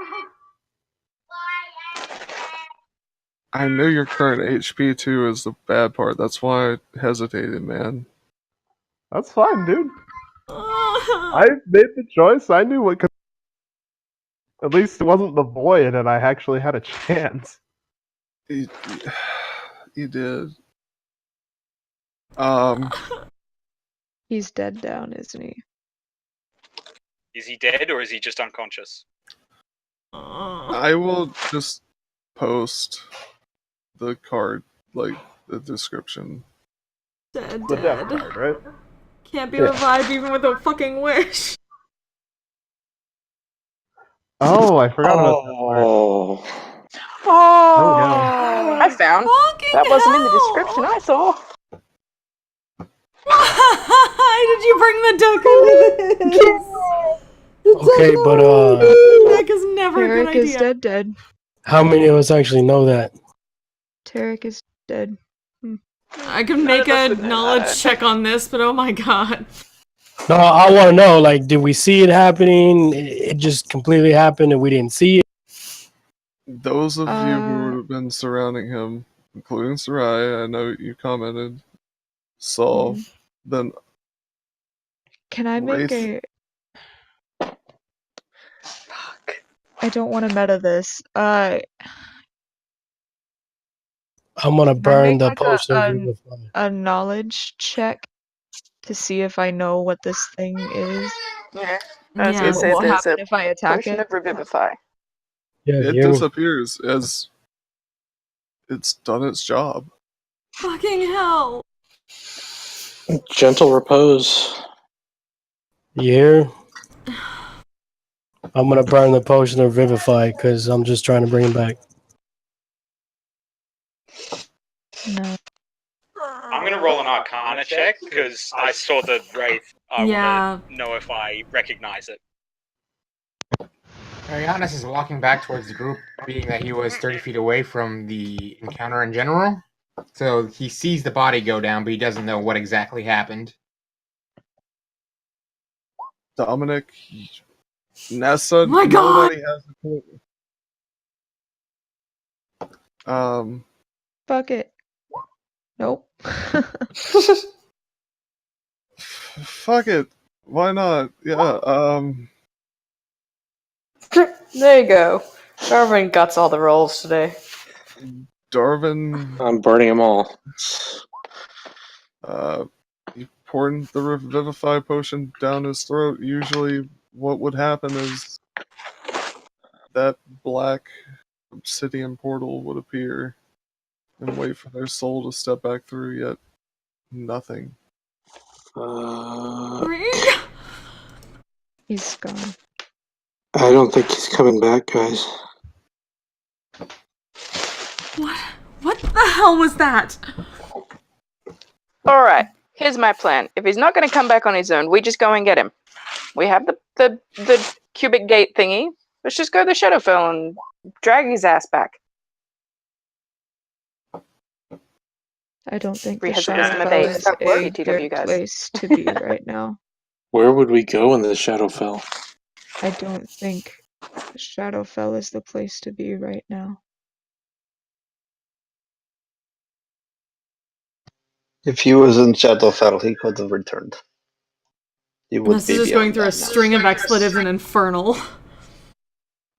I know your current HP too is the bad part. That's why I hesitated, man. That's fine, dude. I made the choice. I knew what. At least it wasn't the void, and I actually had a chance. You did. He's dead down, isn't he? Is he dead or is he just unconscious? I will just post the card, like the description. Dead. The death card, right? Can't be Yeah. revived even with a fucking wish. Oh, I forgot about that part. Oh, no. I found. That wasn't in the description I saw. Why did you bring the duck into this? Okay, but That is never a good Tarek is idea. dead. how many of us actually know that? Tarek is dead. I can make a knowledge check on this, but oh my god. No, I want to know. Like, did we see it happening? It just completely happened, and we didn't see it. Those of you who would have been surrounding him, including Sarai, I know you commented, saw, then Can I make Wraith- a... Fuck. I don't want to meta this. I'm gonna Can I burn make the like potion of Vivify. a knowledge check to see if I know what this thing is? Yeah. I was Yeah. gonna say What will there's happen a if I attack potion it? of revivify. Yeah, it you hear me? disappears as it's done its job. Fucking hell. Gentle repose. You hear? I'm gonna burn the potion of Vivify because I'm just trying to bring him back. No. I'm gonna roll an Arcana check because I saw the wraith. I Yeah. want to know if I recognize it. Arianis is walking back towards the group, being that he was 30 feet away from the encounter in general. So he sees the body go down, but he doesn't know what exactly happened. Dominic, Nessa, My God! nobody has a clue. Fuck it. Nope. Fuck it. Why not? Yeah, There you go. Darwin guts all the rolls today. Darvin, I'm burning them all. you poured the Revivify potion down his throat. Usually what would happen is that black obsidian portal would appear and wait for their soul to step back through, yet nothing. He's gone. I don't think he's coming back, guys. What the hell was that? Alright, here's my plan. If he's not gonna come back on his own, we just go and get him. We have the cubic gate thingy. Let's just go to the Shadowfell and drag his ass back. I don't think the Rehabilitation of Shadowfell base. is That work, a TW good guys. place to be right now. Where would we go in the Shadowfell? I don't think the Shadowfell is the place to be right now. If he was in Shadowfell, he could have returned. He would This be is just going beyond through a that now. string of expletives and infernal.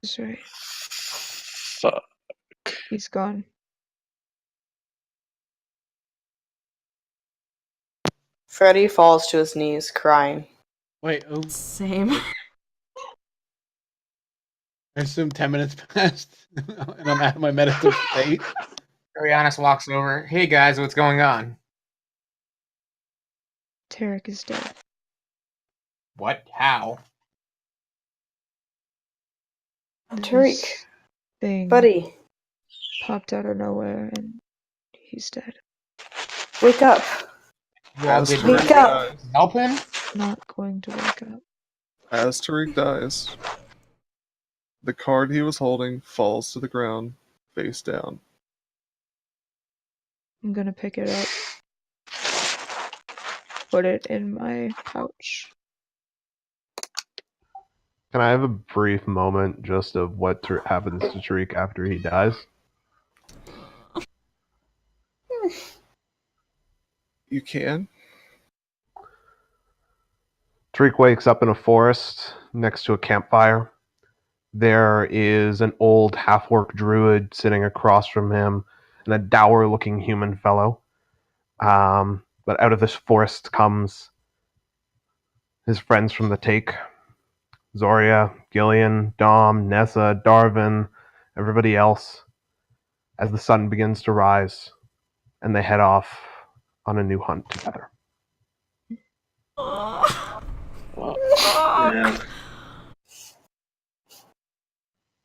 That's right. Fuck. He's gone. Freddy falls to his knees, crying. Wait, Same. I assume 10 minutes passed and I'm out of my meditative state. Arianis walks over. Hey guys, what's going on? Tarek is dead. What? How? Tariq, This thing buddy, popped out of nowhere and he's dead. wake up. You all As did Tariq Wake up. dies, help him? Not going to wake up. as Tariq dies, the card he was holding falls to the ground, face down. I'm gonna pick it up. Put it in my pouch. Can I have a brief moment just of what happens to Tariq after he dies? You can? Tariq wakes up in a forest next to a campfire. There is an old half-orc druid sitting across from him, and a dour-looking human fellow. But out of this forest comes his friends from the take. Zoria, Gillian, Dom, Nessa, Darvin, everybody else, as the sun begins to rise, and they head off on a new hunt together. Yeah.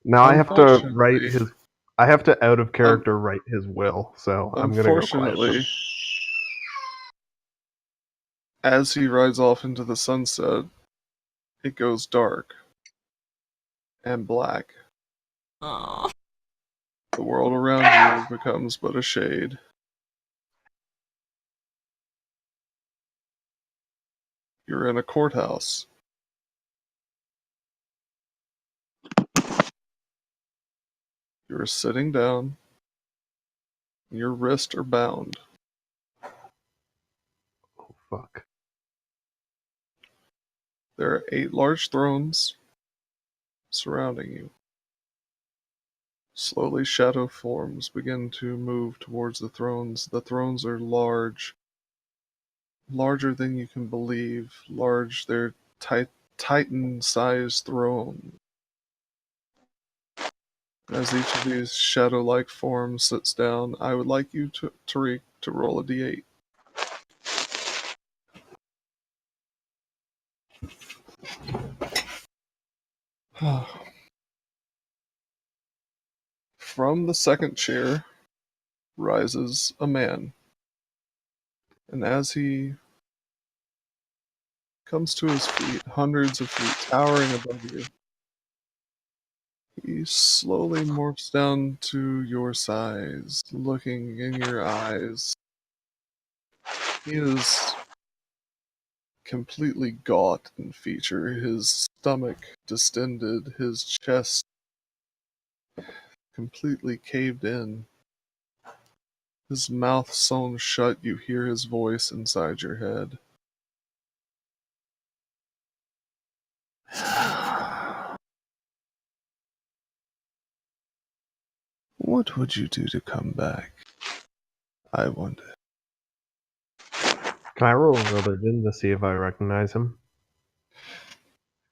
Now I have to write Unfortunately- his. I have to out of character write his will, so I'm gonna go quiet. Unfortunately, as he rides off into the sunset, it goes dark and black. Aw. The world around you becomes but a shade. You're in a courthouse. You're sitting down. Your wrists are bound. Oh fuck! There are 8 large thrones surrounding you. Slowly, shadow forms begin to move towards the thrones. The thrones are large, larger than you can believe. Large, they're titan-sized thrones. As each of these shadow-like forms sits down, I would like you, Tariq, to roll a d8. From the second chair rises a man, and as he comes to his feet, hundreds of feet towering above you, he slowly morphs down to your size, looking in your eyes. He is completely gaunt in feature, his stomach distended, his chest completely caved in. His mouth sewn shut, you hear his voice inside your head. What would you do to come back? I wonder. Can I roll religion to see if I recognize him?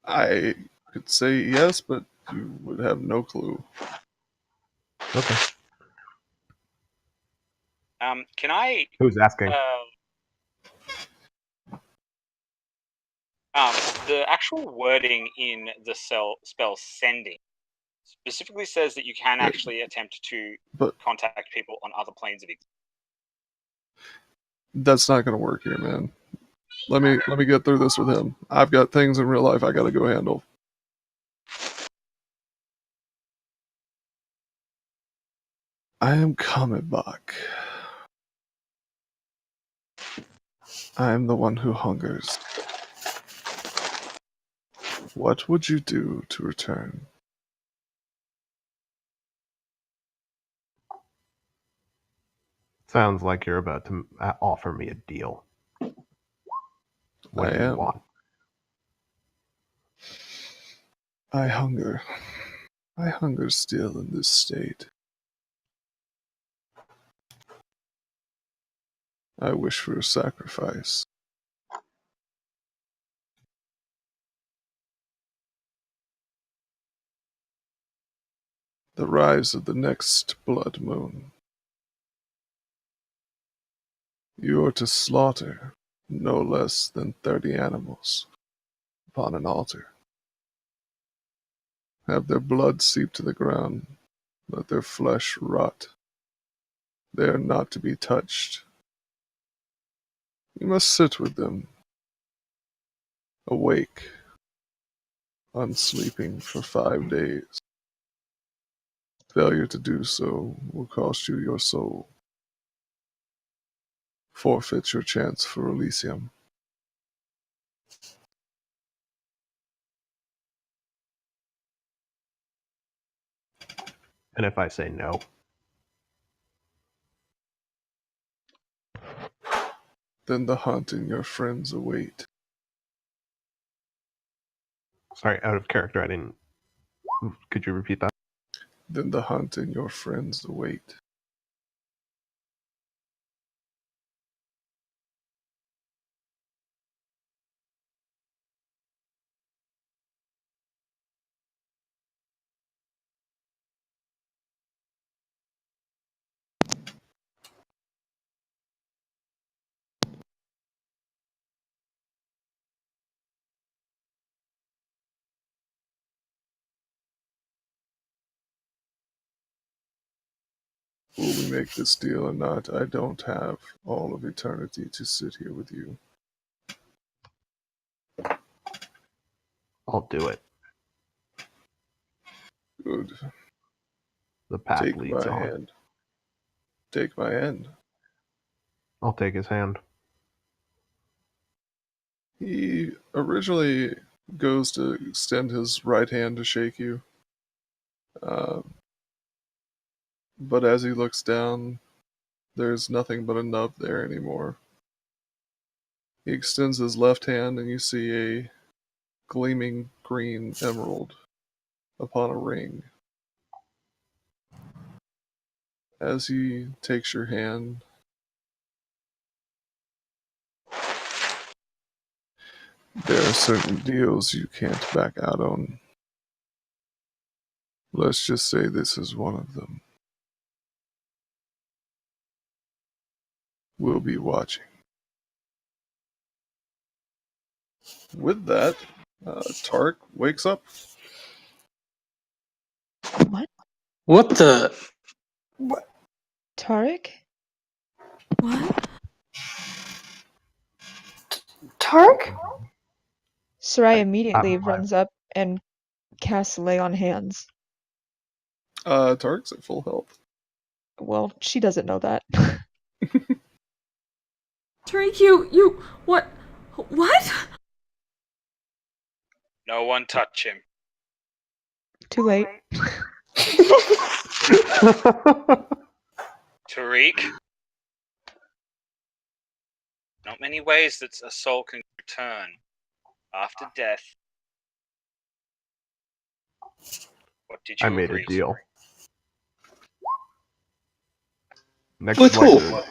I could say yes, but you would have no clue. Okay. Can I? Who's asking? The actual wording in the spell sending specifically says that you can actually attempt to contact people on other planes of existence. That's not going to work here, man. Let me get through this with him. I've got things in real life I got to go handle. I am coming back. I am the one who hungers. What would you do to return? Sounds like you're about to offer me a deal. What do you am. want? I hunger. I hunger still in this state. I wish for a sacrifice. The rise of the next blood moon. You are to slaughter no less than 30 animals upon an altar. Have their blood seep to the ground. Let their flesh rot. They are not to be touched. You must sit with them, awake, unsleeping for 5 days. Failure to do so will cost you your soul. Forfeit your chance for Elysium. And if I say no? Then the hunt and your friends await. Sorry, out of character, I didn't Could you repeat that? Then the hunt and your friends await. Will we make this deal or not? I don't have all of eternity to sit here with you. I'll do it. Good. The path Take leads my on. hand. Take my hand. I'll take his hand. He originally goes to extend his right hand to shake you. But as he looks down, there's nothing but a nub there anymore. He extends his left hand and you see a gleaming green emerald upon a ring. As he takes your hand, there are certain deals you can't back out on. Let's just say this is one of them. We'll be watching. With that, Tark wakes up. What? What the? Tarek? What? Tark? Sarai immediately I'm alive. runs up and casts Lay on Hands. Tark's at full health. Well, she doesn't know that. Tariq, you, what? What? No one touch him. Too late. Tariq. Not many ways that a soul can return after death. What did you I made a agree deal. Next With who? wizard.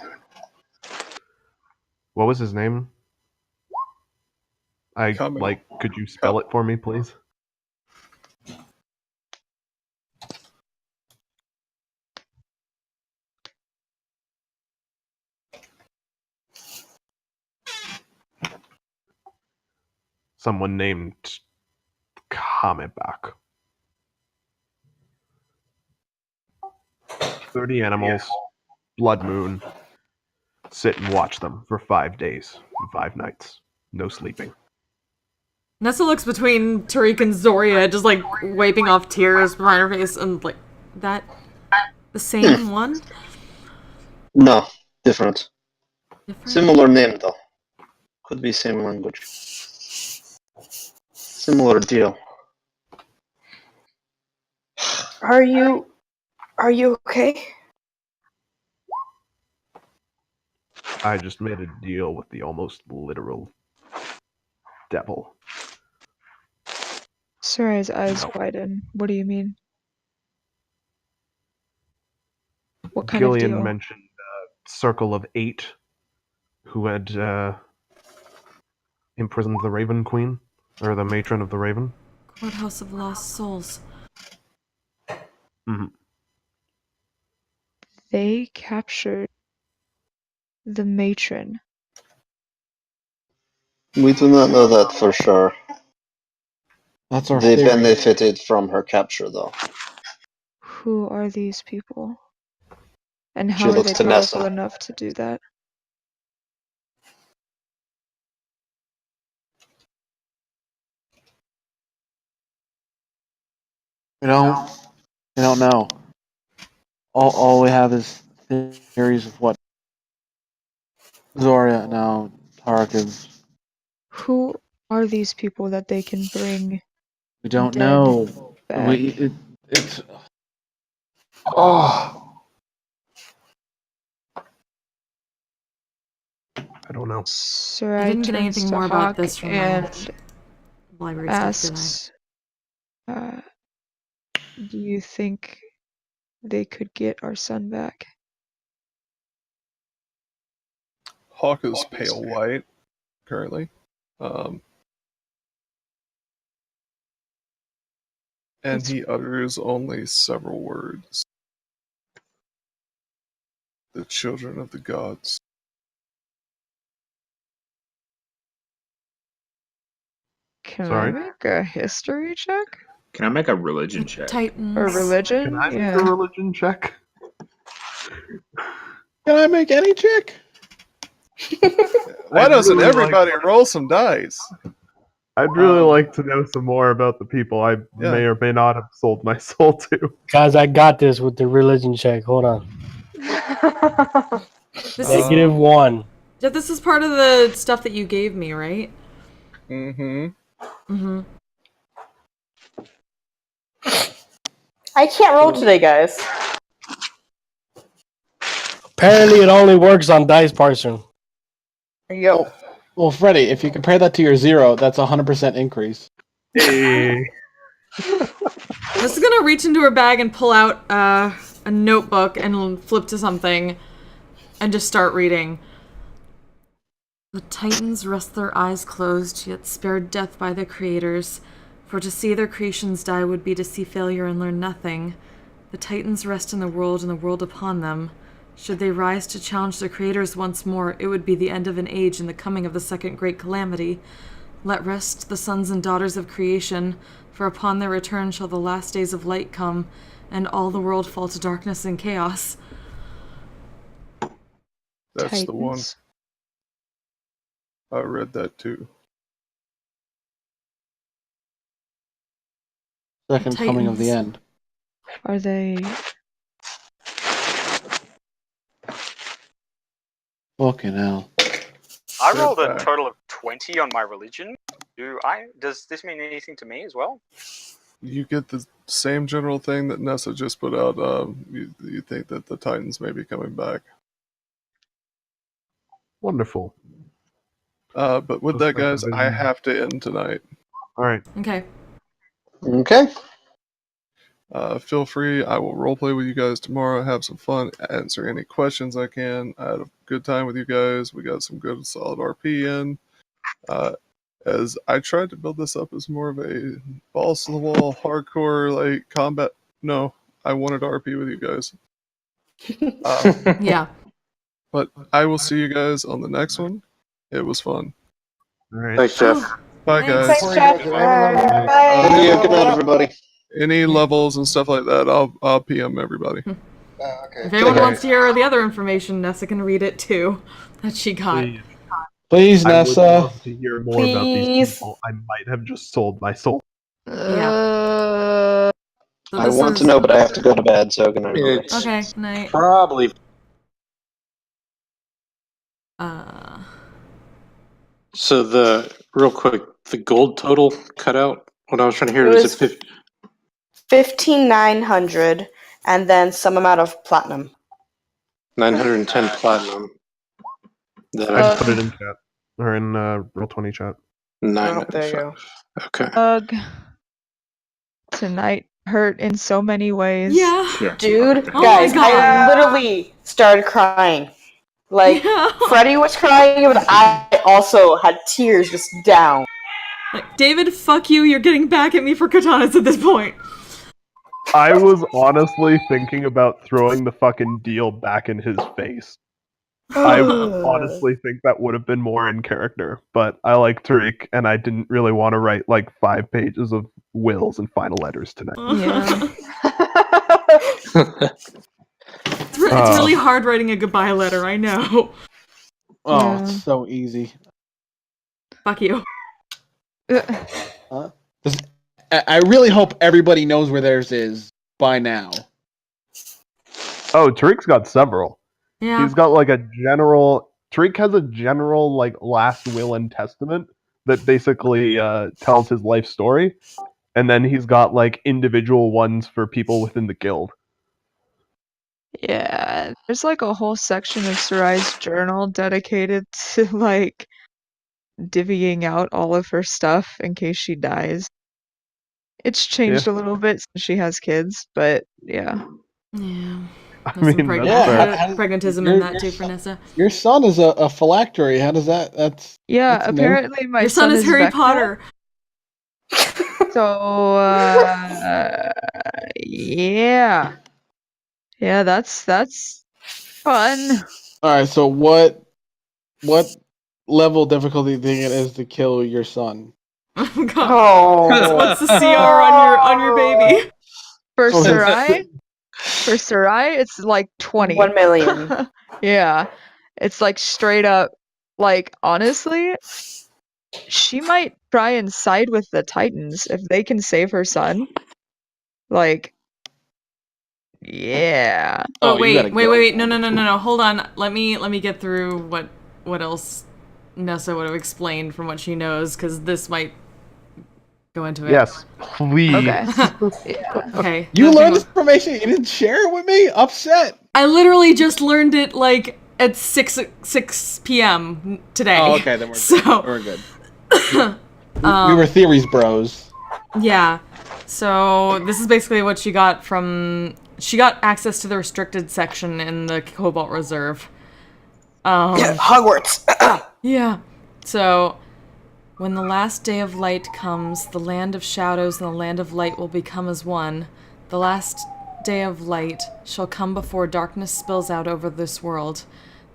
What was his name? Could you spell it for me, please? Someone named Kamebak. 30 animals, blood moon. Sit and watch them for 5 days and 5 nights. No sleeping. Nessa looks between Tariq and Zoria, just like wiping off tears behind her face, and like, that the same one? No, different. Different? Similar name though. Could be same language. Similar deal. Are you okay? I just made a deal with the almost literal devil. Sarai's eyes widen. What do you mean? What kind of Gillian deal? mentioned Circle of 8, who had imprisoned the Raven Queen, or the Matron of the Raven. Courthouse of Lost Souls. Mm-hmm. They captured the matron. We do not know that for sure. That's our They theory. benefited from her capture though. Who are these people? And She how are looks they to powerful Nessa. enough to do that? We don't know. All we have is theories of what Zoria now Tarek is. Who are these people that they can bring We don't dead know. back? It's. Oh. I don't know. Sarai I didn't get turns anything to more about Hawk this from and my library stuff, did I? asks, do you think they could get our son back? Hawk is pale white currently. And he utters only several words. The children of the gods. Can Sorry? I make a history check? Can I make a religion check? Titans. Or religion? Can I make Yeah. a religion check? Can I make any check? Why I'd doesn't really everybody roll some dice? I'd really like to know some more about the people I may or may not have sold my soul to. Guys, I got this with the religion check. Hold on. This -1. Yeah, this is part of the stuff that you gave me, right? Mm-hmm. Mm-hmm. I can't roll today, guys. Apparently, it only works on Dice Parser. Yep. Well, Freddie, if you compare that to your 0, that's a 100% increase. Hey. This is gonna reach into her bag and pull out a notebook and flip to something and just start reading. The Titans rest their eyes closed, yet spared death by the creators. For to see their creations die would be to see failure and learn nothing. The Titans rest in the world and the world upon them. Should they rise to challenge the creators once more, it would be the end of an age and the coming of the second great calamity. Let rest the sons and daughters of creation, for upon their return shall the last days of light come, and all the world fall to darkness and chaos. That's the one. I read that too. Second coming of the Titans. end. Are they... Fucking hell. I rolled a total of 20 on my religion. Does this mean anything to me as well? You get the same general thing that Nessa just put out. You think that the Titans may be coming back. Wonderful. But with that, guys, I have to end tonight. All right. Okay. Okay. Feel free. I will roleplay with you guys tomorrow. Have some fun. Answer any questions I can. I had a good time with you guys. We got some good, solid RP in. As I tried to build this up as more of a balls to the wall, hardcore like combat. No, I wanted RP with you guys. Yeah. But I will see you guys on the next one. It was fun. All right. Thanks, Jeff. Bye, guys. Thanks, Jeff. Bye. Thank you. Good night, everybody. Any levels and stuff like that, I'll PM everybody. If anyone wants to hear the other information, Nessa can read it too. That she got. Please, I would Nessa. love to hear more about these Please. people. I might have just sold my soul. Yeah. So I this want to know, but I have to go to bed, so good night, everybody. It's Okay, night. probably. So real quick, the gold total cut out. What I was trying to hear It was was it 50? 15,900 and then some amount of platinum. 910 platinum. I put it in chat. Or in Roll20 chat. Oh, there you go. Okay. Ugh. Tonight hurt in so many ways. Yeah. Dude, Oh guys, my God. I literally started crying. Like, Yeah. Freddie was crying, but I also had tears just down. Like, David, fuck you. You're getting back at me for katanas at this point. I was honestly thinking about throwing the fucking deal back in his face. I honestly think that would have been more in character, but I like Tariq, and I didn't really want to write like 5 pages of wills and final letters tonight. Yeah. It's really hard writing a goodbye letter, I know. Oh, Yeah. it's so easy. Fuck you. I really hope everybody knows where theirs is by now. Oh, Tariq's got several. Yeah. He's got like a general. Tariq has a general like last will and testament that basically tells his life story, and then he's got like individual ones for people within the guild. Yeah, there's like a whole section of Sarai's journal dedicated to like divvying out all of her stuff in case she dies. It's changed a little bit since she has kids, but yeah. Yeah. I There's some mean, pragmatism in that too for Nessa. Your son is a phylactery. How does that? That's Yeah, that's new. apparently my Your son son is Harry Vecna. Potter. So yeah. Yeah, that's fun. All right. So what level difficulty do you think it is to kill your son? Oh. What's the CR on your baby? For Oh, his- Sarai, it's like 20. 1 million. Yeah. It's like straight up, like, honestly, she might try and side with the Titans if they can save her son. Like, yeah. But you gotta wait. No. Hold on. Let me get through what else Nessa would have explained from what she knows, because this might go into it. Yes, please. Okay. Yeah. Okay. You the thing learned was- this information. You didn't share it with me. Upset. I literally just learned it like at 6 p.m. today. Oh, okay. Then we're good. So We're good. We were theories bros. yeah. So this is basically what she got from. She got access to the restricted section in the Cobalt Reserve. Hogwarts. Yeah. So, when the last day of light comes, the land of shadows and the land of light will become as one. The last day of light shall come before darkness spills out over this world.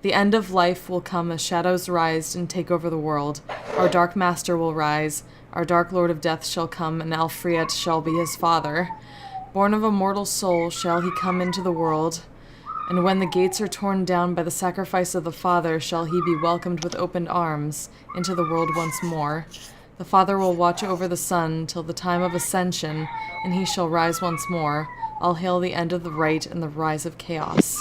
The end of life will come as shadows rise and take over the world. Our dark master will rise. Our dark lord of death shall come, and Alfriet shall be his father. Born of a mortal soul shall he come into the world. And when the gates are torn down by the sacrifice of the Father, shall he be welcomed with opened arms into the world once more. The Father will watch over the Son till the time of ascension, and he shall rise once more. All hail the end of the right and the rise of chaos.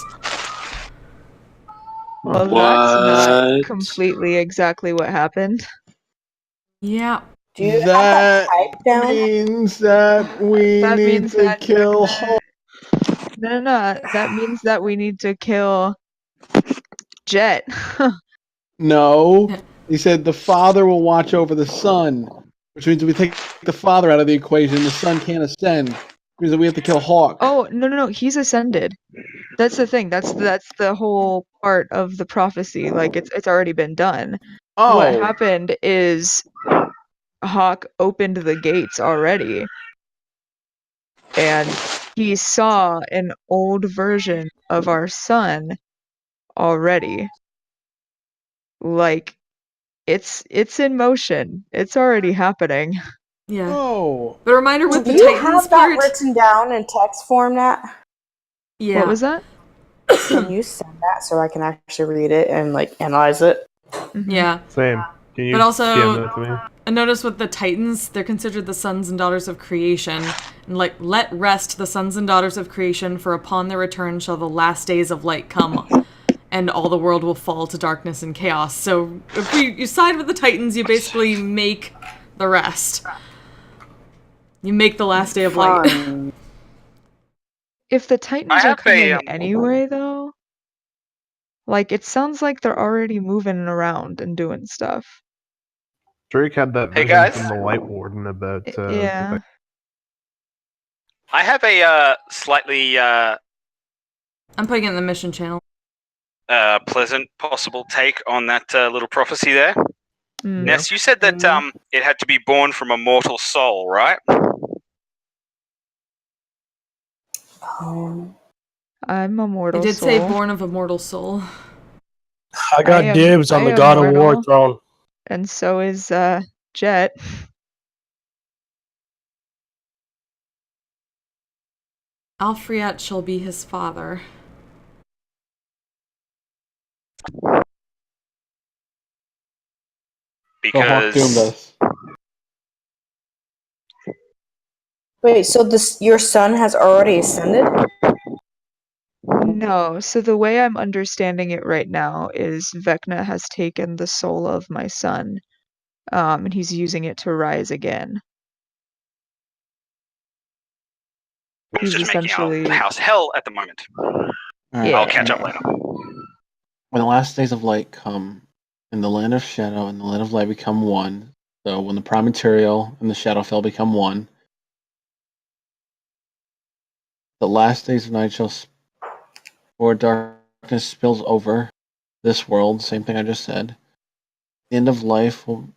Well, that's not completely exactly what happened. Yeah. Do you have That that type down? means that we That need means to that kill. No. That means that we need to kill Jet. No, he said the father will watch over the son, which means if we take the father out of the equation, the son can't ascend. Which means that we have to kill Hawk. Oh, no. He's ascended. That's the thing. That's the whole part of the prophecy. Like it's already been done. Oh. What happened is Hawk opened the gates already. And he saw an old version of our son already. Like it's in motion. It's already happening. Yeah. Oh. But a reminder with Do the you Titan have spirit. that written down in text form, Nat? Yeah. What was that? Can you send that so I can actually read it and like analyze it? Yeah. Same. Can you But also, DM that to me? I noticed with the Titans, they're considered the sons and daughters of creation. And like, let rest the sons and daughters of creation, for upon their return shall the last days of light come, and all the world will fall to darkness and chaos. So if you side with the Titans, you basically make the rest. You make the last day of light. If the Titans I are have coming a, anyway, though, like it sounds like they're already moving around and doing stuff. Drake had that Hey, vision guys. from the Light Warden about. Yeah. I have a slightly I'm putting it in the mission channel. pleasant possible take on that little prophecy there. Mm. Ness, you said that it had to be born from a mortal soul, right? I'm a mortal I did soul. say born of a mortal soul. I got dibs on the God of War throne. And so is Jet. Alfriet shall be his father. So Hawk doomed us. Wait, so your son has already ascended? No, so the way I'm understanding it right now is Vecna has taken the soul of my son, and he's using it to rise again. He's just making our house hell at the moment. Alright. I'll catch up later. When the last days of light come, and the land of shadow and the land of light become one, so when the prime material and the Shadowfell become one, The last days of night shall before darkness spills over this world. Same thing I just said. The end of life will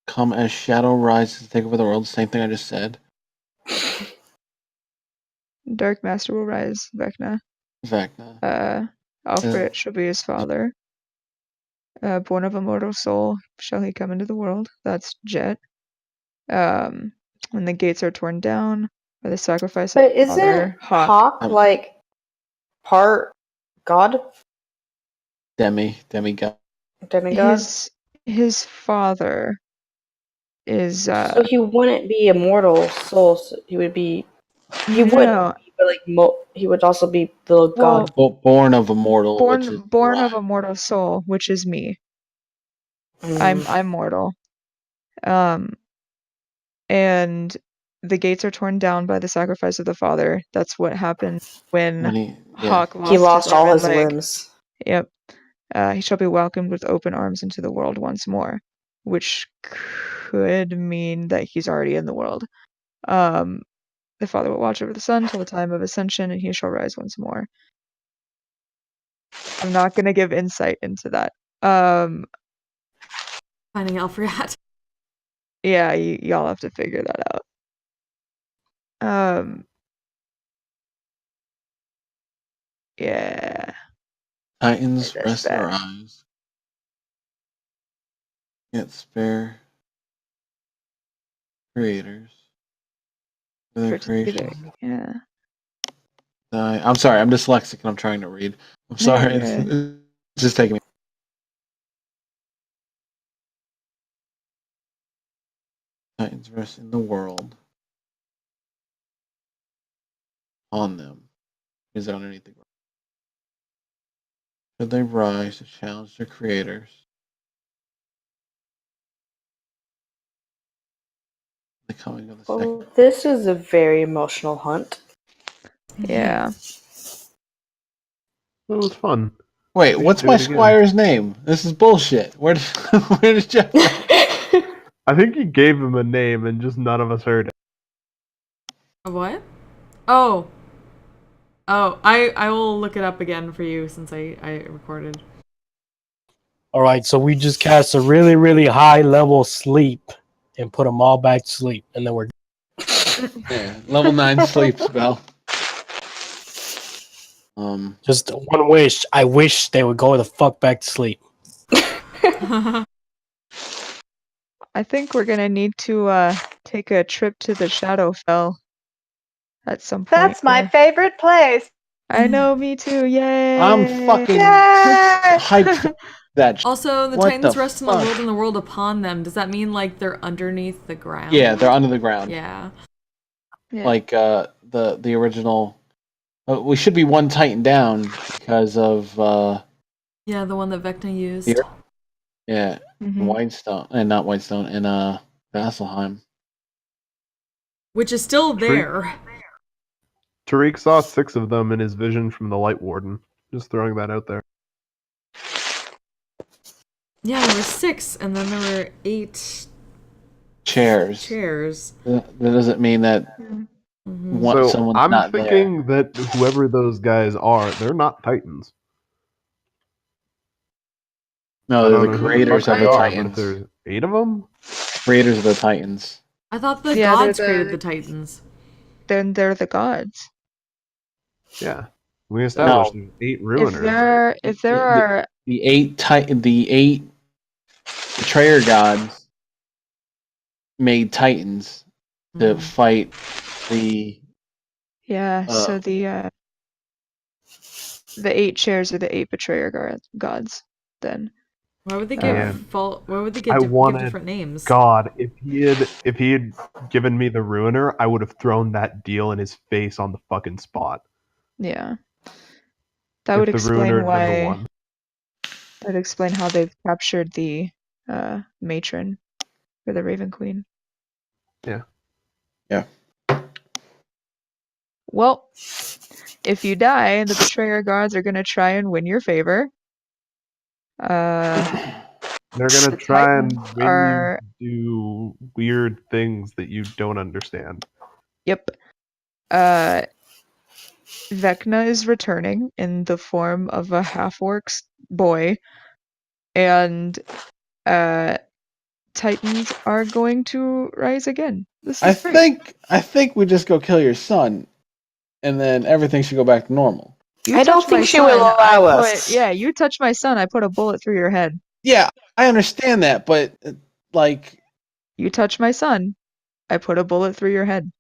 come as shadow rises to take over the world. Same thing I just said. Dark Master will rise, Vecna. Alfred shall be his father. Born of a mortal soul shall he come into the world. That's Jet. When the gates are torn down by the sacrifice of But the father, isn't Hawk like part god? Demigod. Demigod? His father is So he wouldn't be a mortal soul. So he would be. He would, no. but like he would also be the god. Born of a mortal, which is born of a mortal soul, which is me. I'm mortal. And the gates are torn down by the sacrifice of the father. That's what happened when Hawk lost, He lost his arm all and his leg. limbs. Yep. He shall be welcomed with open arms into the world once more, which could mean that he's already in the world. The father will watch over the son till the time of ascension, and he shall rise once more. I'm not gonna give insight into that. Finding Alfred. Yeah, y'all have to figure that out. Yeah. Titans rest their eyes. Yet spare creators for their creation. Yeah. I'm sorry, I'm dyslexic and I'm trying to read. I'm sorry, it's just taking me. Titans rest in the world on them. Is that underneath the ground? Should they rise to challenge their creators? The coming of the second. Well, this is a very emotional hunt. Yeah. It was fun. Wait, what's my squire's name? This is bullshit. Where did Jeff go? I think he gave him a name and just none of us heard it. A what? Oh. I will look it up again for you since I recorded. All right, so we just cast a really, really high level sleep and put them all back to sleep, and then we're Yeah, level 9 sleep spell. Just one wish. I wish they would go the fuck back to sleep. I think we're gonna need to take a trip to the Shadowfell at some point. That's my favorite place. I know, me too. Yay! I'm fucking Yay! hyped for that. Also, the What Titans the rest in the fuck? world and the world upon them. Does that mean like they're underneath the ground? Yeah, they're under the ground. Yeah. Like the original. We should be one Titan down because of Yeah, the one that Vecna used. yeah, Whitestone and not Whitestone and Vasselheim. Which is still there. Tariq saw 6 of them in his vision from the Light Warden. Just throwing that out there. Yeah, there were 6, and then there were 8 chairs. That doesn't mean that So someone's I'm not thinking that whoever those guys are, they're not Titans. No, I they're don't the know who creators fuck of they the are, but Titans. if there's 8 of them, creators of the Titans. I thought the Yeah, they're gods the- created the Titans. Then they're the gods. yeah, we established No. there's 8 ruiners. If there are The 8 betrayer gods made Titans to fight the so the 8 chairs are the 8 betrayer gods. Then Why would they give Why would they give different names? God, if he had given me the ruiner, I would have thrown that deal in his face on the fucking spot. yeah, that If would the explain ruiner had been the why. one. That would explain how they've captured the matron for the Raven Queen. Yeah. Yeah. Well, if you die, the betrayer gods are gonna try and win your favor. They're gonna try and win you do weird things that you don't understand. Yep. Vecna is returning in the form of a half-orc boy, and Titans are going to rise again. This is great. I think we just go kill your son, and then everything should go back to normal. You I don't touch my think she will son, I allow put us. yeah. You touch my son, I put a bullet through your head. Yeah, I understand that, but like, You touch my son, I put a bullet through your head.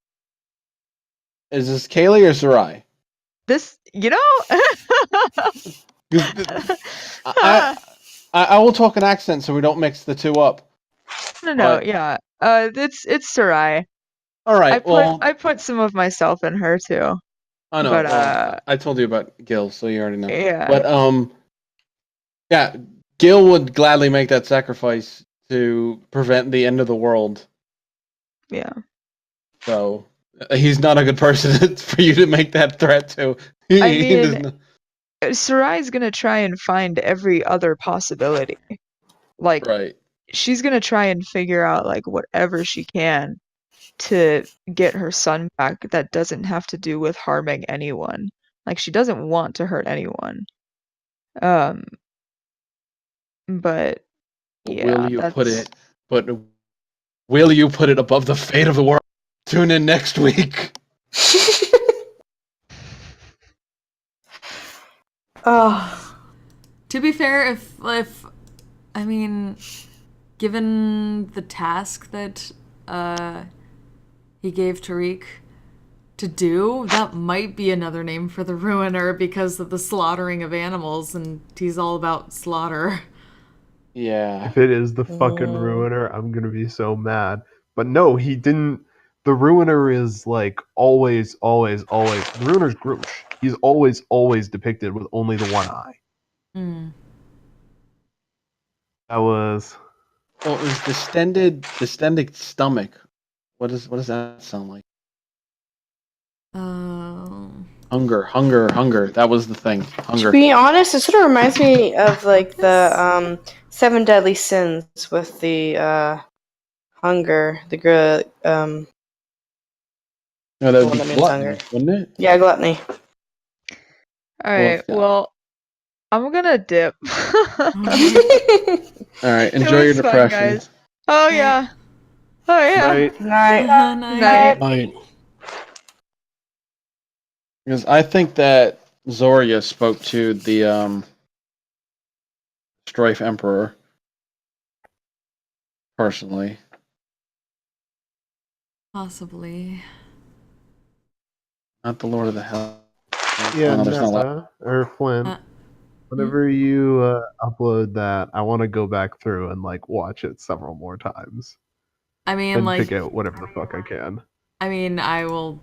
is this Kaylee or Sarai? This, you know. I will talk an accent so we don't mix the two up. No, But- yeah. It's Sarai. All right, I put some of myself in her too. I know. But I told you about Gil, so you already know. yeah. But yeah, Gil would gladly make that sacrifice to prevent the end of the world. Yeah. So he's not a good person for you to make that threat to. I mean, Sarai's gonna try and find every other possibility. Like, right. she's gonna try and figure out like whatever she can to get her son back that doesn't have to do with harming anyone. Like, she doesn't want to hurt anyone. But yeah, will you put it? But will you put it above the fate of the world? Tune in next week. Oh. To be fair, if I mean, given the task that he gave Tariq to do, that might be another name for the Ruiner because of the slaughtering of animals, and he's all about slaughter. Yeah. If it is the fucking Ruiner, I'm gonna be so mad. But no, he didn't. The Ruiner is like always. The Ruiner's Groosh. He's always depicted with only the one eye. That was. Well, it was distended stomach. What does that sound like? Hunger. That was the thing. Hunger. To be honest, it sort of reminds me of like the 7 Deadly Sins with the hunger, No, that would one be that means gluttony, hunger. wouldn't it? Yeah, gluttony. Alright, well, I'm gonna dip. All right, It enjoy your was fun, depression. guys. Oh yeah. Oh yeah. Night. Because I think that Zoria spoke to the Strife Emperor personally. Possibly. Not the Lord of the Hell. Yeah, Oh, there's not a lot. Nessa or Flynn. Whenever you upload that, I want to go back through and like watch it several more times. I mean, and like, pick out whatever the fuck I can. I mean, I will